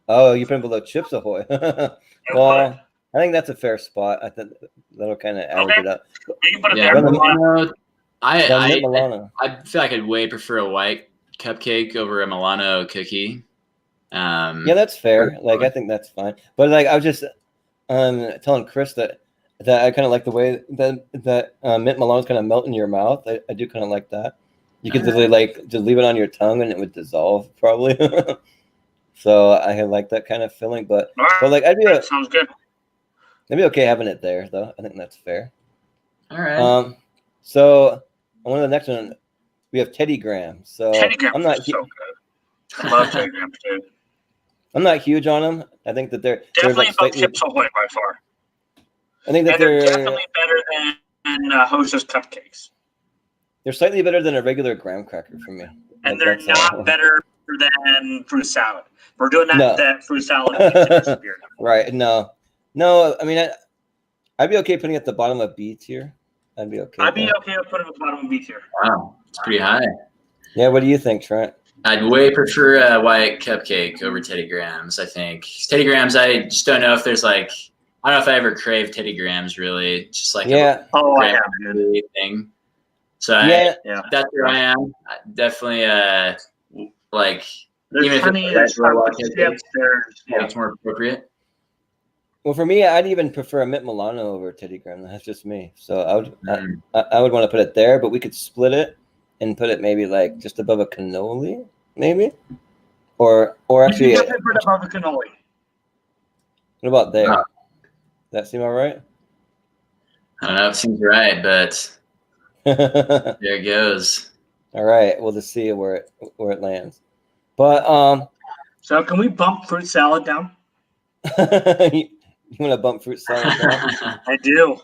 Oh, you put them below Chips Ahoy. Well, I think that's a fair spot. I think that'll kind of average it up. You can put it there. I feel like I'd way prefer a white cupcake over a Milano cookie. Yeah, that's fair. Like I think that's fine. But like I was just telling Chris that I kind of like the way that mint Milanos kind of melt in your mouth. I do kind of like that. You could literally like just leave it on your tongue and it would dissolve probably. So I like that kind of feeling. But like sounds good. I'd be okay having it there though. I think that's fair. All right. So on the next one, we have Teddy Graham. So I'm not so good. I love Teddy Graham too. I'm not huge on them. I think that they're definitely above Chips Ahoy by far. I think that they're definitely better than Hostess cupcakes. They're slightly better than a regular graham cracker for me. And they're not better than fruit salad. We're doing that fruit salad. Right? No. I mean, I'd be okay putting it at the bottom of B tier. I'd be okay. I'd be okay with putting it at the bottom of B tier. Wow, it's pretty high. Yeah. What do you think, Trent? I'd way prefer a white cupcake over Teddy Grahams. I think Teddy Grahams. I just don't know if there's like. I don't know if I ever crave Teddy Grahams. Really, just like I have thing. So that's where I am. Definitely, like there's even plenty if it's it's more appropriate. Well, for me, I'd even prefer a mint Milano over Teddy Graham. That's just me. So I would want to put it there, but we could split it and put it maybe like just above a cannoli, maybe, or actually. You definitely put it above a cannoli. What about there? Does that seem all right? I don't know. It seems right, but there it goes. All right, we'll just see where it lands. But so can we bump fruit salad down? You want to bump fruit salad down? I do.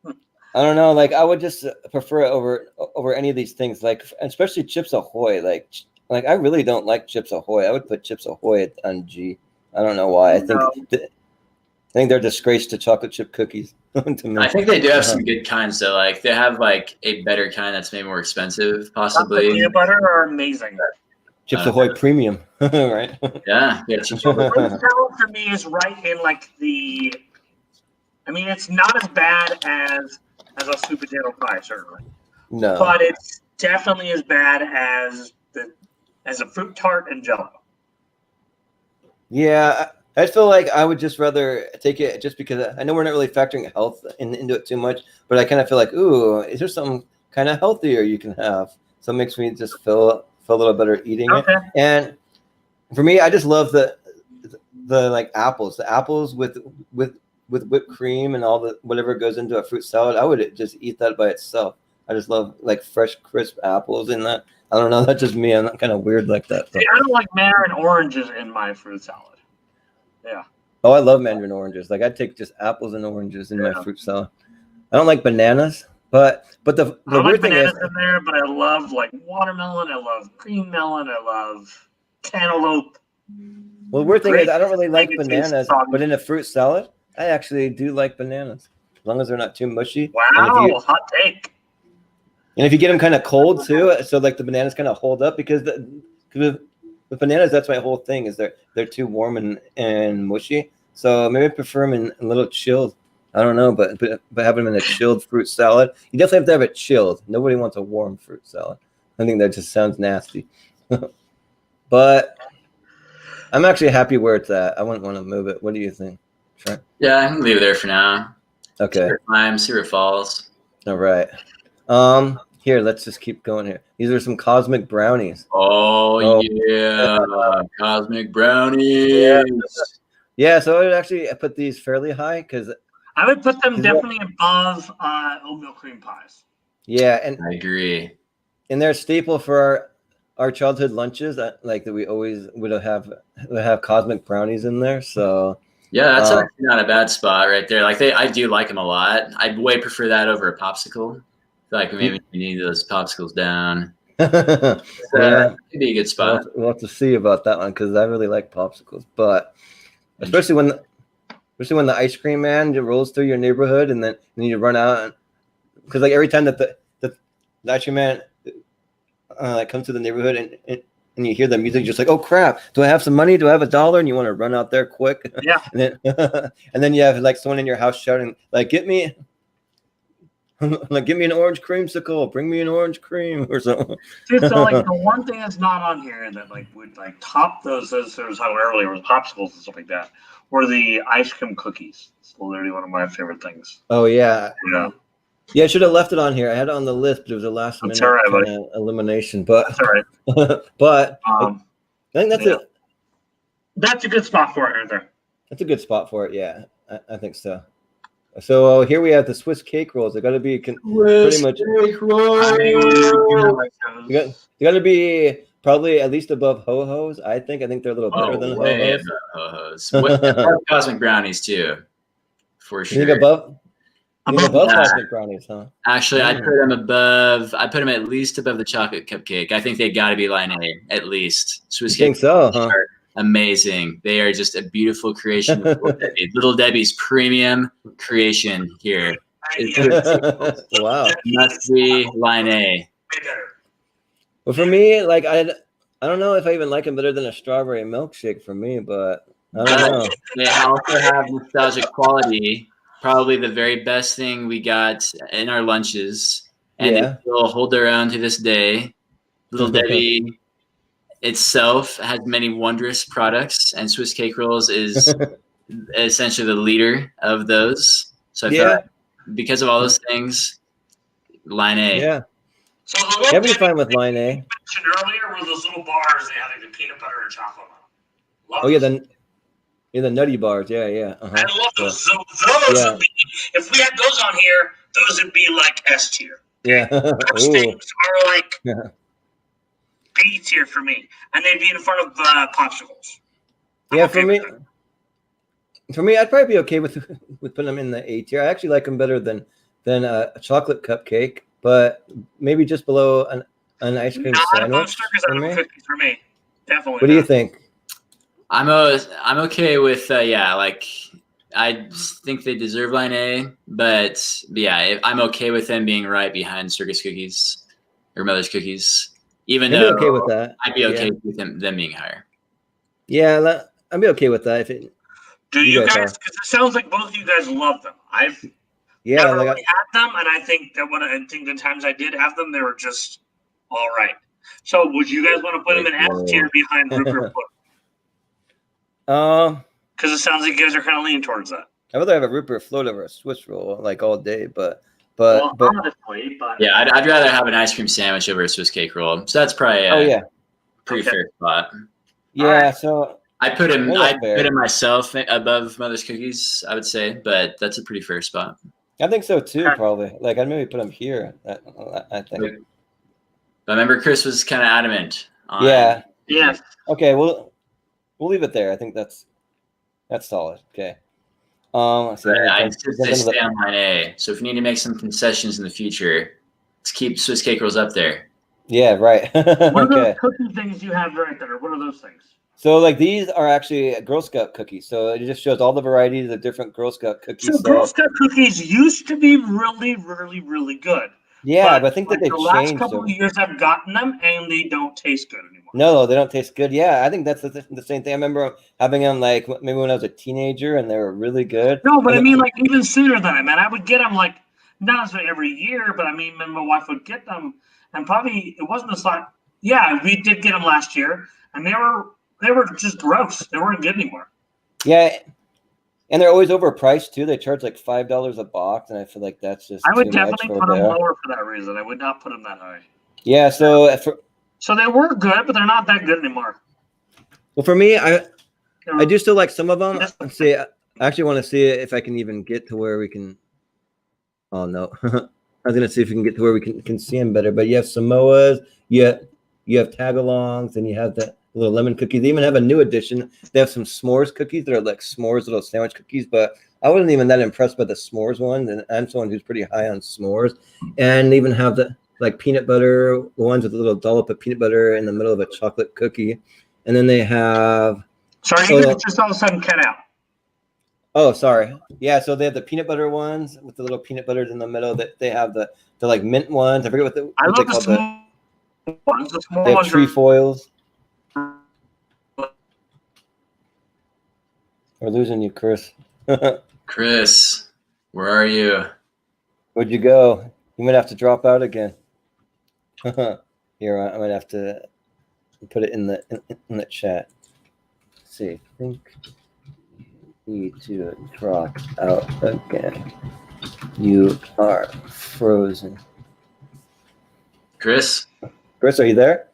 I don't know. Like I would just prefer it over any of these things. Like especially Chips Ahoy. Like I really don't like Chips Ahoy. I would put Chips Ahoy on G. I don't know why. I think they're a disgrace to chocolate chip cookies. To me. I think they do have some good kinds though. Like they have like a better kind that's maybe more expensive, possibly. Peanut butter are amazing. Chips Ahoy Premium, right? Yeah. So the fruit salad for me is right in like the. I mean, it's not as bad as a sweet potato pie, certainly. No. but it's definitely as bad as a fruit tart and Jello. Yeah, I feel like I would just rather take it just because I know we're not really factoring health into it too much, but I kind of feel like, ooh, is there something kind of healthier you can have? So it makes me just feel a little better eating it. And for me, I just love the like apples, the apples with whipped cream and all the whatever goes into a fruit salad. I would just eat that by itself. I just love like fresh, crisp apples in that. I don't know. That's just me. I'm not kind of weird like that. See, I don't like mandarin oranges in my fruit salad. Yeah. Oh, I love mandarin oranges. Like I'd take just apples and oranges in my fruit salad. I don't like bananas, but the I don't weird like thing is bananas in there, but I love like watermelon. I love green melon. I love cantaloupe. well, the weird thing is I don't really like Great bananas, soggy. but in a fruit salad, I actually do like bananas as long as they're not too mushy. Wow, hot take. And if you get them kind of cold too, so like the bananas kind of hold up because with bananas, that's my whole thing is they're too warm and mushy. So maybe I prefer them in a little chilled. I don't know, but having them in a chilled fruit salad, you definitely have to have it chilled. Nobody wants a warm fruit salad. I think that just sounds nasty. But I'm actually happy where it's at. I wouldn't want to move it. What do you think, Trent? Yeah, I can leave it there for now. Okay. See where it falls. All right. Here, let's just keep going here. These are some cosmic brownies. Oh yeah, cosmic brownies. Yeah, so I would actually put these fairly high because I would put them definitely above oatmeal cream pies. yeah, and I agree. And they're a staple for our childhood lunches. Like that, we always would have cosmic brownies in there. So yeah, that's actually not a bad spot right there. Like I do like them a lot. I'd way prefer that over a popsicle. I feel like maybe you need those popsicles down. Yeah, it'd be a good spot. We'll have to see about that one because I really like popsicles, but especially when the ice cream man rolls through your neighborhood and then you run out because like every time that the ice cream man comes to the neighborhood and you hear the music, you're just like, oh crap, do I have some money? Do I have $1? And you want to run out there quick. Yeah. and then you have like someone in your house shouting like, get me an orange creamsicle, bring me an orange cream or something. Dude, so like the one thing that's not on here that like would like top those as I was talking earlier with popsicles and stuff like that were the ice cream cookies. It's literally one of my favorite things. Oh yeah. Yeah, I should have left it on here. I had it on the list, but it was a last minute kind of elimination. But that's all right. But I think that's it. That's a good spot for it right there. That's a good spot for it. Yeah, I think so. So here we have the Swiss cake rolls. They got to be pretty much. Cake rolls. They got to be probably at least above ho-hos. I think they're a little better than ho-hos. What cosmic brownies too, for sure. You think above cosmic brownies, huh? Actually, I'd put them above. I put them at least above the chocolate cupcake. I think they got to be line A at least. Swiss cake. Think so, huh? Are amazing. They are just a beautiful creation. Little Debbie's premium creation here. Wow, must be line A. Well, for me, like I don't know if I even like them better than a strawberry milkshake for me, but I don't know. They also have nostalgic quality. Probably the very best thing we got in our lunches, and they still hold their own to this day. Little Debbie itself has many wondrous products, and Swiss cake rolls is essentially the leader of those. So I feel like because of all those things, line A. Yeah. So the little be fine with line A. Mentioned earlier were those little bars they had like the peanut butter and chocolate on. Oh yeah, the nutty bars. Yeah. I love those. So those would be, if we had those on here, those would be like S tier. Yeah. Those things are like B tier for me, and they'd be in front of popsicles. Yeah, for me, I'd probably be okay with putting them in the A tier. I actually like them better than a chocolate cupcake, but maybe just below an ice cream sandwich. For me, definitely. What do you think? I'm okay with like I think they deserve line A, but I'm okay with them being right behind Circus Cookies or Mother's Cookies. Even though okay with that. I'd be okay with them being higher. Yeah, I'd be okay with that. Do you guys? Because it sounds like both of you guys love them. Yeah, Never like really had them, and I think the times I did have them, they were just all right. So, would you guys want to put them in S tier behind Rupert Float? Because it sounds like you guys are kind of leaning towards that. I'd rather have a Rupert float over a Swiss roll like all day, but honestly, yeah, I'd rather have an ice cream sandwich over a Swiss cake roll. So that's probably pretty fair spot. Yeah, right. so I put him fair. myself above Mother's Cookies, I would say, but that's a pretty fair spot. I think so too, Okay. probably. Like I'd maybe put him here. I think. But I remember Chris was kind of adamant on. Yeah. Okay, we'll leave it there. I think that's solid. Okay. I insist they stay on line A. So if you need to make some concessions in the future, let's keep Swiss cake rolls up there. Yeah, right. What are those cookie things you have right there? What are those things? So like these are actually Girl Scout cookies. So it just shows all the varieties of different Girl Scout cookies. So Girl Scout cookies used to be really, really, really good. Yeah, but I think that they've changed. The last couple of years I've gotten them and they don't taste good anymore. No, they don't taste good. Yeah, I think that's the same thing. I remember having them like maybe when I was a teenager and they were really good. No, but I mean like even sooner than that, man. I would get them like not necessarily every year, but I mean, my wife would get them, and probably it wasn't this like, yeah, we did get them last year, and they were just gross. They weren't good anymore. Yeah, and they're always overpriced too. They charge like $5 a box, and I feel like that's just. I would definitely put them lower for that reason. I would not put them that high. Yeah, so they were good, but they're not that good anymore. Well, for me, I do still like some of them. Let's see. I actually want to see if I can even get to where we can. Oh no, I was gonna see if we can get to where we can see them better. But you have Samoas, you have tagalongs, and you have the little lemon cookies. They even have a new addition. They have some s'mores cookies that are like s'mores little sandwich cookies. But I wasn't even that impressed by the s'mores ones, and I'm someone who's pretty high on s'mores. And they even have the like peanut butter ones with a little dollop of peanut butter in the middle of a chocolate cookie. And then they have. Sorry, you just all of a sudden cut out. Oh, sorry. Yeah, so they have the peanut butter ones with the little peanut butters in the middle. That they have the like mint ones. I forget what I love the small ones. The small they have ones trefoils. We're losing you, Chris. Chris, where are you? Where'd you go? You might have to drop out again. Here, I might have to put it in the chat. Let's see. I think need to drop out again. You are frozen. Chris, are you there?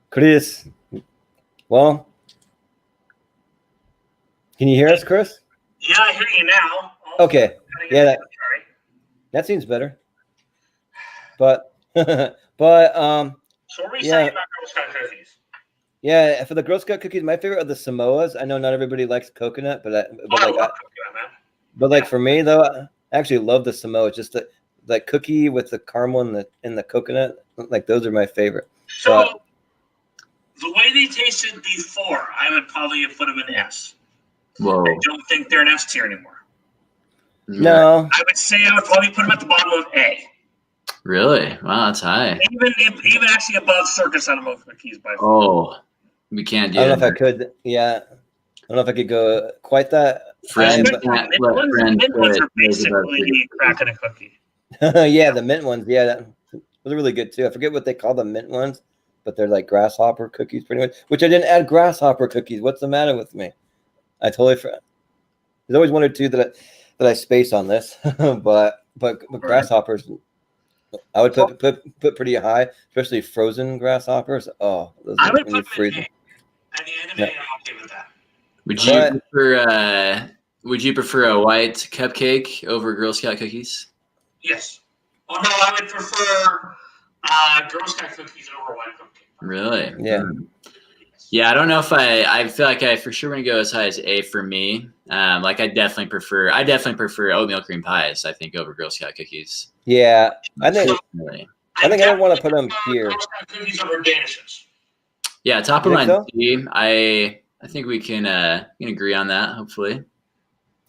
Chris. Well, can you hear us, Chris? Yeah, I hear you now. Okay. Yeah, that seems better. But So what were you saying about Girl Scout cookies? Yeah, for the Girl Scout cookies, my favorite are the Samoas. I know not everybody likes coconut, but I love coconut, man. For me though, I actually love the Samoa. Just the cookie with the caramel and the coconut. Like those are my favorite. So the way they tasted before, I would probably have put them in S. Whoa. I don't think they're an S tier anymore. No. I would say I would probably put them at the bottom of A. Really? Wow, that's high. Even actually above Circus Animal cookies by far. Oh, we can't do it. I don't know if I could. Yeah. I don't know if I could go quite that. Friends are basically cracking a cookie. Yeah, the mint ones. Yeah, those are really good too. I forget what they call the mint ones, but they're like grasshopper cookies, pretty much. Which I didn't add grasshopper cookies. What's the matter with me? I totally forgot. There's always one or two that I space on this, but grasshoppers, I would put pretty high, especially frozen grasshoppers. Oh, those I would when you put freeze them them. at the end of it. I'm okay with that. Would you prefer a white cupcake over Girl Scout cookies? Yes. Oh no, I would prefer Girl Scout cookies over white cupcake. Really? Yeah. Yeah, I don't know if I feel like I for sure want to go as high as A for me. Like I definitely prefer oatmeal cream pies, I think, over Girl Scout cookies. Yeah, I think I don't want to put them here. Girl Scout cookies over Danishes. Yeah, top of You line think so? C. I think we can agree on that, hopefully.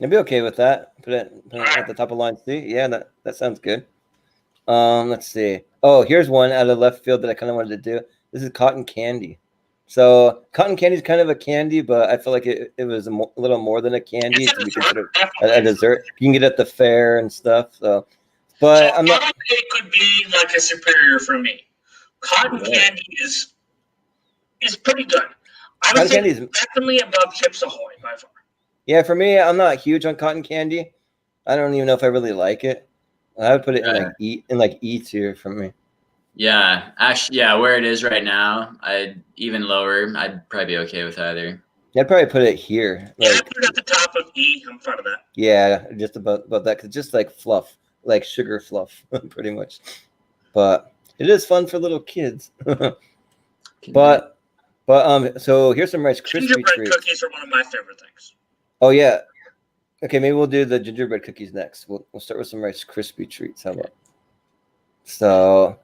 I'd be okay with that. Put it at the top of line C. Yeah, that sounds good. Let's see. Oh, here's one out of left field that I kind of wanted to do. This is cotton candy. So cotton candy is kind of a candy, but I feel like it was a little more than a candy It's to a be dessert, considered a dessert. You can get it at the fair and stuff. So, but I'm not. Cotton candy could be like a superior for me. Cotton candy is pretty good. I would Cotton say candy is definitely above Chips Ahoy by far. yeah. For me, I'm not huge on cotton candy. I don't even know if I really like it. I would put it in like E tier for me. Yeah, actually, yeah, where it is right now, I'd even lower. I'd probably be okay with either. I'd probably put it here. Yeah, I Like, put it at the top of E. I'm proud of that. yeah, just about that. Cause just like fluff, like sugar fluff, pretty much. But it is fun for little kids. But so here's some Rice Krispie Gingerbread treats. cookies are one of my favorite things. Oh yeah. Okay, maybe we'll do the gingerbread cookies next. We'll start with some Rice Krispie treats. How about? So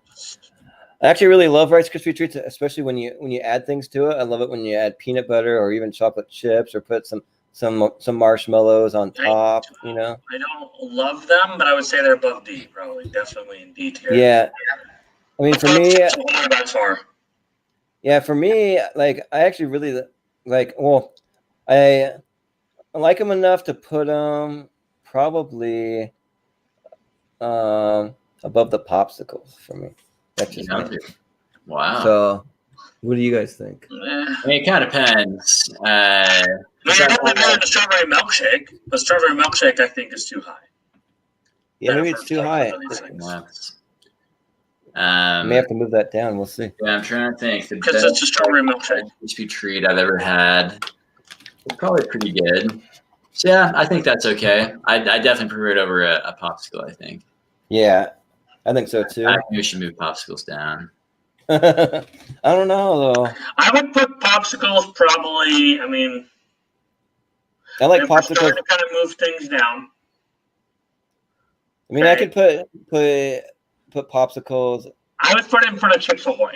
I actually really love Rice Krispie treats, especially when you add things to it. I love it when you add peanut butter or even chocolate chips or put some marshmallows on top. You know. I don't love them, but I would say they're above D, probably, definitely in D tier. Yeah. I mean, for me, by far. yeah, for me, like I actually really like. Well, I like them enough to put them probably above the popsicles for me. That's just me. Wow. So, what do you guys think? I mean, it kind of depends. The strawberry milkshake. The strawberry milkshake, I think, is too high. Yeah, maybe it's too high. May have to move that down. We'll see. Yeah, I'm trying to think. Because it's a strawberry milkshake. Krispy treat I've ever had. It's probably pretty good. So yeah, I think that's okay. I definitely prefer it over a popsicle, I think. Yeah, I think so too. I think we should move popsicles down. I don't know though. I would put popsicles probably. I mean, I like popsicles to kind of move things down. I mean, I could put popsicles. I would put it in front of Chips Ahoy.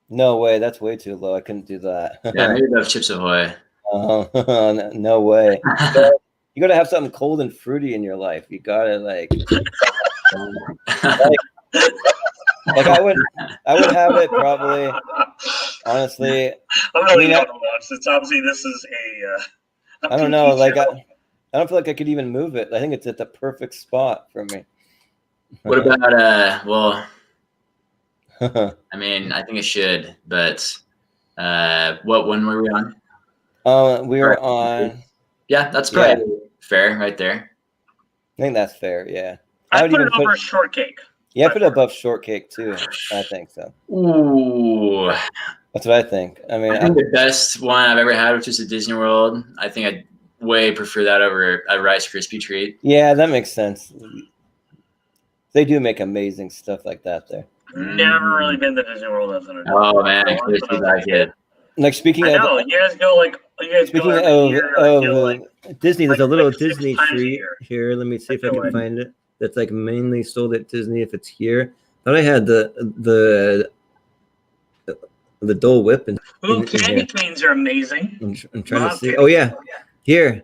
No way, that's way too low. I couldn't do that. Yeah, maybe those Chips Ahoy. No way. You gotta have something cold and fruity in your life. You gotta like I would have it probably. Honestly, I'm really going to watch. It's obviously this is a I don't know. Like I don't feel like I could even move it. I think it's at the perfect spot for me. What about well? I mean, I think it should, but what one were we on? We were on. Yeah, that's probably fair right there. I think that's fair. Yeah, I would put it over shortcake. Yeah, put it above shortcake too. I think so. Ooh, that's what I think. I mean, I think the best one I've ever had, which is at Disney World. I think I'd way prefer that over a Rice Krispie treat. Yeah, that makes sense. They do make amazing stuff like that there. Never really been to Disney World as an adult. Oh man, I could like it. Like speaking of, you guys go like speaking of Disney, there's a little Disney treat here. Let me see if I can find it. That's like mainly sold at Disney. If it's here, thought I had the Dole Whip. Candy canes are amazing. I'm trying to see. Oh yeah, here.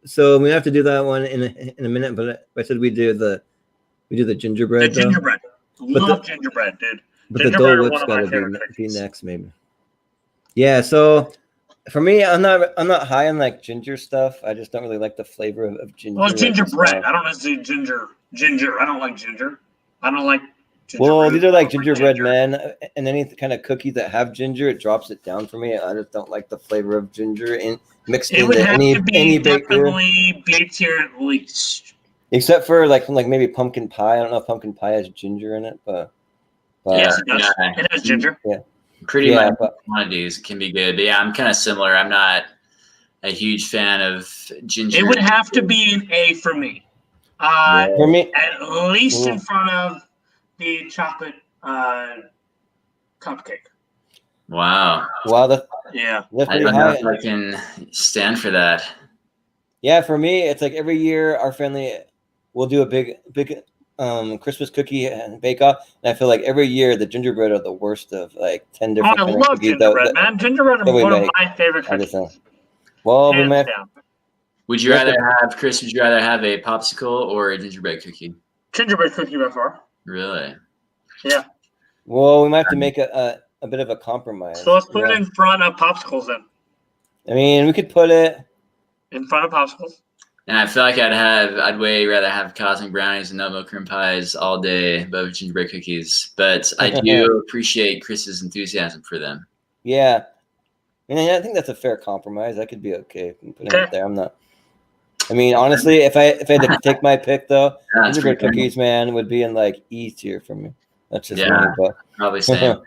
So we have to do that one in a minute. But I said we do the gingerbread. The gingerbread. Love gingerbread, dude. But the Dole Whip's got to be next, maybe. Yeah. So for me, I'm not high on like ginger stuff. I just don't really like the flavor of ginger. Well, gingerbread. I don't necessarily ginger. I don't like ginger. I don't like. Well, these are like gingerbread men, and any kind of cookie that have ginger, it drops it down for me. I just don't like the flavor of ginger mixed into any definitely B tier at least. Except for like maybe pumpkin pie. I don't know if pumpkin pie has ginger in it, but yes, it does. It has ginger. Yeah, pretty much quantities can be good. But yeah, I'm kind of similar. I'm not a huge fan of ginger. It would have to be an A for me. For me, at least in front of the chocolate cupcake. Wow. That's I don't know if I can stand for that. Yeah, for me, it's like every year our family will do a big Christmas cookie and bake off, and I feel like every year the gingerbread are the worst of like 10 different. I love gingerbread, man. Gingerbread is one of my favorite cookies. Well, we might. Would you rather have Chris? Would you rather have a popsicle or a gingerbread cookie? Gingerbread cookie by far. Really? Yeah. Well, we might have to make a a bit of a compromise. So let's put it in front of popsicles then. I mean, we could put it in front of popsicles. And I feel like I'd way rather have cosmic brownies and nut milk cream pies all day above gingerbread cookies. But I do appreciate Chris's enthusiasm for them. Yeah. And I think that's a fair compromise. I could be okay putting it there. I'm not. I mean, honestly, if I had to take my pick though, gingerbread cookies, man, would be in like E tier for me. That's just me, but probably same.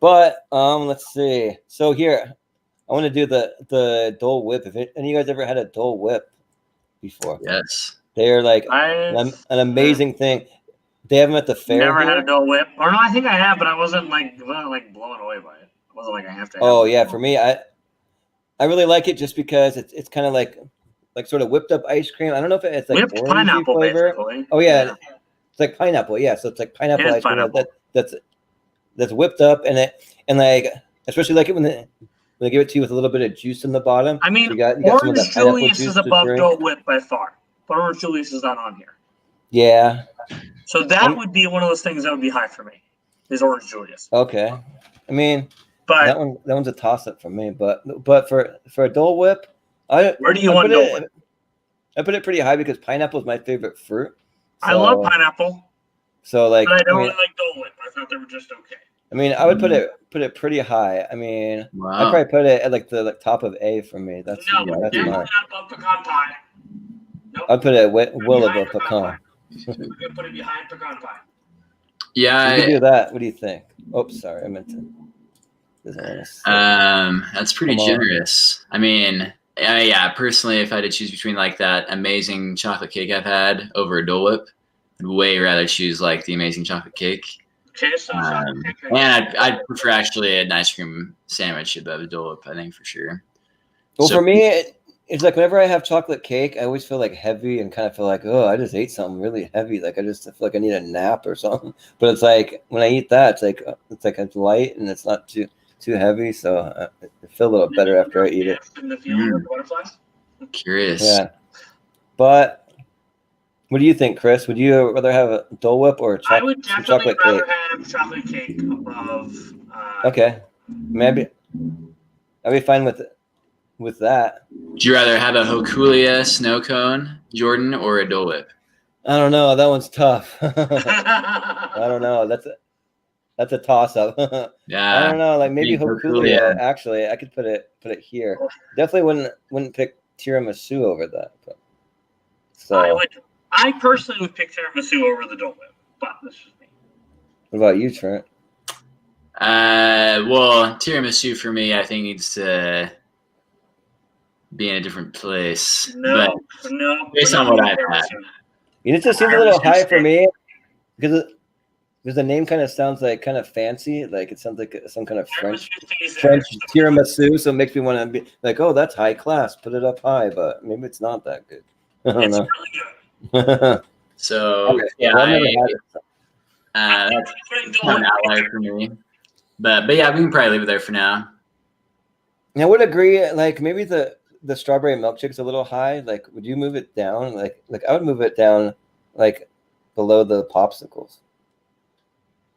but let's see. So here, I want to do the Dole Whip. If any of you guys ever had a Dole Whip before? Yes. They are like an amazing thing. They have them at the fair. Never had a Dole Whip. Or no, I think I have, but I wasn't like blown away by it. It wasn't like I have to. Oh yeah, for me, I really like it just because it's kind of like sort of whipped up ice cream. I don't know if it's like whipped pineapple flavor. Basically. Oh yeah, it's like pineapple. Yeah, so it's like pineapple ice cream that's whipped up, and like especially like it when they give it to you with a little bit of juice in the bottom. I mean, you got Orange Julius is above Dole Whip by far, but Orange Julius is not on here. Yeah. So that would be one of those things that would be high for me. Is Orange Julius. Okay. I mean, but that one's a toss up for me. But for a Dole Whip, where do you want Dole Whip? I put it pretty high because pineapple is my favorite fruit. So, I love pineapple. So like, but I don't really like Dole Whip. I thought they were just okay. I mean, I would put it pretty high. I mean, I'd probably put it at like the top of A for me. That's definitely not above pecan pie. Nope. I'd put it well above pecan. We're gonna put it behind pecan pie. Yeah, you can do that. What do you think? Oops, sorry, I meant to. That's pretty generous. I mean, yeah. Personally, if I had to choose between like that amazing chocolate cake I've had over a Dole Whip, I'd way rather choose like the amazing chocolate cake. And I'd prefer actually an ice cream sandwich above a Dole Whip, I think, for sure. Well, for me, it's like whenever I have chocolate cake, I always feel like heavy and kind of feel like, oh, I just ate something really heavy. Like I just feel like I need a nap or something. But it's like when I eat that, it's like it's light and it's not too heavy. So I feel a little better after I eat it. Curious. Yeah. But what do you think, Chris? Would you rather have a Dole Whip or I would definitely rather have chocolate cake above. Okay, maybe I'd be fine with that. Would you rather have a Hokulia snow cone, Jordan, or a Dole Whip? I don't know. That one's tough. I don't know. That's a toss up. Yeah. I don't know. Like maybe Hokulia. Actually, I could put it here. Definitely wouldn't pick tiramisu over that. But, so. I personally would pick tiramisu over the Dole Whip, but this is me. What about you, Trent? Well, tiramisu for me, I think needs to be in a different place. No. Based on what I've had. It just seems a little high for me because the name kind of sounds like kind of fancy, like it sounds like some kind of French tiramisu. So it makes me want to be like, oh, that's high class. Put it up high, but maybe it's not that good. I don't know. Really good. So okay. Yeah, that's an outlier for me. But yeah, we can probably leave it there for now. I would agree. Like maybe the strawberry milkshake's a little high. Like, would you move it down? Like I would move it down, like below the popsicles.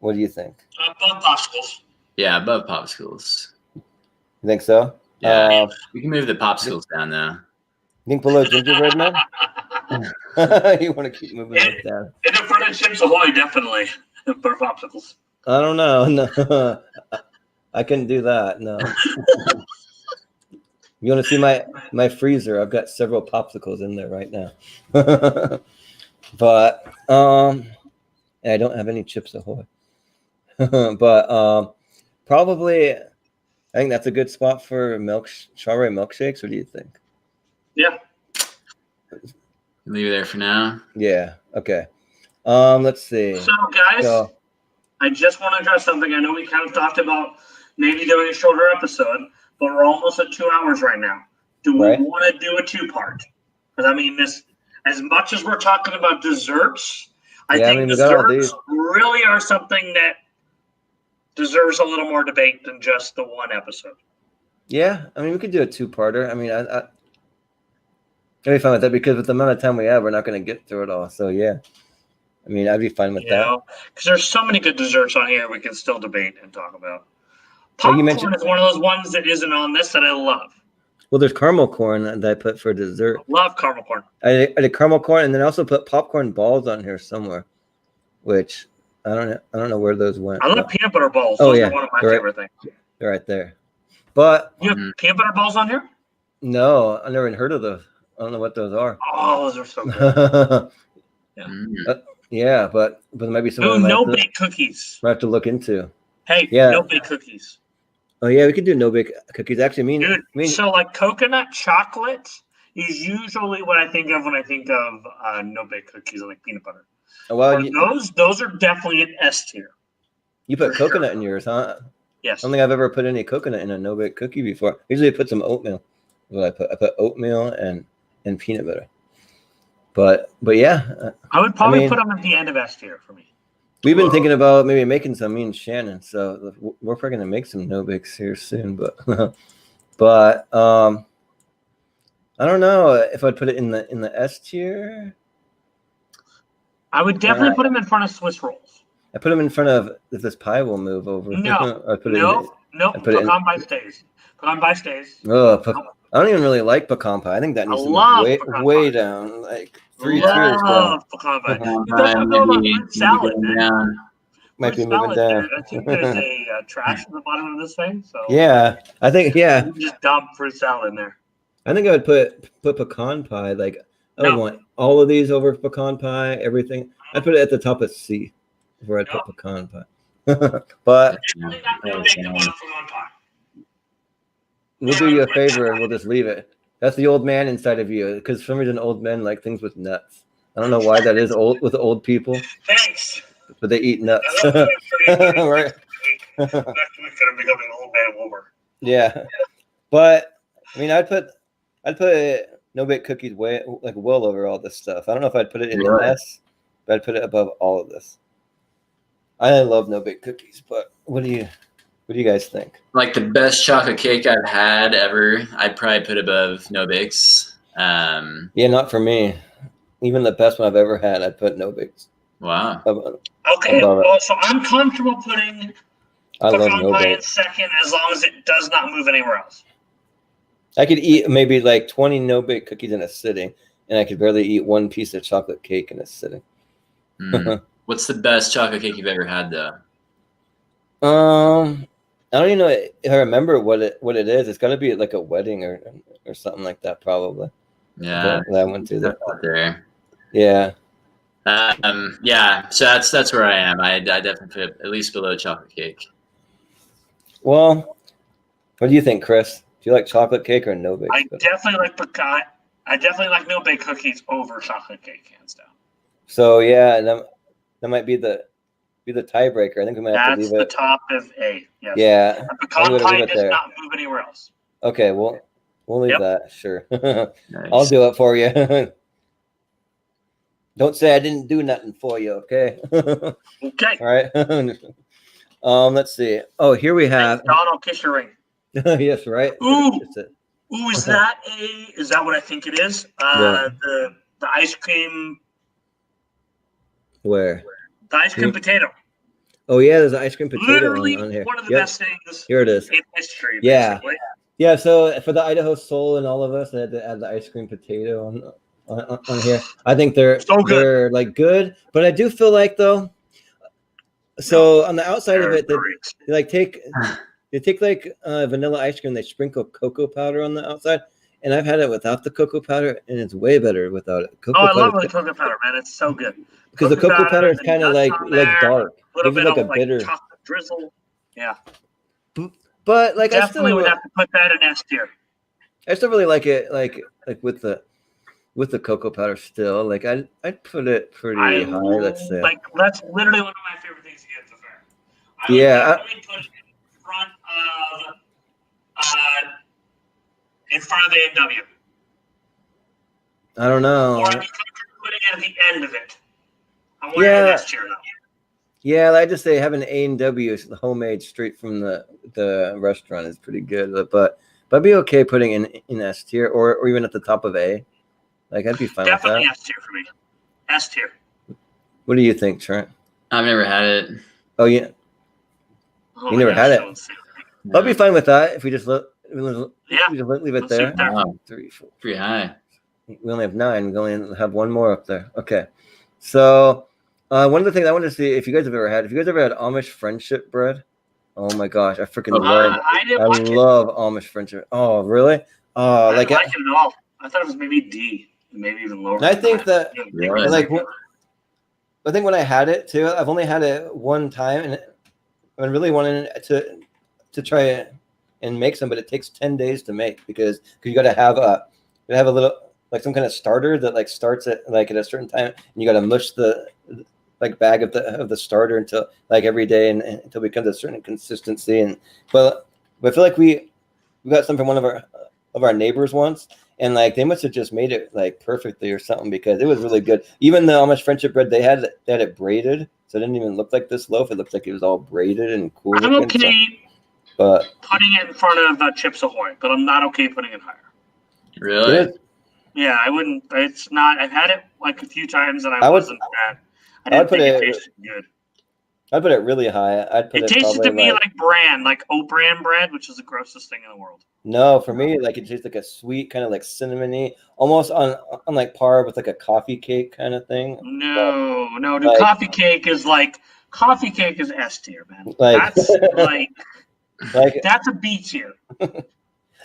What do you think? Above popsicles. Yeah, above popsicles. You think so? Yeah, we can move the popsicles down though. You think below gingerbread man? You want to keep moving it down. In front of Chips Ahoy, definitely. For popsicles. I don't know. No, I couldn't do that. No. You want to see my freezer? I've got several popsicles in there right now. But I don't have any Chips Ahoy. But probably, I think that's a good spot for strawberry milkshakes. What do you think? Yeah. Leave it there for now. Yeah. Okay. Let's see. So, guys, I just want to address something. I know we kind of talked about maybe doing a shorter episode, but we're almost at 2 hours right now. Do we want to do a 2-part? Because I mean, this, as much as we're talking about desserts, I think desserts really are something that deserves a little more debate than just the one episode. Yeah, I mean, we could do a 2-parter. I mean, I'd be fine with that because with the amount of time we have, we're not going to get through it all. So yeah, I mean, I'd be fine with that. Because there's so many good desserts on here we can still debate and talk about. Well, you Popcorn mentioned- is one of those ones that isn't on this that I love. Well, there's caramel corn that I put for dessert. Love caramel corn. I did caramel corn, and then I also put popcorn balls on here somewhere, which I don't know where those went. I love peanut butter balls. Oh, Those yeah. are one of my They're favorite things. They're right there. But You have peanut butter balls on here? no, I never even heard of those. I don't know what those are. Oh, those are so good. Yeah, but there might be some. Ooh, no bake cookies. I have to look into. Hey, Yeah. no bake cookies. Oh yeah, we could do no bake cookies. Actually, Dude, so like coconut chocolate is usually what I think of when I think of no bake cookies, like peanut butter. well, Those are definitely an S tier. you put for coconut sure. in yours, huh? Yes. I don't think I've ever put any coconut in a no bake cookie before. Usually, I put some oatmeal. What I put oatmeal and peanut butter. But yeah, I would probably mean- put them at the end of S tier for me. we've been thinking about maybe making some. Me and Shannon. So we're probably gonna make some no bakes here soon. But I don't know if I'd put it in the S tier. I would definitely put them in front of Swiss rolls. I put them in front of if this pie will move over. No, I put no. I put it in- Pecan pie stays. Pecan pie stays. I don't even really like pecan pie. I think that needs to love move pecan way pie. down, like 3 tiers down. Love pecan pie. That's what going on fruit salad, man. Might be Fruit moving salad, down. dude. I think there's a trash at the bottom of this thing. So Yeah, I think you just dump fruit salad in there. I think I would put pecan pie. Like I would No. want all of these over pecan pie. Everything. I'd put it at the top of C, where I'd put pecan pie. But Definitely not no bake above pecan pie. we'll do you a favor and we'll just leave it. That's the old man inside of you, because for some reason old men like things with nuts. I don't know why that is old with old people, Thanks. but they eat nuts. I love that. Right. Next week gonna become an old man Wilbur. Yeah, but I mean, I'd put no bake cookies way like well over all this stuff. I don't know if I'd put it in the S, but I'd put it above all of this. I love no bake cookies, but what do you guys think? Like the best chocolate cake I've had ever, I'd probably put above no bakes. Yeah, not for me. Even the best one I've ever had, I'd put no bakes. Wow. Okay, well, so I'm comfortable putting I love pecan no pie in bake. second as long as it does not move anywhere else. I could eat maybe like 20 no bake cookies in a sitting, and I could barely eat one piece of chocolate cake in a sitting. What's the best chocolate cake you've ever had, though? I don't even know if I remember what it is. It's got to be like a wedding or something like that, probably. Yeah, that went through there. There. Yeah. Yeah. So that's where I am. I definitely put at least below chocolate cake. Well, what do you think, Chris? Do you like chocolate cake or no bake? I definitely like pecan. I definitely like no bake cookies over chocolate cake, hands down. So yeah, that might be the tiebreaker. I think we might have to That's leave the it. top of A. Yes. Yeah. A pecan leave pie it does there. not move anywhere else. Okay, we'll leave Yep. that. Sure. Nice. I'll do it for you. Don't say I didn't do nothing for you, okay? Okay. All right. Let's see. Oh, here we have. Don, I'll kiss your ring. Yes, right. Ooh. It's it. Ooh, is that what I think it is? What? The ice cream Where? potato. Oh yeah, there's an ice cream potato Literally on here. one of the Yep. best things Here it is. in history. Yeah. Basically. Yeah, so for the Idaho Soul and all of us, I had to add the ice cream potato on here. I think they're So good. they're like good, but I do feel like though. So on the outside of it, they take like vanilla ice cream. They sprinkle cocoa powder on the outside, and I've had it without the cocoa powder, and it's way better without it. Oh, I love the cocoa powder, man. It's so good. because the cocoa powder is and kind of nuts like on there, dark. A little Gives bit you like of a bitter. chocolate drizzle. Yeah. But like Definitely would have to put that in S tier. I still really like it, like with the cocoa powder. Still, like I'd put it pretty high. Let's say. Like that's literally one of my favorite things to get at the fair. I Yeah, would definitely put it in front of the A&W. I don't know. Or I'd be comfortable putting it at the end of it. I want Yeah. it in S tier though. Yeah, I just say having A&W homemade straight from the restaurant is pretty good. But I'd be okay putting in S tier or even at the top of A. Like I'd be fine Definitely with S tier for me. S tier. that. What do you think, Trent? I've never had it. Oh yeah, Oh you my never had gosh, it. don't say that. I'll be fine with that if we just Yeah, leave it let's there. leave it there. Wow, 3, 4. pretty high. We only have 9. We only have one more up there. Okay. So one of the things I wanted to see if you guys have ever had Amish friendship bread. Oh my gosh, I freaking love I didn't I like it. love Amish friendship. Oh really? I Like didn't like it at all. I thought it was maybe D, maybe even lower. I think that Really? like I think when I had it too, I've only had it one time, and I really wanted to try it and make some, but it takes 10 days to make because you got to have a little like some kind of starter that like starts at like at a certain time, and you got to mush the like bag of the starter until like every day and until it becomes a certain consistency. And but I feel like we got some from one of our neighbors once, and like they must have just made it like perfectly or something because it was really good. Even the Amish friendship bread, they had it braided, so it didn't even look like this loaf. It looked like it was all braided and cool. I'm looking, okay but putting it in front of Chips Ahoy, but I'm not okay putting it higher. Really? Yeah, I wouldn't. It's not. I've had it like a few times, and I wasn't bad. I didn't think it tasted good. I'd put it really high. I'd put It it tasted to probably me like bran, like O-Bran bread, which is the grossest thing in the world. No, for me, like it tastes like a sweet kind of like cinnamony, almost on like par with like a coffee cake kind of thing. No, dude, like, coffee cake is S tier, man. Like That's like like that's a B tier.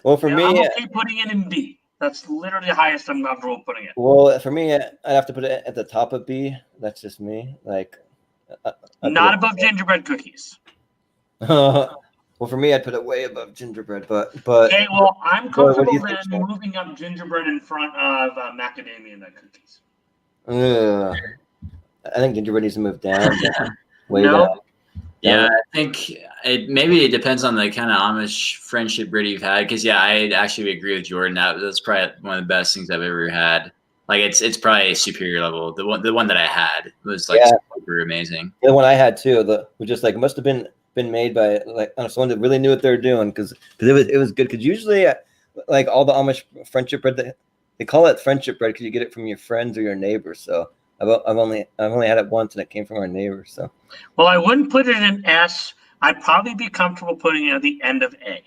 well, for me, I'm okay putting it in B. That's literally the highest I'm comfortable putting it. Well, for me, I'd have to put it at the top of B. That's just me. Like, not above gingerbread cookies. Well, for me, I'd put it way above gingerbread, but Okay, well, I'm comfortable think, then moving up gingerbread in front of macadamia nut cookies. I think gingerbread needs to move down. Way No. down. Yeah, I think maybe it depends on the kind of Amish friendship bread you've had. Because yeah, I actually agree with Jordan. That's probably one of the best things I've ever had. Like it's probably a superior level. The one that I had was like super amazing. The one I had too. Was just like must have been made by like someone that really knew what they were doing because it was good. Because usually like all the Amish friendship bread they call it friendship bread because you get it from your friends or your neighbors. So I've only had it once and it came from our neighbors. So well, I wouldn't put it in S. I'd probably be comfortable putting it at the end of A.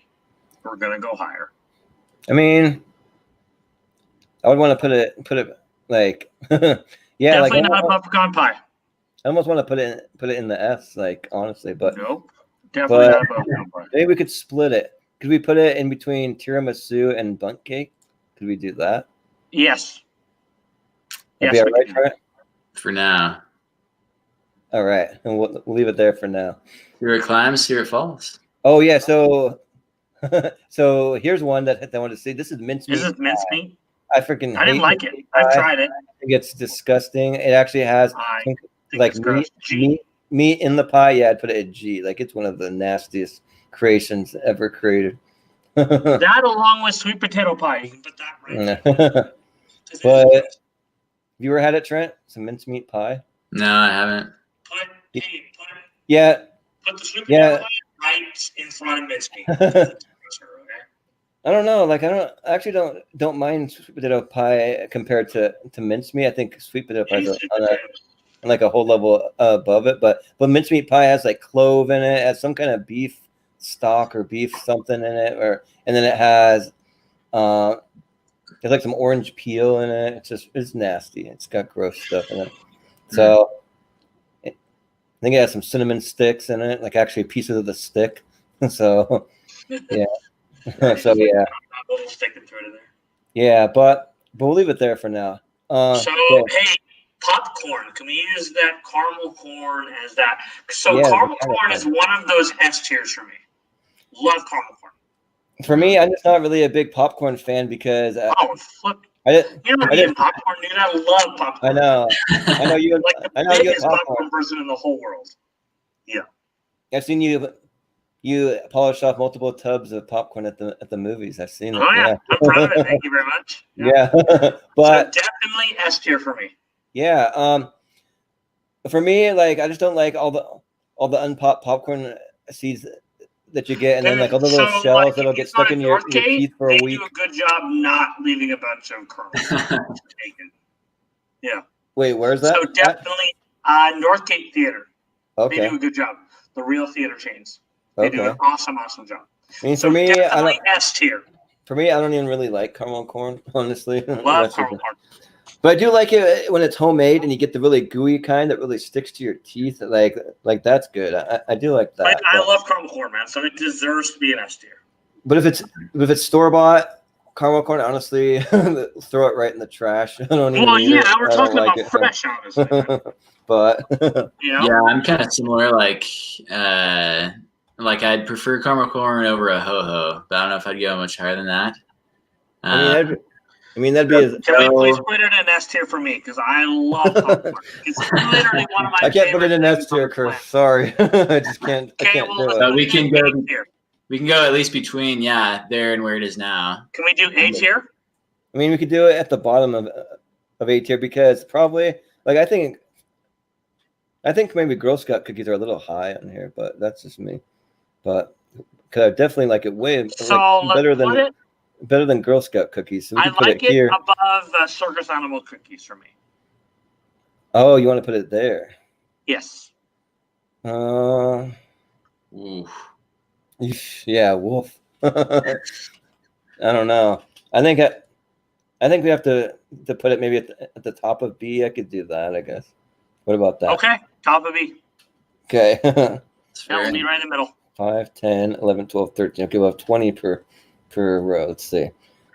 We're gonna go higher. I mean, I would want to put it like yeah, definitely like not above pecan pie. I almost want to put it in the S, like honestly, but nope, definitely not above pecan pie. Maybe we could split it. Could we put it in between tiramisu and bundt cake? Could we do that? Yes. That'd be all right, Trent? For now. All right, and we'll leave it there for now. Here it climbs, here it falls. Oh yeah, so so here's one that I wanted to see. This is mincemeat. This is mincemeat. I freaking I didn't like it. I've tried it. I think it's disgusting. It actually has like meat in the pie. Yeah, I'd put it at G. Like it's one of the nastiest creations ever created. That along with sweet potato pie. You can put that right there. But have you ever had it, Trent? Some mincemeat pie? No, I haven't. Put the sweet potato pie right in front of mincemeat. I don't know. Like I actually don't mind sweet potato pie compared to mincemeat. I think sweet potato pie is on like a whole level above it. But mincemeat pie has like clove in it, has some kind of beef stock or beef something in it, and then it has there's like some orange peel in it. It's nasty. It's got gross stuff in it. So I think it has some cinnamon sticks in it, like actually pieces of the stick. So yeah. So yeah. Yeah, but we'll leave it there for now. Hey, popcorn. Can we use that caramel corn as that? So caramel corn is one of those S tiers for me. Love caramel corn. For me, I'm just not really a big popcorn fan because you're not eating popcorn, dude. I love popcorn. I know you. Like the biggest popcorn person in the whole world. Yeah. I've seen you polish off multiple tubs of popcorn at the movies. I've seen it. Oh yeah, I'm proud of it. Thank you very much. Yeah, so but definitely S tier for me. Yeah, for me, like I just don't like all the unpopped popcorn seeds that you get, and then like all the little shells that'll get stuck in your teeth for a week. They do a good job not leaving a bunch of kernels. Yeah. Wait, where's that? So definitely, Northgate Theater. Okay. They do a good job. The real theater chains. They do an awesome job. I mean, So for me, definitely S tier. For me, I don't even really like caramel corn, honestly. Love caramel corn. But I do like it when it's homemade and you get the really gooey kind that really sticks to your teeth. Like that's good. I do like that. I love caramel corn, man. So it deserves to be an S tier. But if it's store bought caramel corn, honestly, throw it right in the trash. I don't even eat it. We're talking about fresh, honestly. But yeah, I'm kind of similar. Like I'd prefer caramel corn over a ho-ho, but I don't know if I'd go much higher than that. I mean, that'd be. Can we please put it in S tier for me? Because I love caramel corn. It's literally one of my. I can't put it in S tier, Chris. Sorry, I just can't. I can't do it. But we can go. We can go at least between there and where it is now. Can we do A tier? I mean, we could do it at the bottom of A tier because probably I think maybe Girl Scout cookies are a little high on here, but that's just me. But because I definitely like it way better than Girl Scout cookies. So we can put it here above Circus Animal cookies for me. Oh, you want to put it there? Yes. Oof. Yeah, wolf. I don't know. I think we have to put it maybe at the top of B. I could do that, I guess. What about that? Okay, top of B. Okay. We'll be right in the middle. 5, 10, 11, 12, 13. Okay, we'll have 20 per row. Let's see.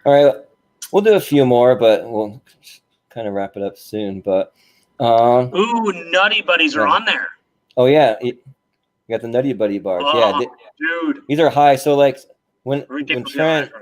All right, we'll do a few more, but we'll kind of wrap it up soon. But Nutty Buddies are on there. Oh yeah, you got the Nutty Buddy bars. Dude, these are high. So when Trent,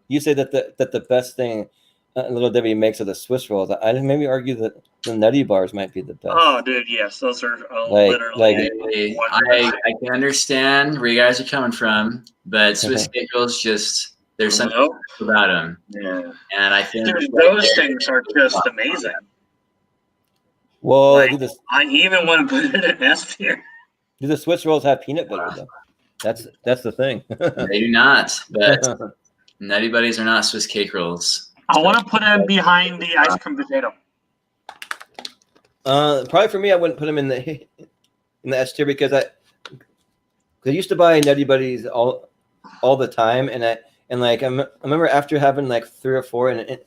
you say that the best thing Little Debbie makes are the Swiss rolls. I'd maybe argue that the Nutty bars might be the best. Oh, dude, yes, those are literally. I can understand where you guys are coming from, but Swiss cake rolls there's something about them. Yeah, and I think those things are just amazing. Well, I even want to put it in S tier. Do the Swiss rolls have peanut butter though? That's the thing. They do not, but Nutty Buddies are not Swiss cake rolls. I want to put them behind the ice cream potato. Probably for me, I wouldn't put them in the S tier because I used to buy Nutty Buddies all the time, and I remember after having 3 or 4 in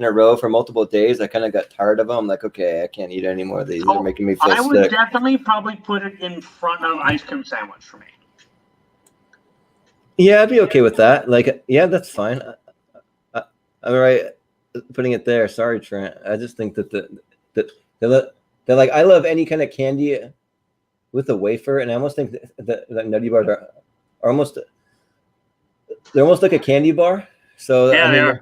a row for multiple days, I kind of got tired of them. I'm like, okay, I can't eat any more of these. They're making me feel sick. I would definitely probably put it in front of ice cream sandwich for me. Yeah, I'd be okay with that. That's fine. I'm all right putting it there. Sorry, Trent. I just think that they're like, I love any kind of candy with a wafer, and I almost think that Nutty Bars are almost like a candy bar. So yeah,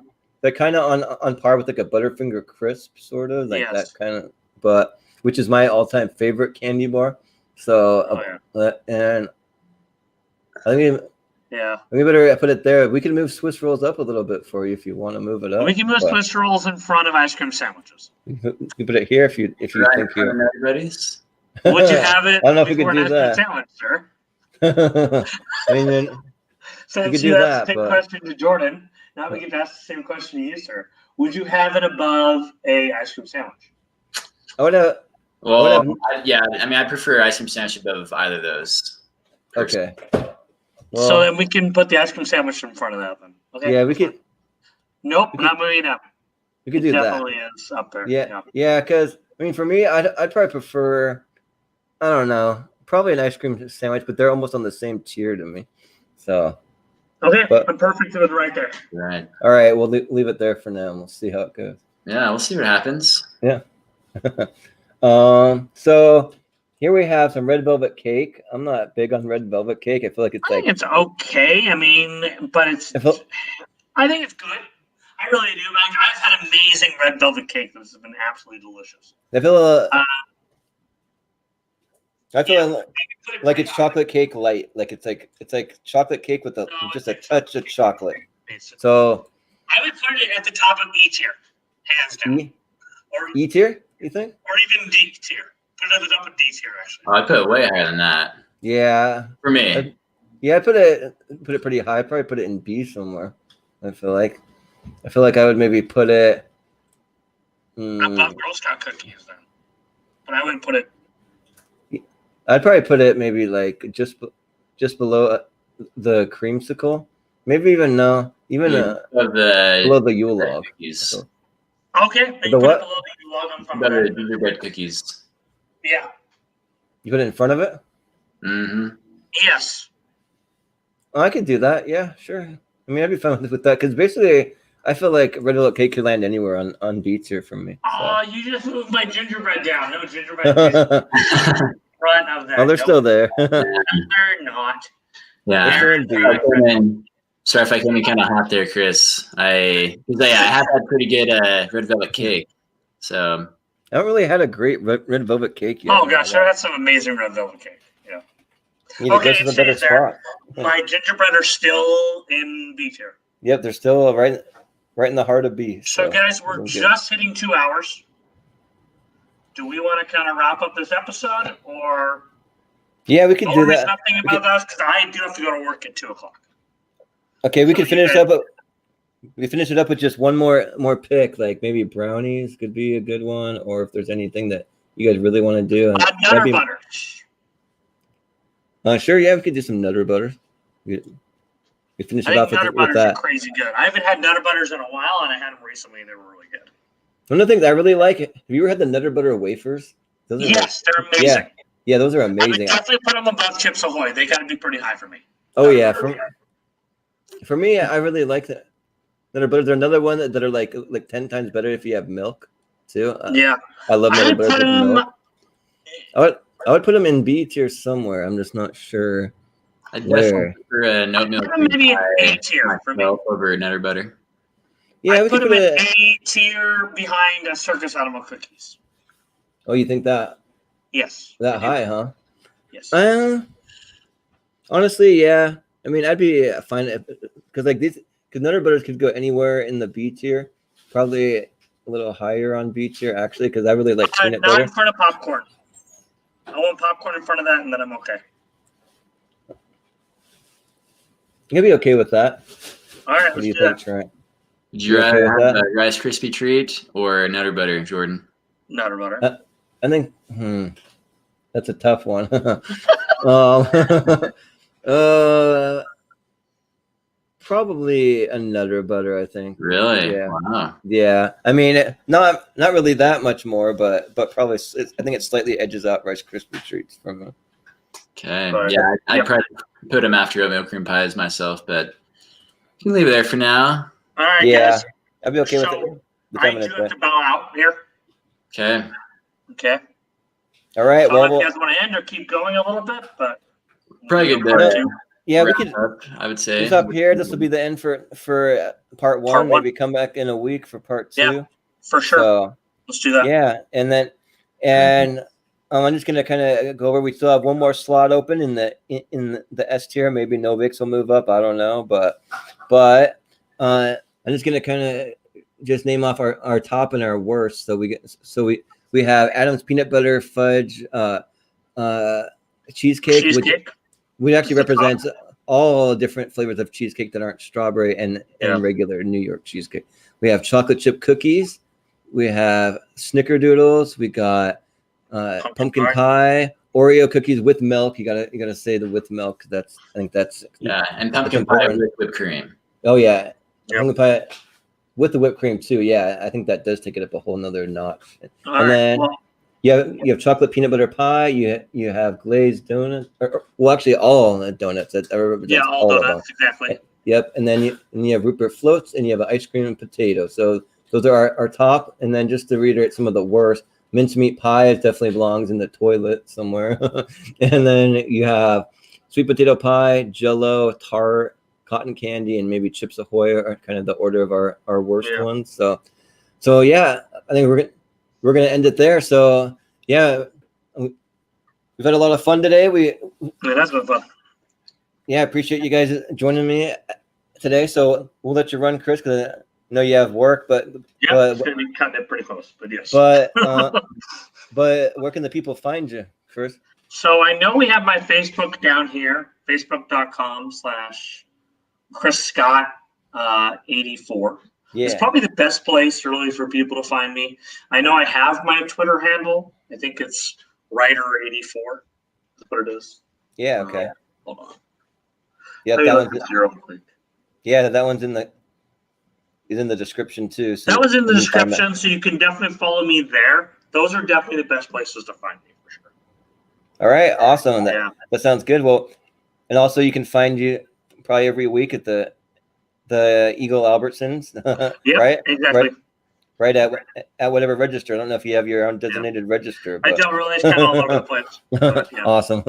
they're kind of on par with a Butterfinger Crisp, sort of that kind of, but which is my all-time favorite candy bar. So and I mean. Yeah. We better put it there. We can move Swiss rolls up a little bit for you if you want to move it up. We can move Swiss rolls in front of ice cream sandwiches. You can put it here if you think you're ready. Would you have it? I don't know if we could do that. Sandwich, sir? I mean, since you asked the same question to Jordan, now we get to ask the same question to you, sir. Would you have it above a ice cream sandwich? I would have. I prefer ice cream sandwich above either of those. Personally. Okay. Well, so then we can put the ice cream sandwich in front of that then. Okay. Yeah, we could. Nope, not moving up. We could do that. Definitely is up there. Yeah. Because for me, I'd probably prefer. I don't know, probably an ice cream sandwich, but they're almost on the same tier to me. So. Okay, I'm perfect with it right there. Right. All right, we'll leave it there for now. We'll see how it goes. Yeah, we'll see what happens. Yeah. So. Here we have some red velvet cake. I'm not big on red velvet cake. I feel like I think it's okay. I mean, but I think it's good. I really do. I've had amazing red velvet cake. This has been absolutely delicious. I feel like it's chocolate cake light. It's like chocolate cake with just a touch of chocolate. Basically. So I would put it at the top of E tier, hands down. Or E tier, you think? Or even D tier. Put it at the top of D tier, actually. I put it way higher than that. Yeah. For me. I put it pretty high. I'd probably put it in B somewhere. I feel like I would maybe put it above Girl Scout cookies then. But I wouldn't put it I'd probably put it maybe like just below the creamsicle. Maybe even below the Yule log. Cookies. Okay. The what? Below the Yule log on front Better of it. gingerbread cookies. Yeah. You put it in front of it? Mm-hmm. Yes. Oh, I could do that. Yeah, sure. I mean, I'd be fine with that because basically, I feel like red velvet cake could land anywhere on B tier for me. Oh, you just moved my gingerbread down. No gingerbread cookies. Front of that. Oh, they're still there. They're not. Yeah. They're still in B. Sorry if I came in kind of hot there, Chris. I have had pretty good red velvet cake. So I haven't really had a great red velvet cake yet. Oh gosh, I had some amazing red velvet cake. Yeah. You need to go to the better spot. My gingerbread are still in B tier. Yep, they're still right in the heart of B. So guys, we're just hitting 2 hours. Do we want to kind of wrap up this episode, or? Yeah, we could do that. Something about that because I do have to go to work at 2:00. Okay, we could finish up. We finish it up with just one more pick, like maybe brownies could be a good one, or if there's anything that you guys really want to do. Nutter butter. Sure, yeah, we could do some nutter butter. We finish it off with that. Are crazy good. I haven't had nutter butters in a while, and I had them recently, and they were really good. One of the things I really like, have you ever had the nutter butter wafers? Yes, they're amazing. Yeah, those are amazing. I would definitely put them above Chips Ahoy. They got to be pretty high for me. Oh yeah, for me, I really like that. Nutter butter. They're another one that are like 10 times better if you have milk too. Yeah, I love nutter butter with milk. I would put them in B tier somewhere. I'm just not sure. I definitely prefer a oat milk. Maybe an A tier for me over nutter butter. Yeah, we put could them in A tier behind a circus animal cookies. Oh, you think that? Yes. That high, huh? Yes. Honestly, yeah. I mean, I'd be fine because nutter butters could go anywhere in the B tier. Probably a little higher on B tier actually, because I really like peanut butter. Not in front of popcorn. I want popcorn in front of that, and then I'm okay. You'll be okay with that. All right. What do you think, Trent? Would you rather have a Rice Krispie treat or nutter butter, Jordan? Nutter butter. I think that's a tough one. Probably a nutter butter, I think. Really? Yeah. Wow. Yeah. I mean, not really that much more, but probably I think it slightly edges out Rice Krispie treats from them. Okay. Yeah, I'd probably put them after oatmeal cream pies myself, but you can leave it there for now. All right, guys. I'd be okay with it. I do have to bow out here. Okay. Okay. All right. Well, if you guys want to end or keep going a little bit, but probably good there. Yeah, we could. I would say. Up here. This will be the end for part one. Maybe come back in a week for part 2. Yeah, for sure. So, let's do that. Yeah, and I'm just gonna kind of go over. We still have one more slot open in the S tier. Maybe Novix will move up. I don't know, but I'm just gonna kind of just name off our top and our worst. So we have Adam's peanut butter fudge cheesecake. Which actually represents all different flavors of cheesecake that aren't strawberry and regular New York cheesecake. We have chocolate chip cookies. We have snickerdoodles. We got pumpkin pie, Oreo cookies with milk. You gotta say the with milk. I think that's and pumpkin pie with whipped cream. Oh yeah, pumpkin pie with the whipped cream too. Yeah, I think that does take it up a whole nother notch. Then you have chocolate peanut butter pie. You have glazed donuts. Well, actually, all donuts. All donuts exactly. Yep, and then you have Rupert floats, and you have ice cream and potato. So those are our top. And then just to reiterate some of the worst, mincemeat pie definitely belongs in the toilet somewhere. And then you have sweet potato pie, Jell-O, tart, cotton candy, and maybe Chips Ahoy are kind of the order of our worst ones. So yeah, I think we're gonna end it there. So yeah, we've had a lot of fun today. It has been fun. Yeah, I appreciate you guys joining me today. So we'll let you run, Chris, because I know you have work, but it's gonna be cutting it pretty close. But yes. But where can the people find you, Chris? So I know we have my Facebook down here, facebook.com/Chris Scott 84. Yeah. It's probably the best place really for people to find me. I know I have my Twitter handle. I think it's Writer84. That's what it is. Yeah. Okay. Hold on. Yeah, Let me that look one's this here real quick. that one's in the description too. So That was in the you can find description, so you can definitely follow me there. Those are definitely the best places to find me for sure. All right, awesome. Yeah. That sounds good. Well, and also you can find you probably every week at the Eagle Albertsons, Yeah, right? exactly. Right at whatever register. I don't know if you have your own designated register. But... I don't really. It's kind of all over the place. But, yeah. Awesome.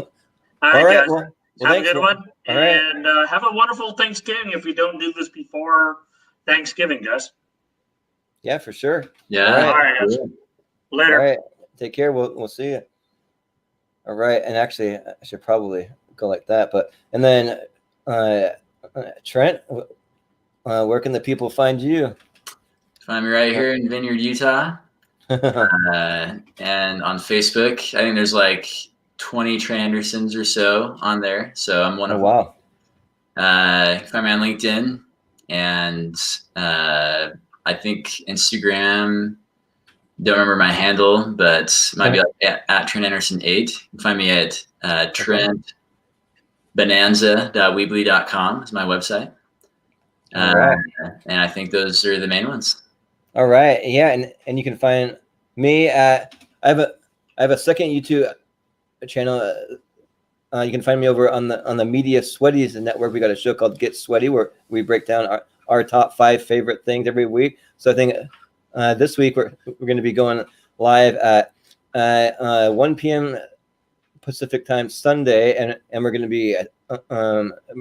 All right, guys. Well, have thanks. a good one. All right. And have a wonderful Thanksgiving if we don't do this before Thanksgiving, guys. Yeah, for sure. Yeah. All right, guys. Later. All right. Take care. We'll see you. All right. And actually, I should probably go like that. But and then Trent, where can the people find you? Find me right here in Vineyard, Utah, and on Facebook. I think there's like 20 Trent Andersons or so on there. So I'm one of them. Wow. Find me on LinkedIn, and I think Instagram. Don't remember my handle, but it might be like at Trent Anderson 8. You can find me at trentbonanza.weebly.com is my website. All right. And I think those are the main ones. All right. Yeah, and you can find me at I have a second YouTube channel. You can find me over on the Media Sweaties network. We got a show called Get Sweaty where we break down our top 5 favorite things every week. So I think this week we're going to be going live at 1 p.m. Pacific time Sunday, and we're going to be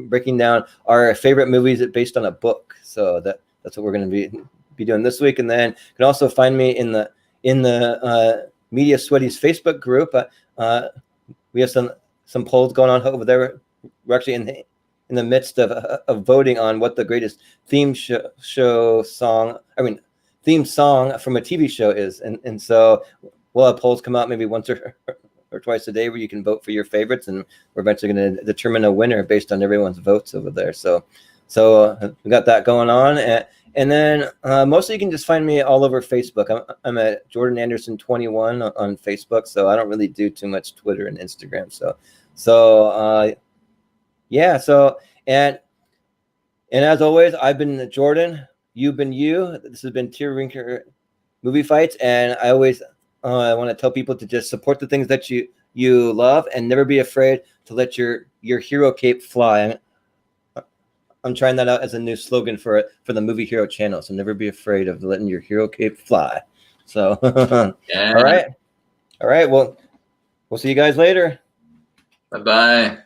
breaking down our favorite movies based on a book. So that's what we're going to be doing this week. And then you can also find me in the Media Sweaties Facebook group. We have some polls going on over there. We're actually in the midst of voting on what the greatest theme song from a TV show is, and so we'll have polls come out maybe once or twice a day where you can vote for your favorites, and we're eventually going to determine a winner based on everyone's votes over there. So we got that going on, and then mostly you can just find me all over Facebook. I'm at Jordan Anderson 21 on Facebook, so I don't really do too much Twitter and Instagram. And as always, I've been Jordan. You've been you. This has been Tier Rinker Movie Fights, and I always want to tell people to just support the things that you love and never be afraid to let your hero cape fly. I'm trying that out as a new slogan for the Movie Hero channel. So never be afraid of letting your hero cape fly. So Yeah. All right. Well, we'll see you guys later. Bye-bye.